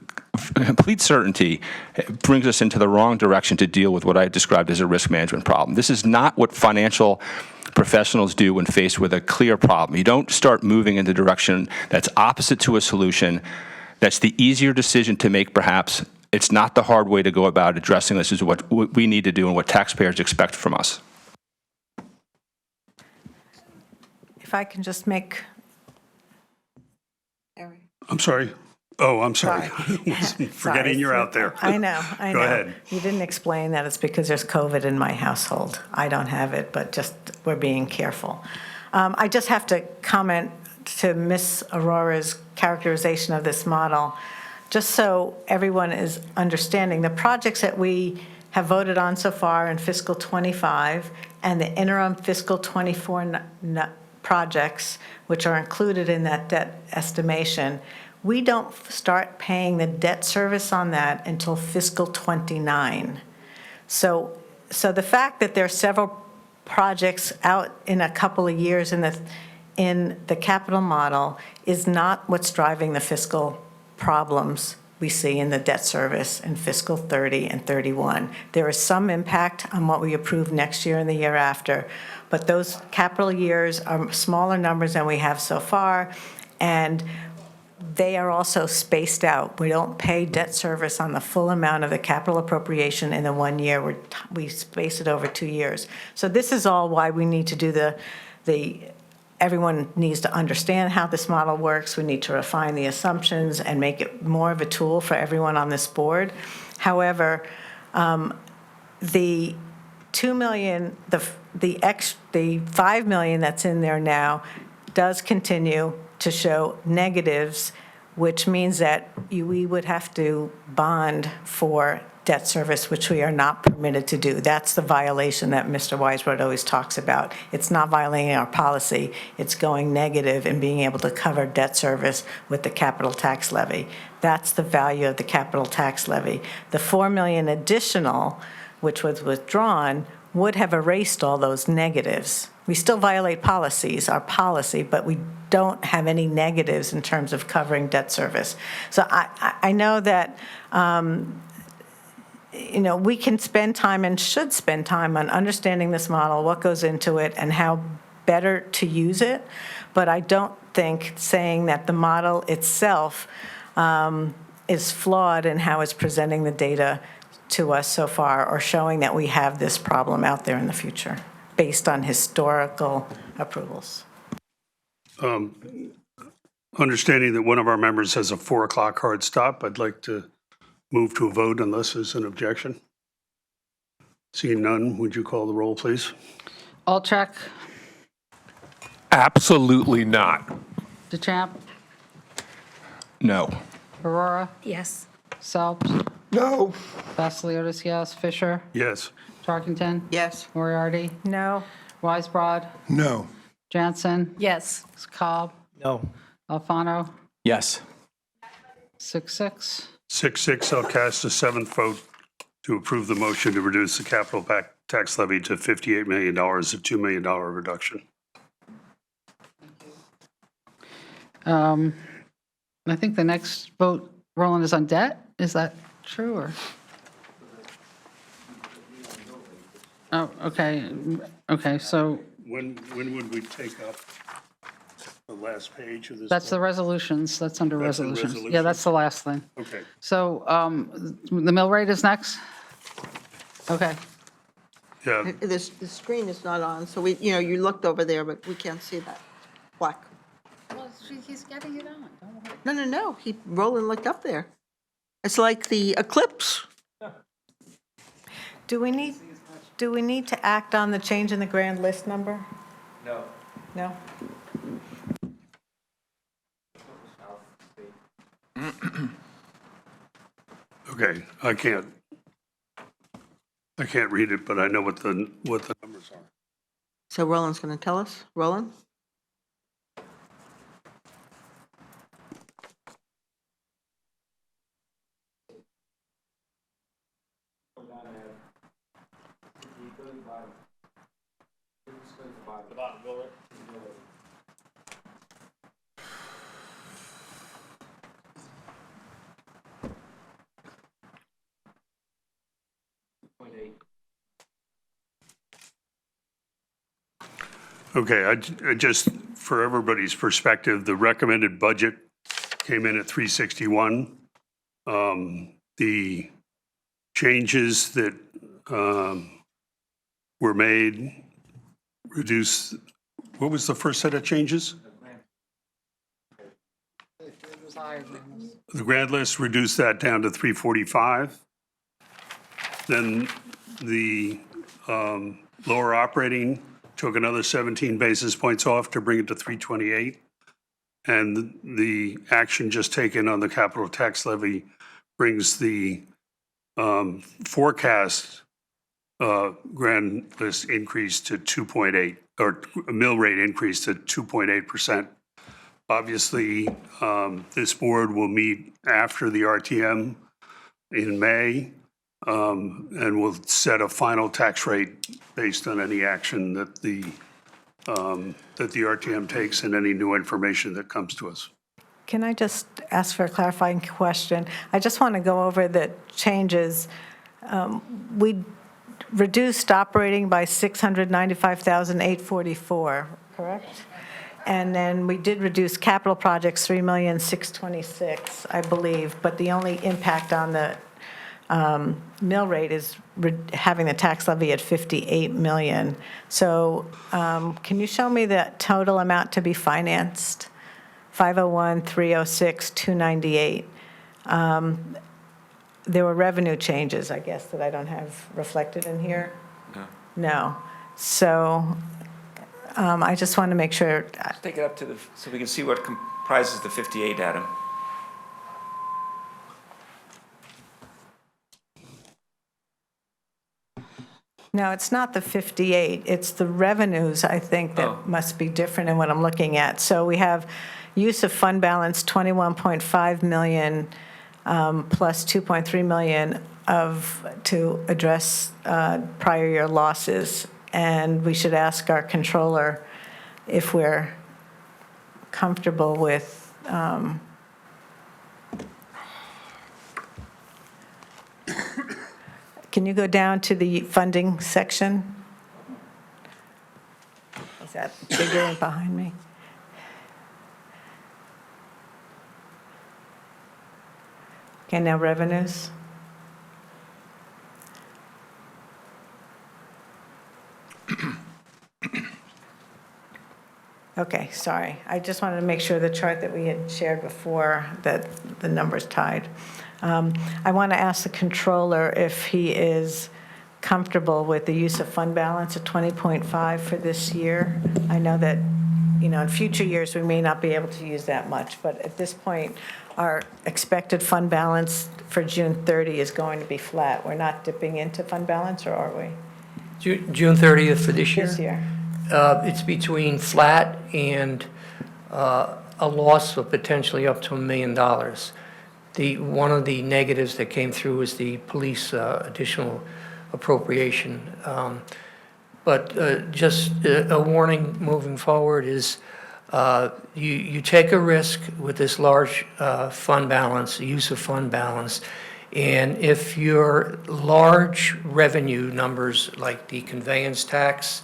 complete certainty brings us into the wrong direction to deal with what I described as a risk management problem. This is not what financial professionals do when faced with a clear problem. You don't start moving in the direction that's opposite to a solution. That's the easier decision to make, perhaps. It's not the hard way to go about addressing this. Is what we need to do and what taxpayers expect from us. If I can just make, I'm sorry. Oh, I'm sorry. Forgetting you're out there. I know. Go ahead. You didn't explain that it's because there's COVID in my household. I don't have it, but just we're being careful. I just have to comment to Ms. Aurora's characterization of this model, just so everyone is understanding. The projects that we have voted on so far in fiscal '25 and the interim fiscal '24 projects, which are included in that debt estimation, we don't start paying the debt service on that until fiscal '29. So the fact that there are several projects out in a couple of years in the capital model is not what's driving the fiscal problems we see in the debt service in fiscal 30 and 31. There is some impact on what we approve next year and the year after, but those capital years are smaller numbers than we have so far, and they are also spaced out. We don't pay debt service on the full amount of the capital appropriation in the 1 year. We space it over 2 years. So this is all why we need to do everyone needs to understand how this model works. We need to refine the assumptions and make it more of a tool for everyone on this board. However, the $2 million, the 5 million that's in there now does continue to show negatives, which means that we would have to bond for debt service, which we are not permitted to do. That's the violation that Mr. Weisbrod always talks about. It's not violating our policy. It's going negative and being able to cover debt service with the capital tax levy. That's the value of the capital tax levy. The $4 million additional, which was withdrawn, would have erased all those negatives. We still violate our policy, but we don't have any negatives in terms of covering debt service. So I know that we can spend time and should spend time on understanding this model, what goes into it, and how better to use it. But I don't think saying that the model itself is flawed in how it's presenting the data to us so far, or showing that we have this problem out there in the future based on historical approvals. Understanding that one of our members has a 4 o'clock hard stop, I'd like to move to a vote unless there's an objection. Seeing none, would you call the roll, please? Alcheck, Absolutely not. DeChamp, No. Aurora, Yes. Selps, No. Vasiliotis, yes. Fisher, Yes. Tarkington, Yes. Moriarty, No, Weisbrod, No. Jansen, Yes. Cobb, No. Alfano, Yes. 6-6. 6-6, I'll cast a seventh vote to approve the motion to reduce the capital tax levy to $58 million, a $2 million reduction. I think the next vote, Roland, is on debt. Is that true, or? Oh, okay. Okay, so When would we take up the last page of this? that's the book? resolutions. That's under That's in resolutions. Yeah, resolutions? that's the last thing. Okay. So the mill rate is next? Okay. Yeah, The screen is not on, so you looked over there, but we can't see that black. Well, he's getting it on. Don't worry. No. Roland looked up there. It's like the eclipse. do we need to act on the change in the grand list number? No. No? okay, I can't read it, but I know what the numbers are. So Roland's going to tell us. Roland? Okay, I just, for everybody's perspective, the recommended budget came in at 361. The changes that were made reduce, what was the first set of changes? The grant list reduced that down to 345. Then the lower operating took another 17 basis points off to bring it to 328. And the action just taken on the capital tax levy brings the forecast grant list increase to 2.8, or mill rate increase to 2.8%. Obviously, this board will meet after the RTM in May, and will set a final tax rate based on any action that the RTM takes and any new information that comes to us. Can I just ask for a clarifying question? I just want to go over the changes. We reduced operating by $695,844, correct? And then we did reduce capital projects, $3,626,000, I believe, but the only impact on the mill rate is having the tax levy at 58 million. So can you show me the total amount to be financed? 501, 306, 298. There were revenue changes, I guess, that I don't have reflected in here? No. So I just want to make sure. Let's take it up to so we can see what comprises the 58, Adam. No, it's not the 58, it's the revenues, I think, that must be different in what I'm looking at. So we have use of fund balance, 21.5 million, plus 2.3 million to address prior year losses. And we should ask our controller if we're comfortable with can you go down to the funding section? Is that bigger behind me? Okay, now revenues. Okay, sorry. I just wanted to make sure the chart that we had shared before, that the numbers tied. I want to ask the controller if he is comfortable with the use of fund balance at 20.5 for this year. I know that, in future years, we may not be able to use that much, but at this point, our expected fund balance for June 30 is going to be flat. We're not dipping into fund balance, or are we? June 30th for this year? This year. It's between flat and a loss of potentially up to $1 million. One of the negatives that came through was the police additional appropriation. But just a warning moving forward is you take a risk with this large fund balance, use of fund balance, and if your large revenue numbers like the conveyance tax,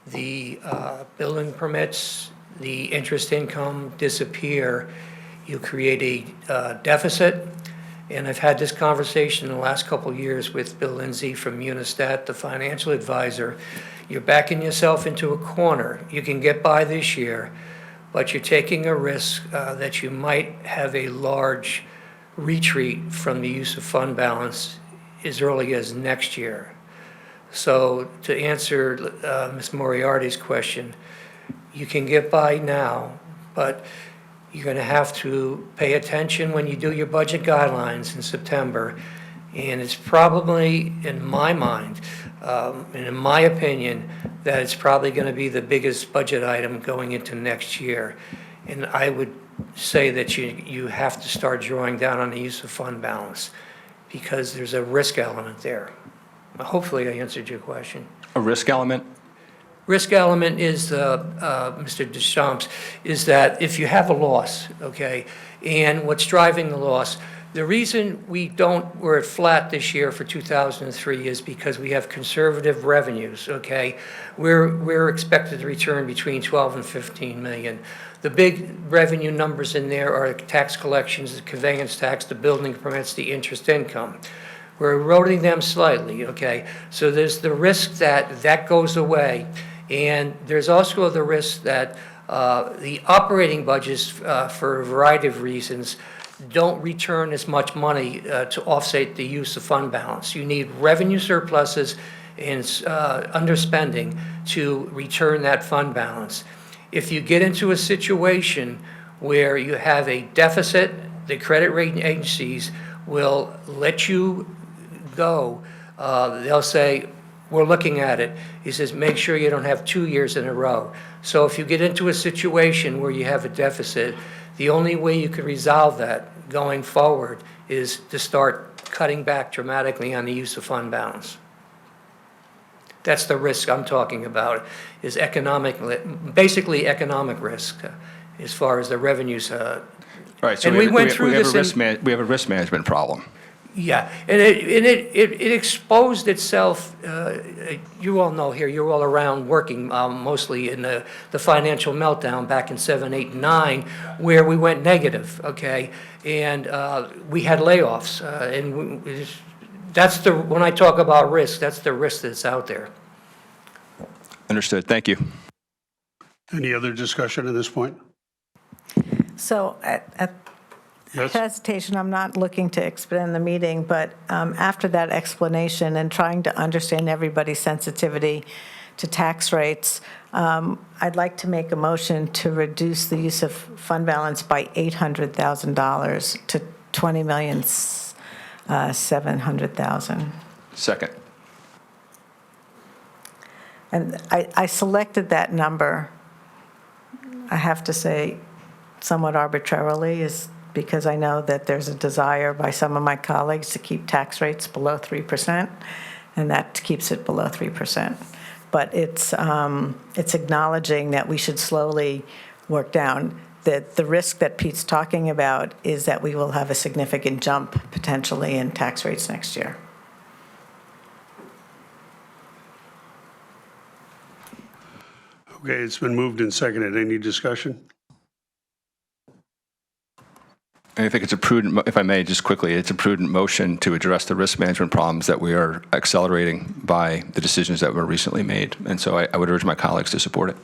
the building permits, the interest income disappear, you create a deficit. And I've had this conversation in the last couple of years with Bill Lindsay from Unistat, the financial advisor. You're backing yourself into a corner. You can get by this year, but you're taking a risk that you might have a large retreat from the use of fund balance as early as next year. So to answer Ms. Moriarty's question, you can get by now, but you're going to have to pay attention when you do your budget guidelines in September. And it's probably, in my mind, and in my opinion, that it's probably going to be the biggest budget item going into next year. And I would say that you have to start drawing down on the use of fund balance because there's a risk element there. Hopefully I answered your question. A risk element? Risk element is, Mr. Deschamps, is that if you have a loss, okay, and what's driving the loss, The reason we're at flat this year for 2003 is because we have conservative revenues, okay? We're expected to return between 12 and 15 million. The big revenue numbers in there are tax collections, the conveyance tax, the building permits, the interest income. We're eroding them slightly, okay? So there's the risk that that goes away. And there's also the risk that the operating budgets, for a variety of reasons, don't return as much money to offset the use of fund balance. You need revenue surpluses and underspending to return that fund balance. If you get into a situation where you have a deficit, the credit rating agencies will let you go. They'll say, we're looking at it. He says, make sure you don't have 2 years in a row. So if you get into a situation where you have a deficit, the only way you can resolve that going forward is to start cutting back dramatically on the use of fund balance. That's the risk I'm talking about, is basically economic risk as far as the revenues. Right, so And we went through this we have a risk management problem. Yeah, and it exposed itself, you all know here, you're all around working mostly in the financial meltdown back in 7, 8, and 9, where we went negative, okay? And we had layoffs, and that's when I talk about risk, that's the risk that's out there. Understood, thank you. Any other discussion at this point? So at Yes? hesitation, I'm not looking to expand the meeting, but after that explanation and trying to understand everybody's sensitivity to tax rates, I'd like to make a motion to reduce the use of fund balance by $800,000 to $20,700,000. Second. And I selected that number, I have to say, somewhat arbitrarily, is because I know that there's a desire by some of my colleagues to keep tax rates below 3%, and that keeps it below 3%. But it's acknowledging that we should slowly work down. That the risk that Pete's talking about is that we will have a significant jump potentially in tax rates next year. Okay, it's been moved and seconded. Any discussion? I think it's a prudent, if I may, just quickly, it's a prudent motion to address the risk management problems that we are accelerating by the decisions that were recently made. And so I would urge my colleagues to support it.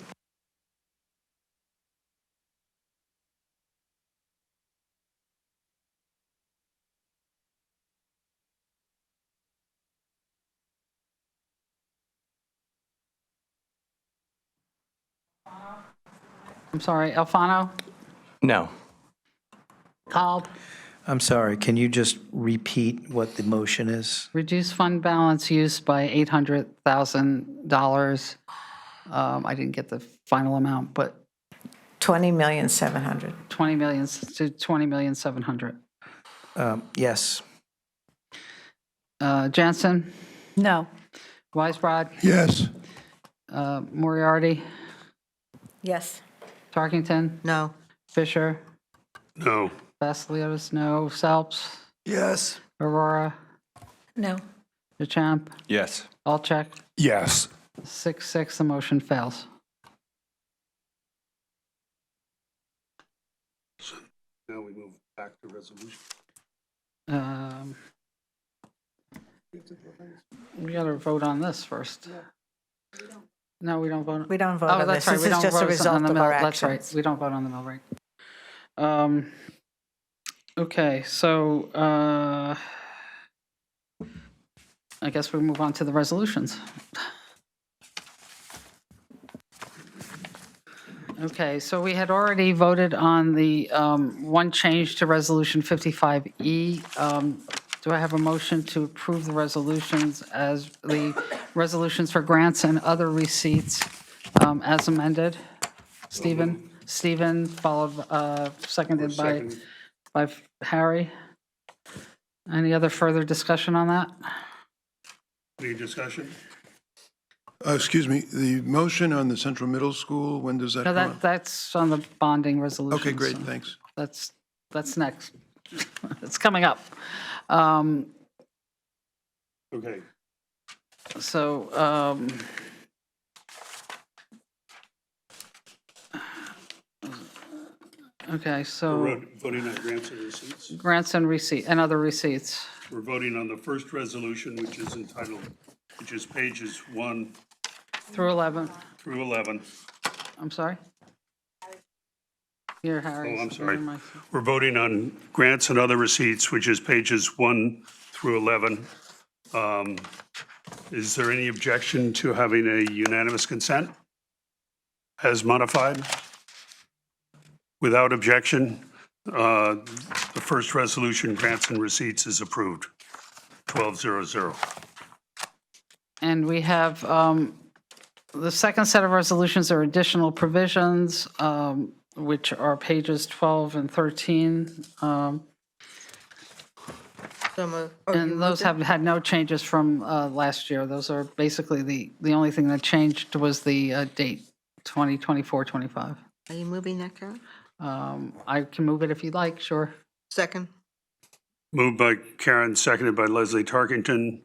I'm sorry, Alfano? No. Kalb? I'm sorry, can you just repeat what the motion is? Reduce fund balance use by $800,000. I didn't get the final amount, but $20,700,000. 20 million to 20,700,000. Yes. Jansen? No. Weisbrod? Yes. Moriarty? Yes. Tarkington? No. Fisher? No. Vasiliotis, no. Phelps? Yes. Aurora? No. DeChamp? Yes. Alcheck? Yes. 6-6, the motion fails. Now we move back to resolution. We got to vote on this first. No, we don't vote. We don't vote Oh, on that's this. right. This We is don't just a vote result on the of mill. our That's right. actions. We don't vote on the mill rate. Okay, so I guess we move on to the resolutions. Okay, so we had already voted on the one change to Resolution 55E. Do I have a motion to approve the resolutions as the resolutions for grants and other receipts as amended? Stephen? Stephen, followed, seconded by Harry. Any other further discussion on that? Any discussion? Excuse me, the motion on the Central Middle School, when does that No, come up? that's on the bonding resolution. Okay, great, so thanks. That's next. It's coming up. Okay. So, okay, so We're voting on grants and receipts. grants and receipt, and other receipts. We're voting on the first resolution, which is entitled, which is pages 1 Through 11, through 11. I'm sorry? Here, Harry. Oh, I'm sorry. We're voting on grants and other receipts, which is pages 1 through 11. Is there any objection to having a unanimous consent as modified? Without objection, the first resolution, grants and receipts, is approved. 1200. And we have, the second set of resolutions are additional provisions, which are pages 12 and 13. So moved. And those have had no changes from last year. Those are basically the only thing that changed was the date, 2024-25. Are you moving that, Karen? I can move it if you'd like, sure. Second. Moved by Karen, seconded by Leslie Tarkington.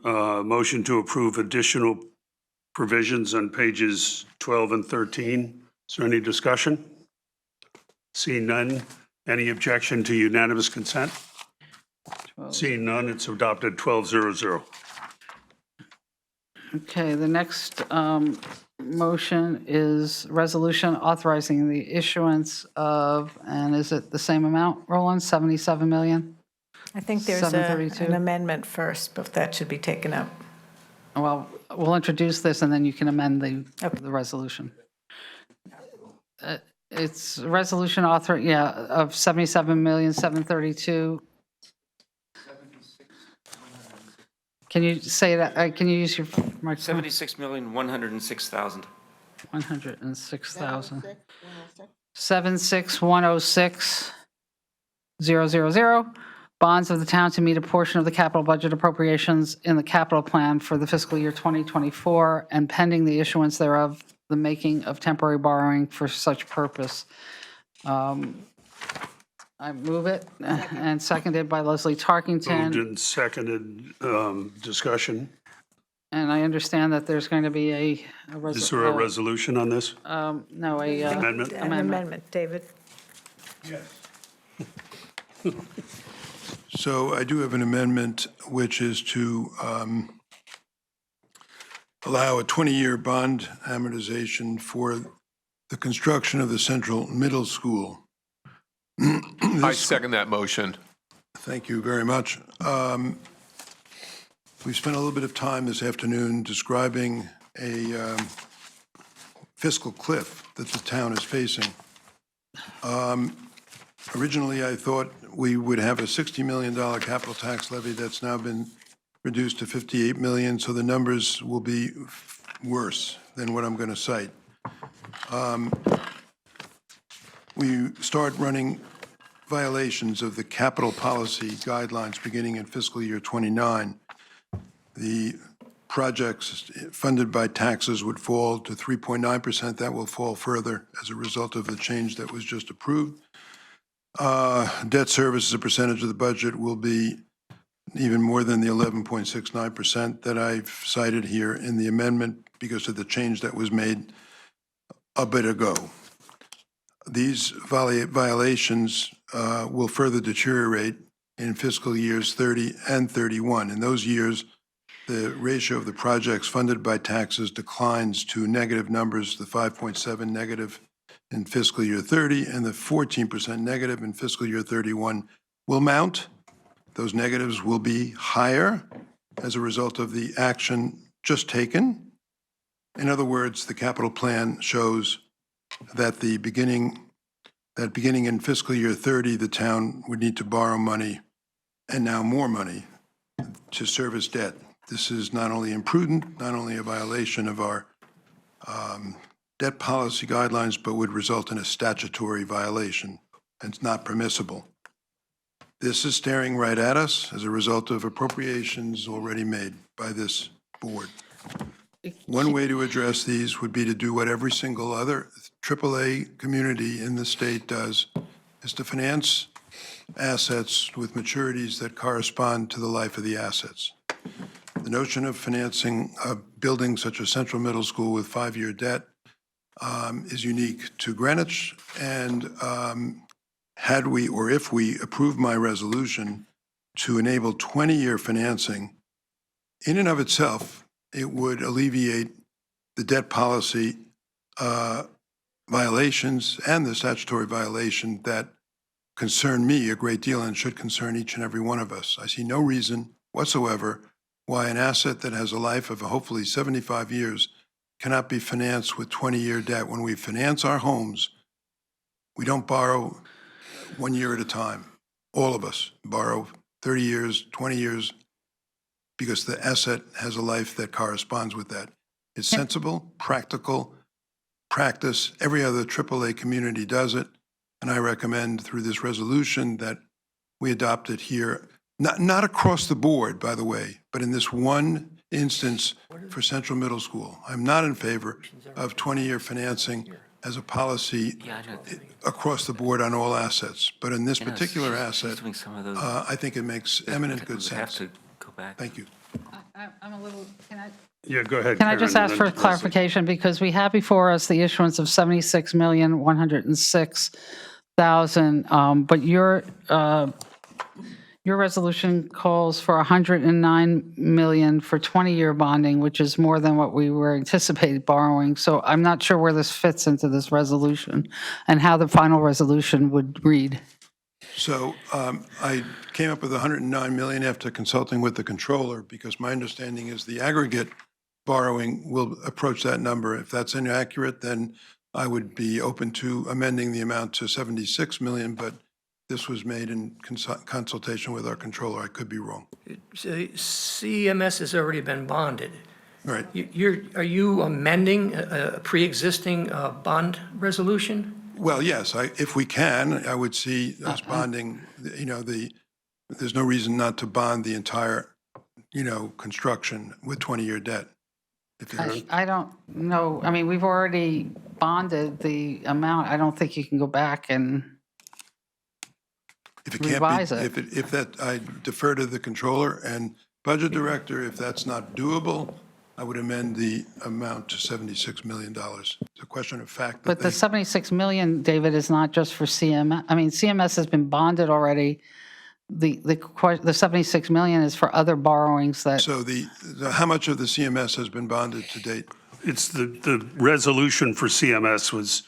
Motion to approve additional provisions on pages 12 and 13. Is there any discussion? Seeing none, any objection to unanimous consent? Seeing none, it's adopted 1200. Okay, the next motion is resolution authorizing the issuance of, and is it the same amount, Roland, 77 million? I think there's 732. an amendment first, but that should be taken up. Well, we'll introduce this and then you can amend the resolution. It's a resolution of 77,732,000. Can you say that, can you use your microphone? 76,106,000. 106,000. 76106,000. Bonds of the town to meet a portion of the capital budget appropriations in the capital plan for the fiscal year 2024 and pending the issuance thereof, the making of temporary borrowing for such purpose. I move it, and seconded by Leslie Moved Tarkington. and seconded, discussion. And I understand that there's going to be Is there a resolution on this? No, Amendment? An amendment, David. So I do have an amendment, which is to allow a 20-year bond amortization for the construction of the Central Middle School. I second that motion. Thank you very much. We've spent a little bit of time this afternoon describing a fiscal cliff that the town is facing. Originally, I thought we would have a $60 million capital tax levy that's now been reduced to $58 million, so the numbers will be worse than what I'm going to cite. We start running violations of the capital policy guidelines beginning in fiscal year 29. The projects funded by taxes would fall to 3.9%. That will fall further as a result of the change that was just approved. Debt service as a percentage of the budget will be even more than the 11.69% that I've cited here in the amendment because of the change that was made a bit ago. These violations will further deteriorate in fiscal years 30 and 31. In those years, the ratio of the projects funded by taxes declines to negative numbers, the 5.7 negative in fiscal year 30 and the 14% negative in fiscal year 31 will mount. Those negatives will be higher as a result of the action just taken. In other words, the capital plan shows that beginning in fiscal year 30, the town would need to borrow money, and now more money, to service debt. This is not only imprudent, not only a violation of our debt policy guidelines, but would result in a statutory violation, and it's not permissible. This is staring right at us as a result of appropriations already made by this board. One way to address these would be to do what every single other AAA community in the state does, is to finance assets with maturities that correspond to the life of the assets. The notion of financing a building such as Central Middle School with 5-year debt is unique to Greenwich, and had we, or if we approve my resolution to enable 20-year financing, in and of itself, it would alleviate the debt policy violations and the statutory violation that concern me a great deal and should concern each and every one of us. I see no reason whatsoever why an asset that has a life of hopefully 75 years cannot be financed with 20-year debt. When we finance our homes, we don't borrow 1 year at a time. All of us borrow 30 years, 20 years, because the asset has a life that corresponds with that. It's sensible, practical practice. Every other AAA community does it, and I recommend through this resolution that we adopt it here, not across the board, by the way, but in this one instance for Central Middle School. I'm not in favor of 20-year financing as a policy across the board on all assets, but in this particular asset, I think it makes eminent good sense. Thank you. I'm a little, can I? Yeah, go ahead. Can I just Karen, ask and for then- clarification, because we have before us the issuance of 76,106,000, but your resolution calls for 109 million for 20-year bonding, which is more than what we were anticipating borrowing. So I'm not sure where this fits into this resolution and how the final resolution would read. So I came up with 109 million after consulting with the controller, because my understanding is the aggregate borrowing will approach that number. If that's inaccurate, then I would be open to amending the amount to 76 million, but this was made in consultation with our controller. I could be wrong. CMS has already been bonded. Right. Are you amending a pre-existing bond resolution? Well, yes, if we can, I would see us bonding, there's no reason not to bond the entire, construction with 20-year debt. I don't know. I mean, we've already bonded the amount. I don't think you can go back and If it can't revise be, it. if that, I defer to the controller and budget director. If that's not doable, I would amend the amount to $76 million. It's a question of fact that But the 76 million, David, is not just for CMS. I mean, CMS has been bonded already. The 76 million is for other borrowings that, So how much of the CMS has been bonded to date? It's the resolution for CMS was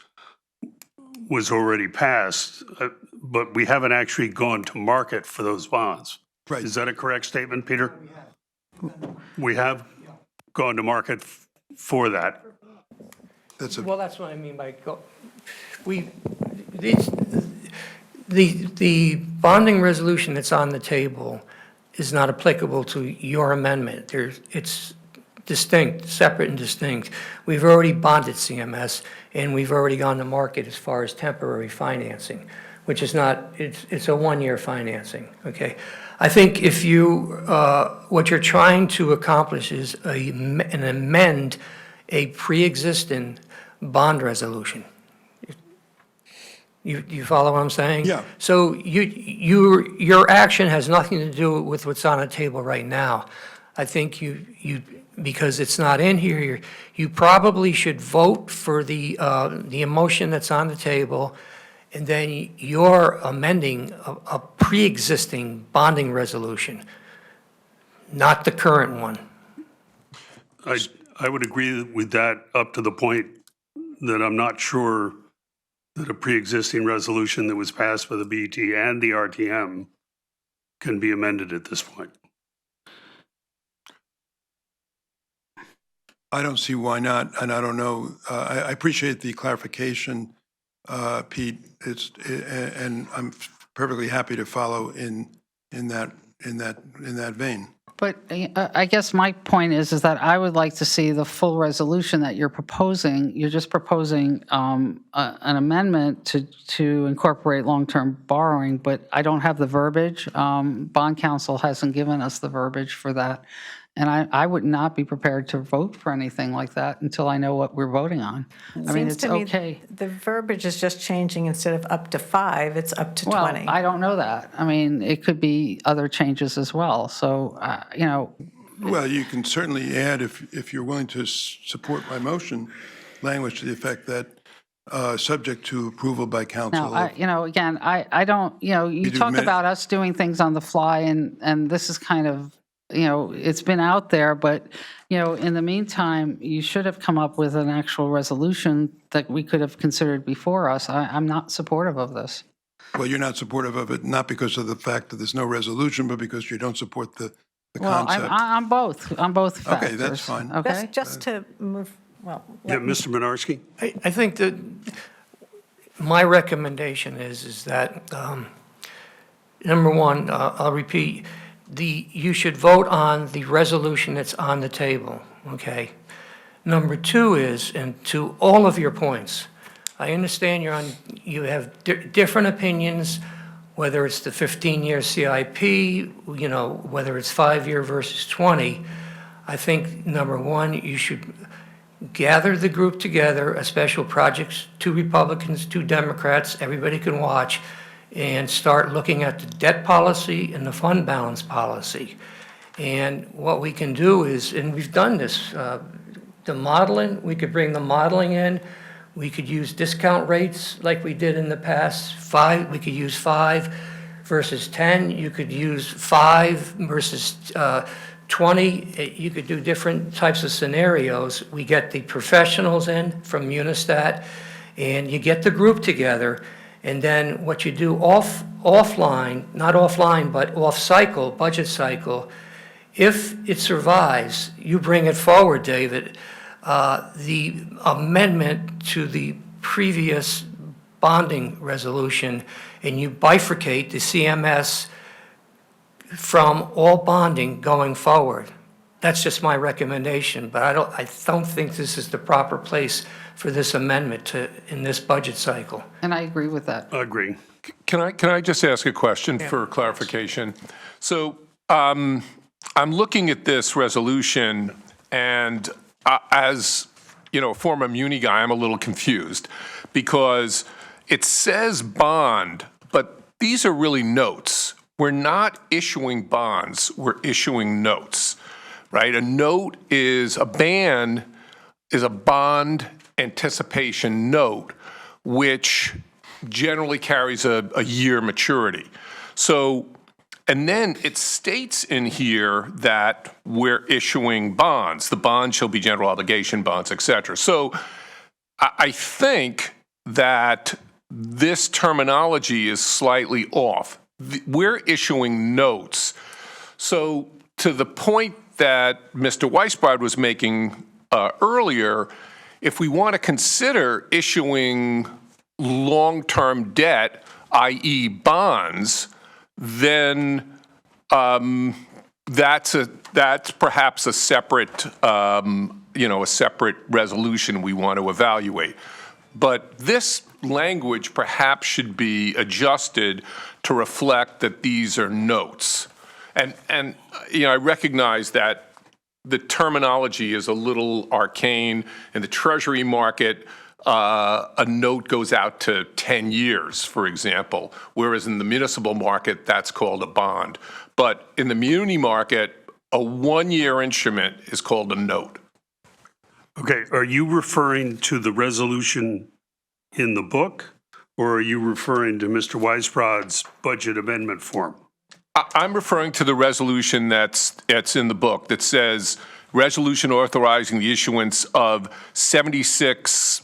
already passed, but we haven't actually gone to market for those bonds. Right. Is that a correct statement, Peter? We have gone to market for that. Well, that's what I mean by, the bonding resolution that's on the table is not applicable to your amendment. It's distinct, separate and distinct. We've already bonded CMS, and we've already gone to market as far as temporary financing, which is not, it's a one-year financing, okay? I think if what you're trying to accomplish is an amend a pre-existing bond resolution. You follow what I'm saying? Yeah. So your action has nothing to do with what's on the table right now. I think because it's not in here, you probably should vote for the motion that's on the table, and then you're amending a pre-existing bonding resolution, not the current one. I would agree with that up to the point that I'm not sure that a pre-existing resolution that was passed by the BET and the RTM can be amended at this point. I don't see why not, and I don't know. I appreciate the clarification, Pete. And I'm perfectly happy to follow in that vein. but I guess my point is that I would like to see the full resolution that you're proposing. You're just proposing an amendment to incorporate long-term borrowing, but I don't have the verbiage. Bond counsel hasn't given us the verbiage for that. And I would not be prepared to vote for anything like that until I know what we're voting on. I mean, Seems it's to me okay. the verbiage is just changing. Instead of up to 5, it's up to Well, 20. I don't know that. I mean, it could be other changes as well. So, you know, Well, you can certainly add, if you're willing to support my motion, language to the effect that, subject to approval by council. now, you know, again, I don't, you know, you do talk min- about us doing things on the fly, and this is kind of, you know, it's been out there, but, you know, in the meantime, you should have come up with an actual resolution that we could have considered before us. I'm not supportive of this. Well, you're not supportive of it, not because of the fact that there's no resolution, but because you don't support the Well, concept. I'm both. I'm both factors. Okay, that's fine. Okay? Just to move, well, Yeah, Mr. Menardsky? I think that my recommendation is that, number one, I'll repeat, you should vote on the resolution that's on the table, okay? Number two is, and to all of your points, I understand you have different opinions, whether it's the 15-year CIP, you know, whether it's 5-year versus 20. I think, number one, you should gather the group together, a special projects, 2 Republicans, 2 Democrats, everybody can watch, and start looking at the debt policy and the fund balance policy. And what we can do is, and we've done this, the modeling, we could bring the modeling in. We could use discount rates like we did in the past. We could use 5 versus 10. You could use 5 versus 20. You could do different types of scenarios. We get the professionals in from Unistat, and you get the group together. And then what you do offline, not offline, but off-cycle, budget cycle, if it survives, you bring it forward, David, the amendment to the previous bonding resolution, and you bifurcate the CMS from all bonding going forward. That's just my recommendation, but I don't think this is the proper place for this amendment in this budget cycle. And I agree with that. I agree. Can I just ask a question for clarification? So I'm looking at this resolution, and as, you know, a former Muni guy, I'm a little confused because it says bond, but these are really notes. We're not issuing bonds, we're issuing notes, right? A note is a bond anticipation note, which generally carries a year maturity. So, and then it states in here that we're issuing bonds. The bonds shall be general obligation bonds, et cetera. So I think that this terminology is slightly off. We're issuing notes. So to the point that Mr. Weisbrod was making earlier, if we want to consider issuing long-term debt, i.e. bonds, then that's perhaps a separate, a separate resolution we want to evaluate. But this language perhaps should be adjusted to reflect that these are notes. And I recognize that the terminology is a little arcane. In the Treasury market, a note goes out to 10 years, for example, whereas in the municipal market, that's called a bond. But in the muni market, a one-year instrument is called a note. Okay, are you referring to the resolution in the book, or are you referring to Mr. Weisbrod's budget amendment form? I'm referring to the resolution that's in the book that says, resolution authorizing the issuance of 106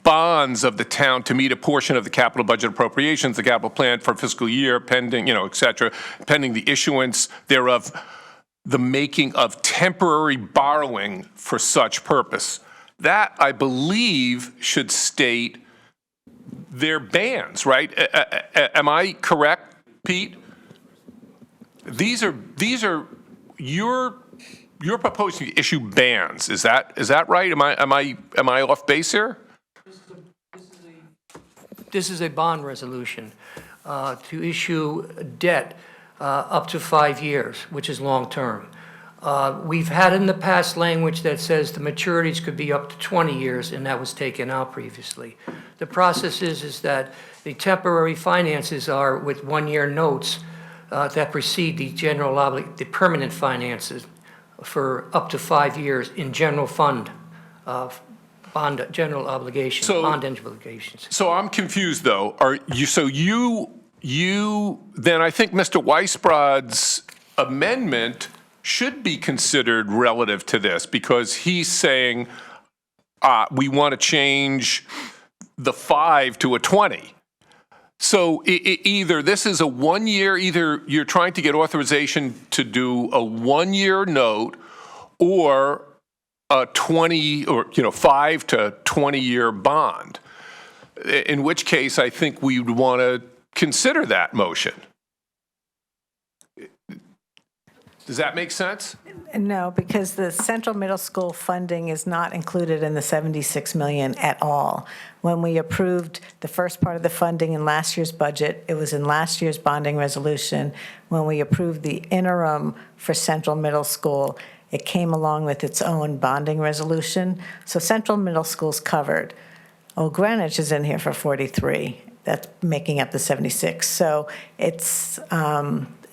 bonds of the town to meet a portion of the capital budget appropriations, the capital plan for fiscal year pending, et cetera, pending the issuance thereof, the making of temporary borrowing for such purpose. That, I believe, should state their bans, right? Am I correct, Pete? These are you're proposing to issue bans. Is that right? Am I off base here? This is a bond resolution to issue debt up to 5 years, which is long-term. We've had in the past language that says the maturities could be up to 20 years, and that was taken out previously. The process is that the temporary finances are with one-year notes that precede the the permanent finances for up to 5 years in general fund, general obligations, bond obligations. So I'm confused, though. Then I think Mr. Weisbrod's amendment should be considered relative to this, because he's saying we want to change the 5 to a 20. So either this is a 1 year, either you're trying to get authorization to do a 1 year note or a 20 or 5 to 20 year bond, in which case I think we would want to consider that motion. Does that make sense? No, because the Central Middle School funding is not included in the 76 million at all. When we approved the first part of the funding in last year's budget, it was in last year's bonding resolution. When we approved the interim for Central Middle School, it came along with its own bonding resolution. So Central Middle School's covered. Old Greenwich is in here for 43. That's making up the 76. So it's,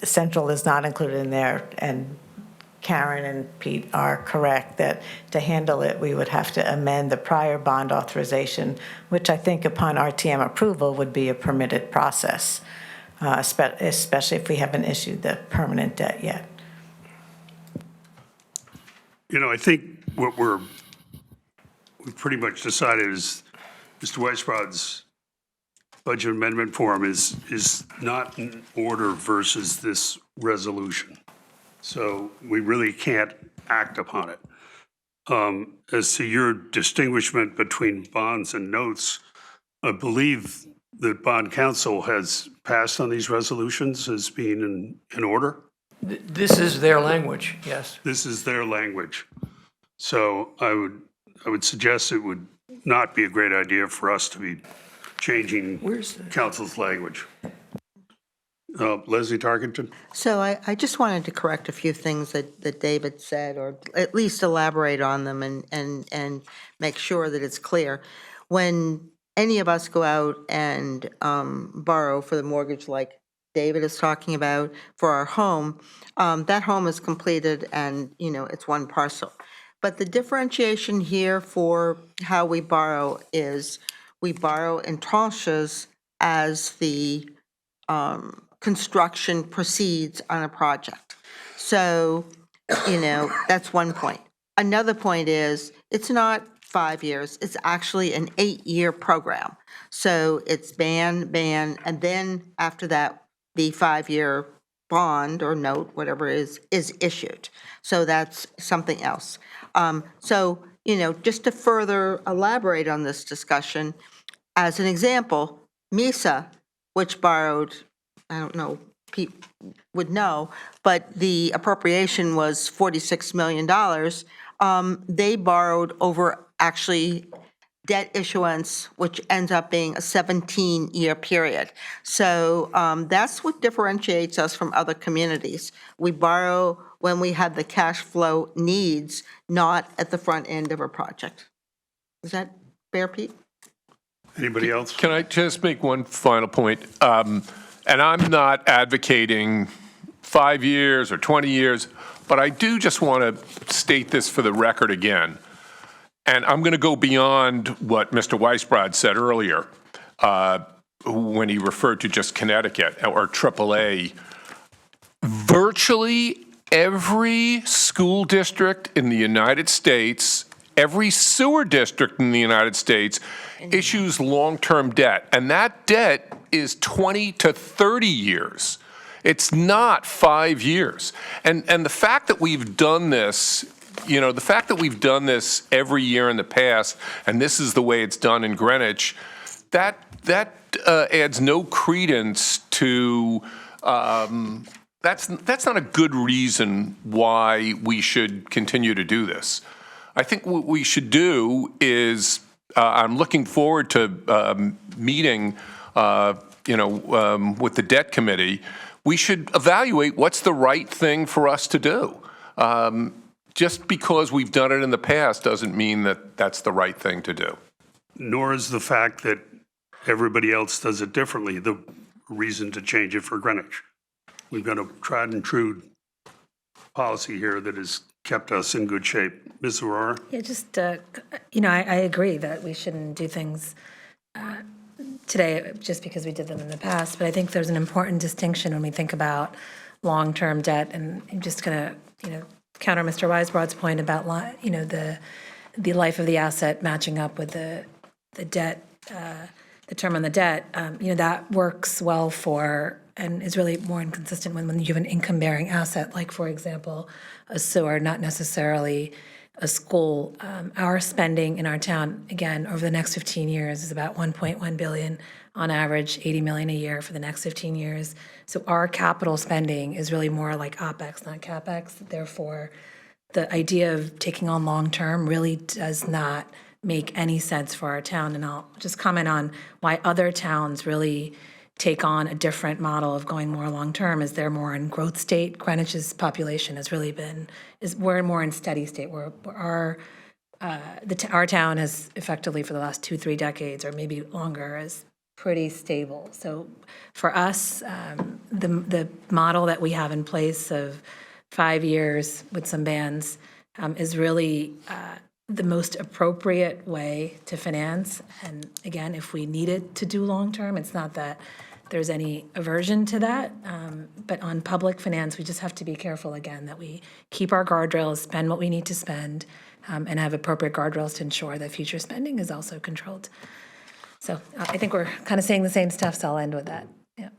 Central is not included in there, and Karen and Pete are correct that to handle it, we would have to amend the prior bond authorization, which I think upon RTM approval would be a permitted process, especially if we haven't issued the permanent debt yet. I think what we've pretty much decided is Mr. Weisbrod's budget amendment form is not in order versus this resolution. So we really can't act upon it. As to your distinguishment between bonds and notes, I believe that bond counsel has passed on these resolutions as being in order. This is their language, yes. This is their language. So I would suggest it would not be a great idea for us to be changing council's language. Leslie Tarkenton? So I just wanted to correct a few things that David said, or at least elaborate on them and make sure that it's clear. When any of us go out and borrow for the mortgage like David is talking about for our home, that home is completed and, it's one parcel. But the differentiation here for how we borrow is we borrow in tranches as the construction proceeds on a project. So, that's one point. Another point is it's not 5 years, it's actually an 8-year program. So it's ban, and then after that, the 5-year bond or note, whatever it is issued. So that's something else. So, just to further elaborate on this discussion, as an example, MISA, which borrowed, I don't know, Pete would know, but the appropriation was $46 million. They borrowed over actually debt issuance, which ends up being a 17-year period. So that's what differentiates us from other communities. We borrow when we have the cash flow needs, not at the front end of a project. Is that fair, Pete? Anybody else? Can I just make one final point? And I'm not advocating 5 years or 20 years, but I do just want to state this for the record again. And I'm going to go beyond what Mr. Weisbrod said earlier when he referred to just Connecticut or AAA. Virtually every school district in the United States, every sewer district in the United States issues long-term debt. And that debt is 20 to 30 years. It's not 5 years. And the fact that we've done this, the fact that we've done this every year in the past, and this is the way it's done in Greenwich, that adds no credence to, that's not a good reason why we should continue to do this. I think what we should do is, I'm looking forward to meeting with the debt committee, we should evaluate what's the right thing for us to do. Just because we've done it in the past doesn't mean that that's the right thing to do. Nor is the fact that everybody else does it differently the reason to change it for Greenwich. We've got a tried and true policy here that has kept us in good shape. Ms. Aurora? Yeah, just, I agree that we shouldn't do things today just because we did them in the past, but I think there's an important distinction when we think about long-term debt, and I'm just going to, counter Mr. Weisbrod's point about, the life of the asset matching up with the debt, the term on the debt. That works well for, and is really more inconsistent when you have an income-bearing asset, like, for example, a sewer, not necessarily a school. Our spending in our town, again, over the next 15 years is about $1.1 billion, on average, $80 million a year for the next 15 years. So our capital spending is really more like OpEx, not CapEx. Therefore, the idea of taking on long-term really does not make any sense for our town. And I'll just comment on why other towns really take on a different model of going more long-term, is they're more in growth state. Greenwich's population has really we're more in steady state, where our town has effectively for the last 2-3 decades, or maybe longer, is pretty stable. So for us, the model that we have in place of 5 years with some bands is really the most appropriate way to finance. And again, if we needed to do long-term, it's not that there's any aversion to that, but on public finance, we just have to be careful, again, that we keep our guardrails, spend what we need to spend, and have appropriate guardrails to ensure that future spending is also controlled. So I think we're kind of saying the same stuff, so I'll end with that. Yeah.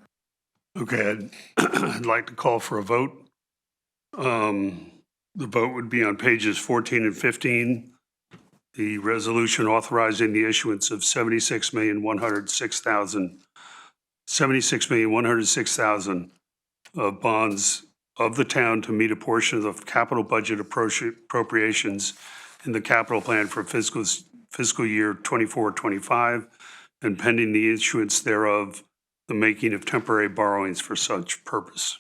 Okay, I'd like to call for a vote. The vote would be on pages 14 and 15. The resolution authorizing the issuance of $76,106,000 of bonds of the town to meet a portion of the capital budget appropriations in the capital plan for fiscal year 24-25, and pending the issuance thereof, the making of temporary borrowings for such purpose.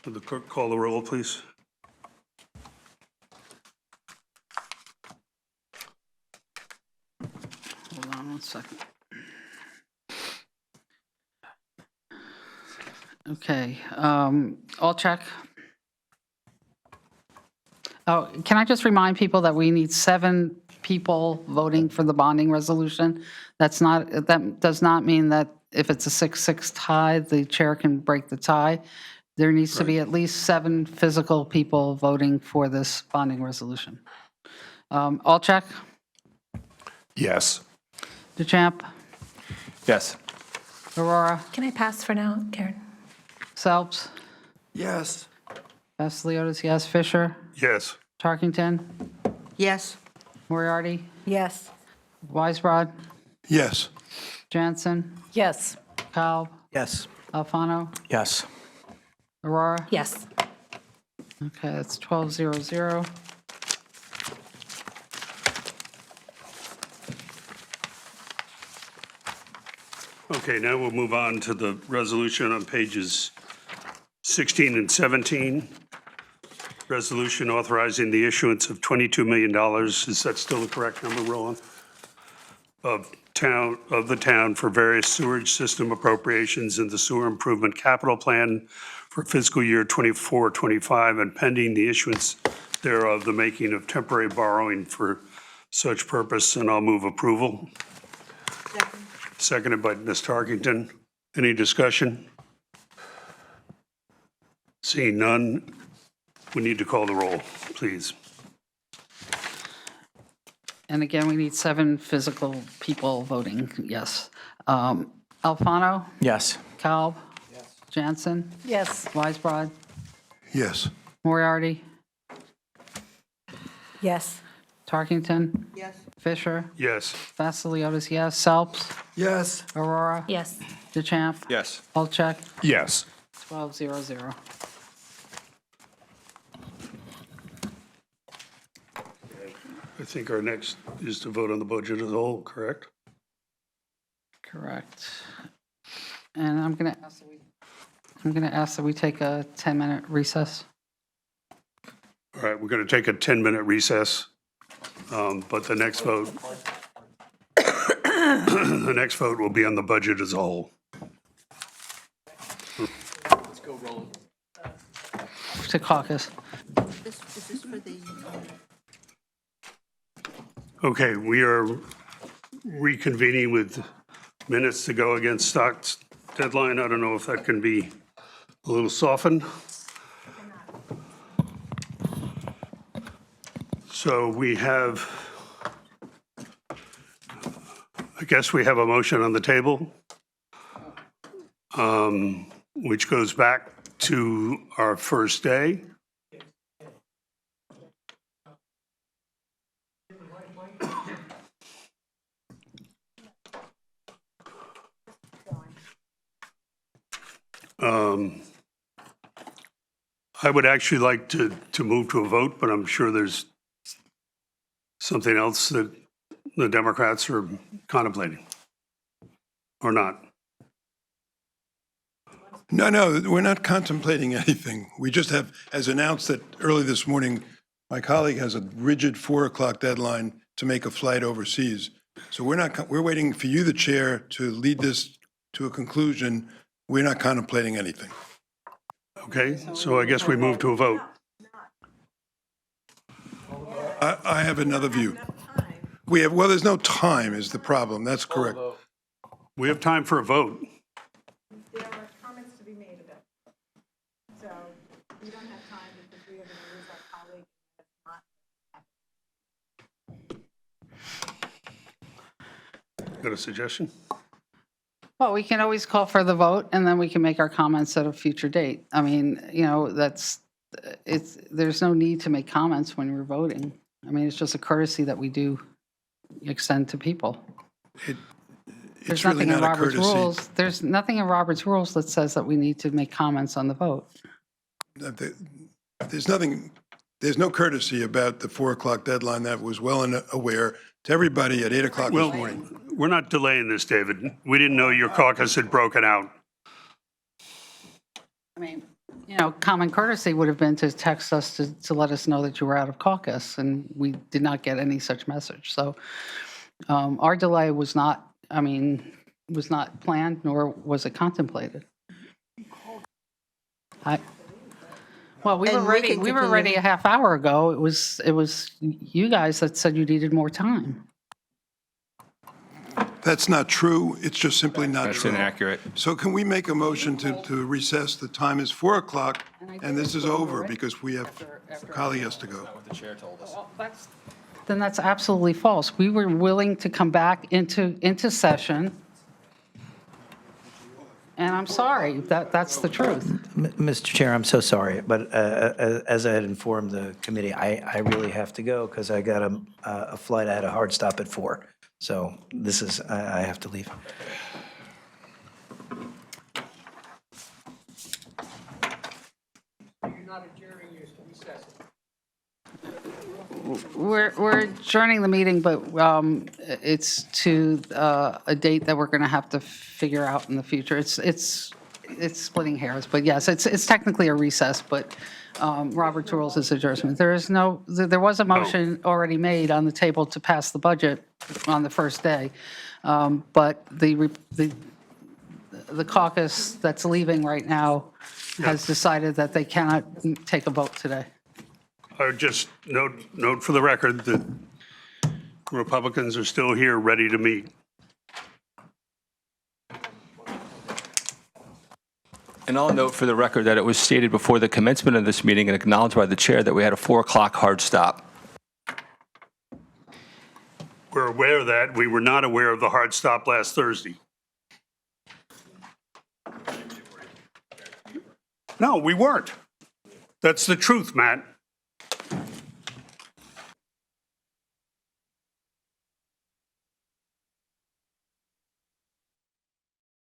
Would the clerk call the roll, please? Hold on 1 second. Okay, all check. Oh, can I just remind people that we need 7 people voting for the bonding resolution? That does not mean that if it's a 6-6 tie, the chair can break the tie. There needs to be at least 7 physical people voting for this bonding resolution. All check? Yes. DeChamp? Yes. Aurora? Can I pass for now, Karen? Phelps? Yes. Vasiliotis, yes. Fisher? Yes. Tarkington? Yes. Moriarty? Yes. Weisbrod? Yes. Jansen? Yes. Kalb? Yes. Alfano? Yes. Aurora? Yes. Okay, that's 12-0-0. Okay, now we'll move on to the resolution on pages 16 and 17. Resolution authorizing the issuance of $22 million, is that still the correct number, Roland? Of the town for various sewerage system appropriations in the sewer improvement capital plan for fiscal year 24-25, and pending the issuance thereof, the making of temporary borrowing for such purpose, and I'll move approval. Seconded by Ms. Tarkington. Any discussion? Seeing none, we need to call the roll, please. And again, we need 7 physical people voting, yes. Alfano? Yes. Kalb? Yes. Jansen? Yes. Weisbrod? Yes. Moriarty? Yes. Tarkington? Yes. Fisher? Yes. Vasiliotis, yes. Phelps? Yes. Aurora? Yes. DeChamp? Yes. Olchek? Yes. 12-0-0. I think our next is to vote on the budget as a whole, correct? Correct. And I'm going to ask that we take a 10-minute recess. All right, we're going to take a 10-minute recess, but the next vote, the next vote will be on the budget as a whole. To caucus. Is this for the? Okay, we are reconvening with minutes to go against Stock's deadline. I don't know if that can be a little softened. So we have, I guess we have a motion on the table, which goes back to our first day. I would actually like to move to a vote, but I'm sure there's something else that the Democrats are contemplating, or not. No, we're not contemplating anything. We just have, as announced that early this morning, my colleague has a rigid 4 o'clock deadline to make a flight overseas. So we're waiting for you, the chair, to lead this to a conclusion. We're not contemplating anything. Okay, so I guess we move to a vote. I have another view. Well, there's no time is the problem. That's correct. We have time for a vote. There are comments to be made about it. So we don't have time because we are going to lose our colleague. Got a suggestion? Well, we can always call for the vote, and then we can make our comments at a future date. I mean, you know, there's no need to make comments when we're voting. I mean, it's just a courtesy that we do extend to people. It's really not a courtesy. There's nothing in Robert's rules that says that we need to make comments on the vote. There's no courtesy about the 4 o'clock deadline. That was well aware to everybody at 8 o'clock this morning. We're not delaying this, David. We didn't know your caucus had broken out. I mean, you know, common courtesy would have been to text us to let us know that you were out of caucus, and we did not get any such message. So our delay was not planned, nor was it contemplated. Well, we were And we ready. can We were continue. ready a half hour ago. It was you guys that said you needed more time. That's not true. It's just simply not That's true. inaccurate. So can we make a motion to recess? The time is 4 o'clock, and this is over because we have, a colleague has to go. Then that's absolutely false. We were willing to come back into session. And I'm sorry, that's the truth. Mr. Chair, I'm so sorry, but as I had informed the committee, I really have to go because I got a flight. I had a hard stop at 4. So I have to leave. We're adjourning the meeting, but it's to a date that we're going to have to figure out in the future. It's splitting hairs, but yes, it's technically a recess, but Robert's rules is adjournment. There was a motion already made on the table to pass the budget on the first day, but the caucus that's leaving right now has decided that they cannot take a vote today. I would just note for the record that Republicans are still here, ready to meet. And I'll note for the record that it was stated before the commencement of this meeting and acknowledged by the chair that we had a 4 o'clock hard stop. We're aware of that. We were not aware of the hard stop last Thursday. No, we weren't. That's the truth, Matt.